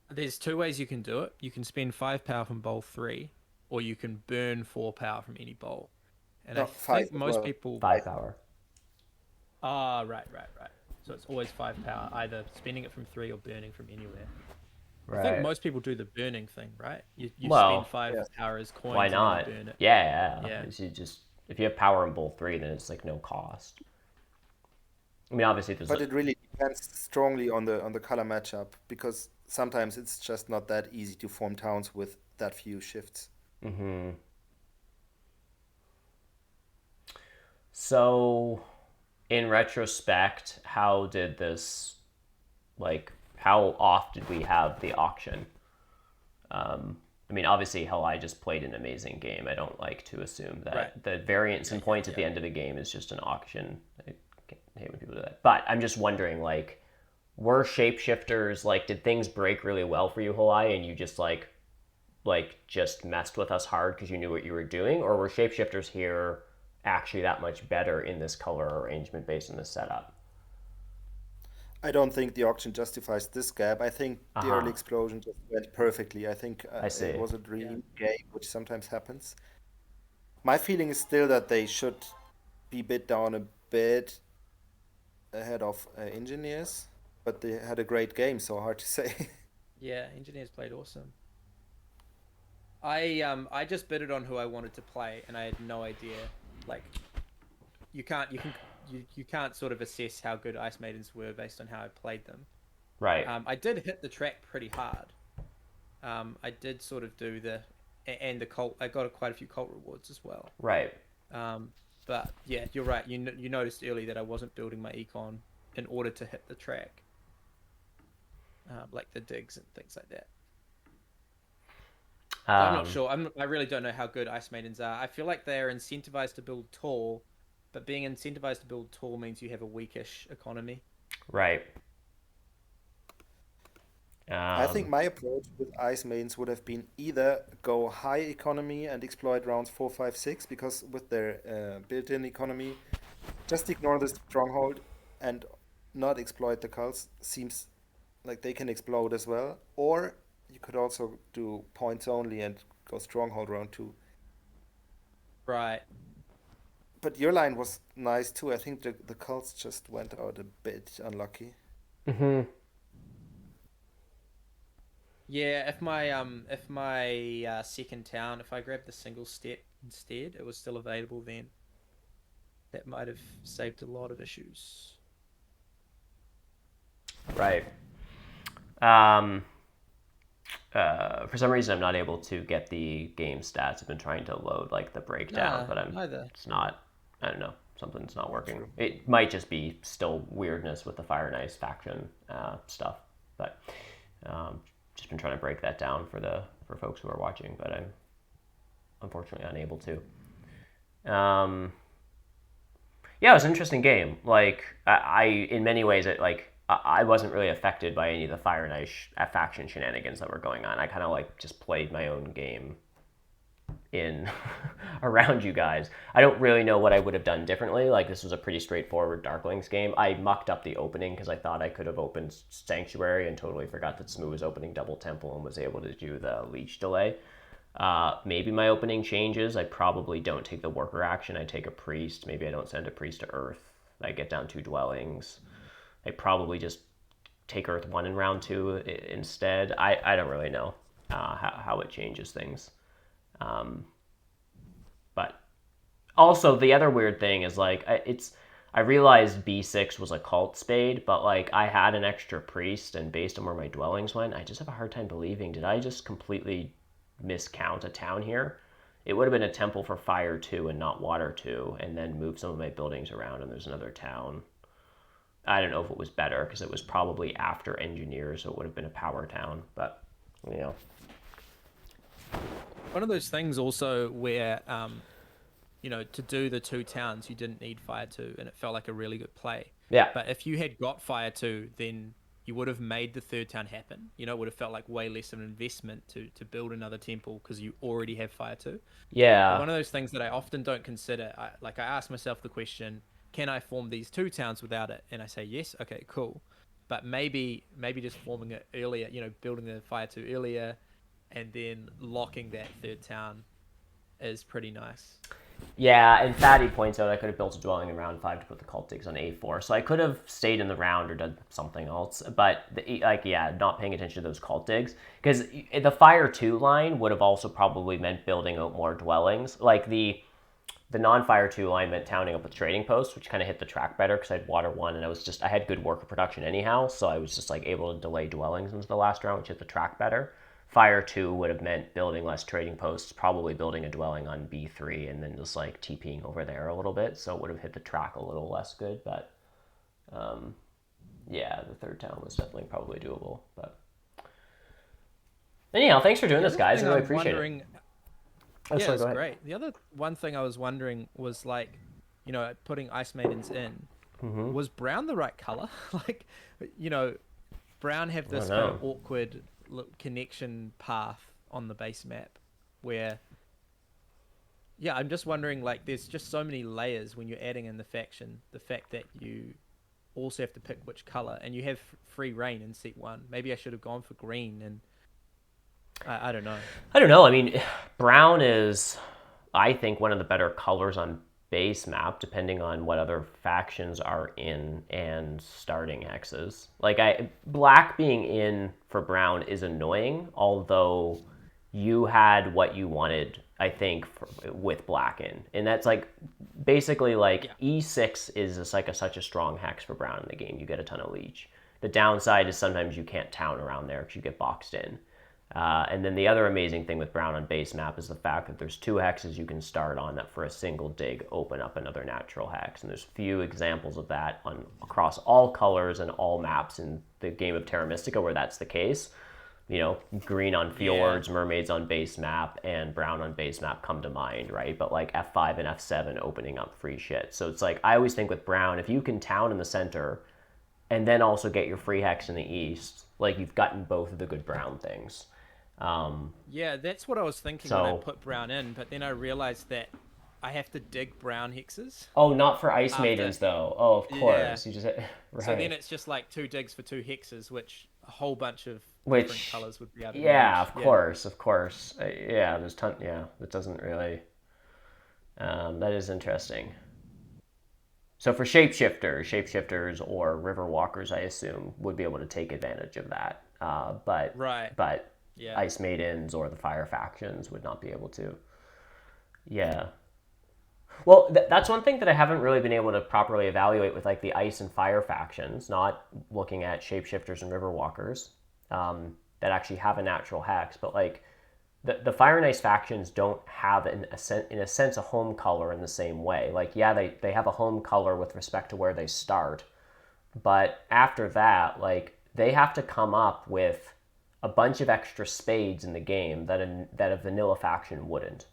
There's 2 ways you can do it. You can spend 5 power from bowl 3, or you can burn 4 power from any bowl. And No, I 5 think as most well. people. 5 power. Ah, right. So it's always 5 power, either spending it from 3 or burning from anywhere. I think Right. most people do the burning thing, right? You Well, spend 5 yeah. power as coins Why and then not? you burn it. Yeah. Yeah. If you have power in bowl 3, then it's like no cost. I mean, obviously there's But it really depends strongly on the color matchup, because sometimes it's just not that easy to form towns with that few shifts. So, in retrospect, how did this, like, how oft did we have the auction? I mean, obviously, hell, I just played an amazing game. I don't like to assume that Right. the variance in points at the end of the game is just an auction. I hate when people do that. But I'm just wondering, like, were shapeshifters, like, did things break really well for you, Halai, and you just, just messed with us hard because you knew what you were doing? Or were shapeshifters here actually that much better in this color arrangement based on this setup? I don't think the auction justifies this gap. I think the early Uh-huh. explosion just went perfectly. I think I see. it was a dream game, which sometimes happens. My feeling is still that they should be bid down a bit ahead of engineers, but they had a great game, so hard to say. Yeah, engineers played awesome. I just bidded on who I wanted to play, and I had no idea. Like, you can't sort of assess how good Ice Maidens were based on how I played them. Right. I did hit the track pretty hard. I did sort of do the cult. I got quite a few cult rewards as well. Right. But But yeah, you're right. You noticed early that I wasn't building my econ in order to hit the track, like the digs and things like that. So I'm not sure. I really don't know how good Ice Maidens are. I feel like they're incentivized to build tall, but being incentivized to build tall means you have a weakish economy. Right. I think my approach with Ice Maidens would have been either go high economy and exploit rounds 4, 5, 6, because with their built-in economy, just ignore the stronghold and not exploit the cults. Seems like they can explode as well. Or you could also do points only and go stronghold round 2. Right. But your line was nice too. I think the cults just went out a bit unlucky. Yeah, if my second town, if I grabbed the single step instead, it was still available then. That might have saved a lot of issues. Right. For some reason, I'm not able to get the game stats. I've been trying to load like the breakdown, Nah, but neither. it's not. I don't know. Something's not working. True. It might just be still weirdness with the Fire and Ice faction stuff, but just been trying to break that down for folks who are watching, but I'm unfortunately unable to. Yeah, it was an interesting game. Like I in many ways, I wasn't really affected by any of the Fire and Ice faction shenanigans that were going on. I kind of like just played my own game in around you guys. I don't really know what I would have done differently. Like this was a pretty straightforward Darklings game. I mucked up the opening because I thought I could have opened Sanctuary and totally forgot that Smooth was opening Double Temple and was able to do the Leech delay. Maybe my opening changes. I probably don't take the worker action. I take a priest. Maybe I don't send a priest to Earth. I get down 2 dwellings. I probably just take Earth 1 in round 2 instead. I don't really know how it changes things. But also the other weird thing is like I realized B6 was a cult spade, but like I had an extra priest, and based on where my dwellings went, I just have a hard time believing, did I just completely miscount a town here? It would have been a temple for fire 2 and not water 2, and then move some of my buildings around and there's another town. I don't know if it was better because it was probably after engineers, so it would have been a power town, but you know. One of those things also where, to do the 2 towns, you didn't need Fire 2, and it felt like a really good play. Yeah. But if you had got Fire 2, then you would have made the 3rd town happen. It would have felt like way less of an investment to build another temple because you already have Fire 2. Yeah. One of those things that I often don't consider. I ask myself the question, can I form these 2 towns without it? And I say yes. Okay, cool. But maybe just forming it earlier. Building the Fire 2 earlier, and then locking that 3rd town is pretty nice. Yeah, and Fatty points out I could have built a dwelling in round 5 to put the cult digs on A4, so I could have stayed in the round or done something else. But not paying attention to those cult digs, because the Fire 2 line would have also probably meant building out more dwellings. Like the non-Fire 2 line meant towning up with trading posts, which kind of hit the track better because I had water 1 and I had good worker production anyhow, so I was just like able to delay dwellings into the last round, which hit the track better. Fire 2 would have meant building less trading posts, probably building a dwelling on B3 and then just like TPing over there a little bit, so it would have hit the track a little less good, but yeah, the 3rd town was definitely probably doable. But anyhow, thanks for doing this, guys. I really appreciate it. Yeah, it's great. The other one thing I was wondering was like, putting Ice Maidens in, was brown the right color? Like, brown have this kind of awkward connection path on the base map where, yeah, I'm just wondering, like, there's just so many layers when you're adding in the faction. The fact that you also have to pick which color, and you have free reign in set 1. Maybe I should have gone for green, and I don't know. I don't know. I mean, brown is, I think, one of the better colors on base map, depending on what other factions are in and starting hexes. Like, black being in for brown is annoying, although you had what you wanted, I think, with black in. And that's like, basically like, E6 is like such a strong hex for brown in the game. You get a ton of leech. The downside is sometimes you can't town around there because you get boxed in. And then the other amazing thing with brown on base map is the fact that there's 2 hexes you can start on that for a single dig open up another natural hex. And there's few examples of that across all colors and all maps in the game of Terra Mystica where that's the case. Green on fjords, mermaids on base map, and brown on base map come to mind, right? But like F5 and F7 opening up free shit. So it's like, I always think with brown, if you can town in the center and then also get your free hex in the east, like you've gotten both of the good brown things. Yeah, that's what I was thinking when I put brown in, but then I realized that I have to dig brown hexes. Oh, not for Ice Maidens, though. Oh, of course. Yeah. You just right. So then it's just like 2 digs for 2 hexes, which a whole bunch of different colors would be able to Yeah, manage. of course. Yeah, there's ton. Yeah, that doesn't really. That is interesting. So for shapeshifters or river walkers, I assume would be able to take advantage of that. But Right. But Yeah. Ice Maidens or the Fire factions would not be able to. Yeah. Well, that's one thing that I haven't really been able to properly evaluate with like the Ice and Fire factions, not looking at shapeshifters and riverwalkers that actually have a natural hex, but like the Fire and Ice factions don't have in a sense a home color in the same way. Like they have a home color with respect to where they start, but after that, like they have to come up with a bunch of extra spades in the game that a vanilla faction wouldn't.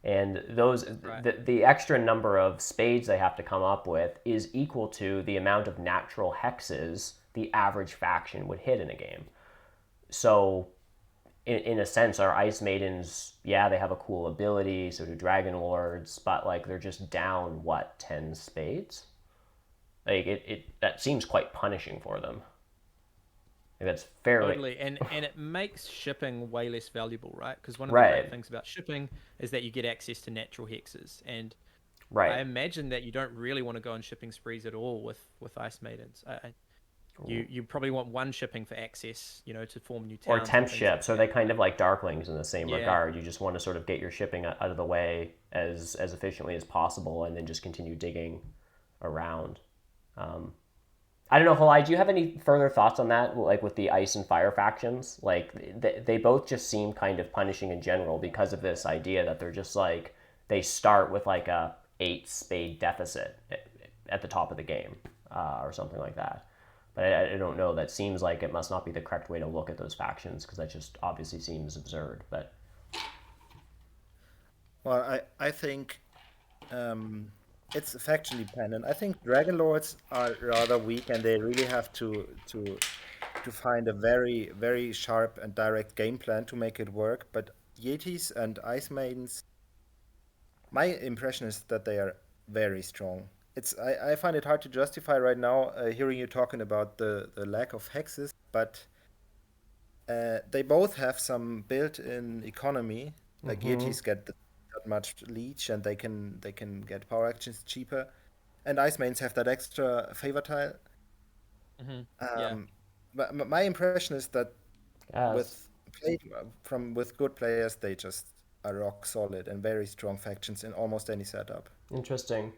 And those the extra number of spades they have to come up with is equal to the amount of natural hexes the average faction would hit in a game. So in a sense, our Ice Maidens, yeah, they have a cool ability, so do Dragon Lords, but like they're just down 10 spades? Like it that seems quite punishing for them. That's fairly Totally, and it makes shipping way less valuable, right? Because one of the great things about shipping is that you get access to natural hexes, and I imagine that you don't really want to go on shipping sprees at all with Ice Maidens. You probably want one shipping for access, to form new towns. Or temp ships, or they kind of like Darklings in the same regard. You just want to sort of get your shipping out of the way as efficiently as possible, and then just continue digging around. I don't know, Halai, do you have any further thoughts on that, like with the Ice and Fire factions? Like, they both just seem kind of punishing in general because of this idea that they're just like, they start with like a 8 spade deficit at the top of the game, or something like that. But I don't know, that seems like it must not be the correct way to look at those factions, because that just obviously seems absurd, but... Well, I think it's faction dependent. I think Dragon Lords are rather weak, and they really have to find a very, very sharp and direct game plan to make it work. But Yetis and Ice Maidens, my impression is that they are very strong. I find it hard to justify right now, hearing you talking about the lack of hexes, but they both have some built-in economy. Like Yetis get that much leech, and they can get power actions cheaper, and Ice Maidens have that extra favor tile. But my impression is that with good players, they just are rock solid and very strong factions in almost any setup. Interesting.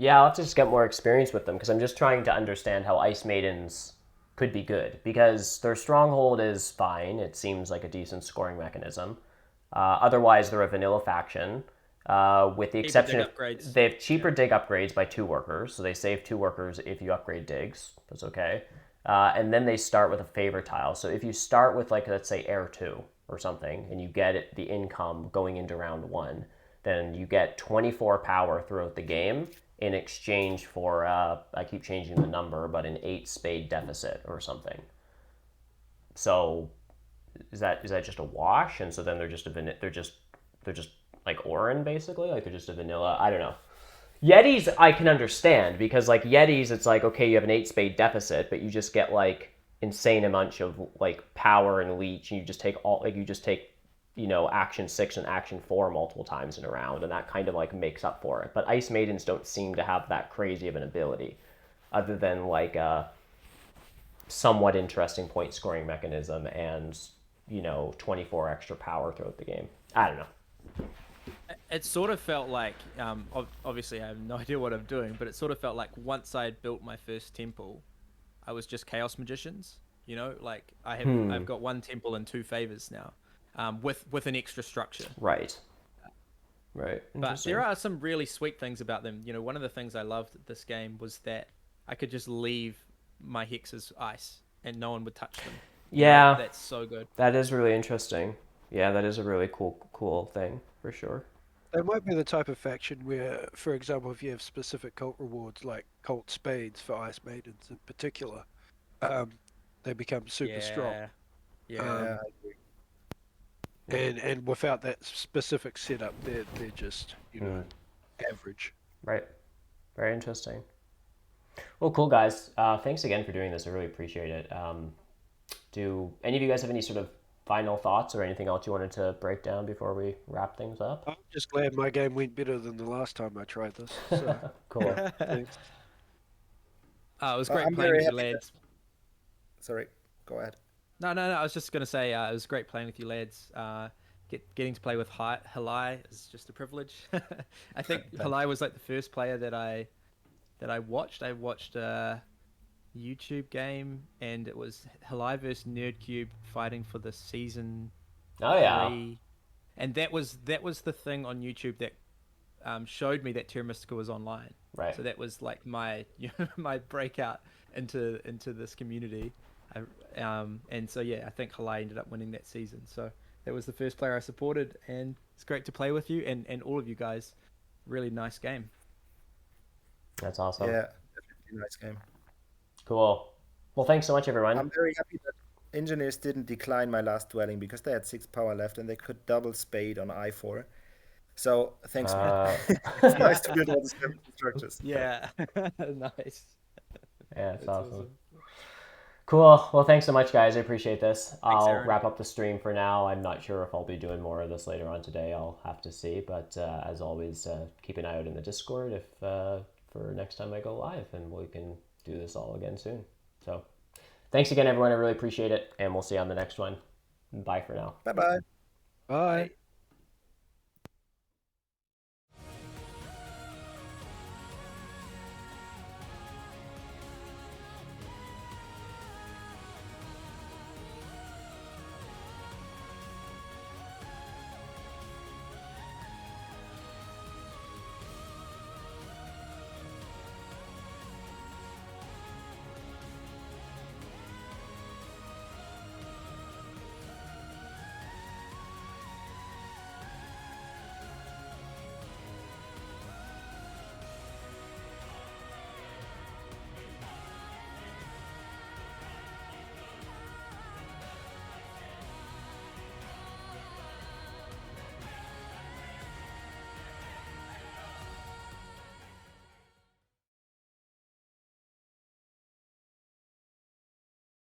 Yeah, I'll have to just get more experience with them, because I'm just trying to understand how Ice Maidens could be good, because their stronghold is fine. It seems like a decent scoring mechanism. Otherwise, they're a vanilla faction, with the exception of they have cheaper dig upgrades by 2 workers, so they save 2 workers if you upgrade digs. That's okay. And then they start with a favor tile. So if you start with, like, let's say Air 2 or something, and you get the income going into round 1, then you get 24 power throughout the game in exchange for, I keep changing the number, but an 8 spade deficit or something. So is that just a wash? And so then they're just like Orin, basically, like they're just a vanilla. I don't know. Yetis I can understand, because like Yetis, it's like, okay, you have an 8 spade deficit, but you just get like insane amount of like power and leech, and you just take action 6 and action 4 multiple times in a round, and that kind of like makes up for it. But Ice Maidens don't seem to have that crazy of an ability, other than like a somewhat interesting point scoring mechanism and 24 extra power throughout the game. I don't know. It sort of felt like, obviously I have no idea what I'm doing, but it sort of felt like once I had built my first temple, I was just Chaos Magicians. You know, like I've got 1 temple and 2 favors now, with an extra structure. Right. Right. But there are some really sweet things about them. You know, one of the things I loved at this game was that I could just leave my hexes ice and no one would touch them. Yeah. That's so good. That is really interesting. Yeah, that is a really cool thing for sure. They might be the type of faction where, for example, if you have specific cult rewards like cult spades for Ice Maidens in particular, they become super strong. Yeah. And without that specific setup, they're just average. Right. Very interesting. Well, cool guys. Thanks again for doing this. I really appreciate it. Do any of you guys have any sort of final thoughts or anything else you wanted to break down before we wrap things up? I'm just glad my game went better than the last time I tried this. So. Cool. Thanks. It was great I'm playing very with you, happy lads. Sorry, go ahead. No. I was just gonna say it was great playing with you, lads. Getting to play with Halai is just a privilege. I think Halai was like the first player that I watched. I watched a YouTube game, and it was Halai versus Nerdcube fighting for the season. Oh yeah. 3. And that was the thing on YouTube that showed me that Terra Mystica was online. Right. So that was like my my breakout into this community. And so yeah, I think Halai ended up winning that season. So that was the first player I supported, and it's great to play with you and all of you guys. Really nice game. That's awesome. Yeah, definitely nice game. Cool. Well, thanks so much, everyone. I'm very happy that engineers didn't decline my last dwelling because they had 6 power left and they could double spade on I4. So thanks, man. It's nice to build all the structures. Yeah, nice. Yeah, it's awesome. Cool. Well, thanks so much, guys. I appreciate this. I'll Aaron. wrap up the stream for now. I'm not sure if I'll be doing more of this later on today. I'll have to see. But as always, keep an eye out in the Discord if for next time I go live, and we can do this all again soon. So thanks again, everyone. I really appreciate it, and we'll see you on the next one. Bye for now. Bye-bye. Bye.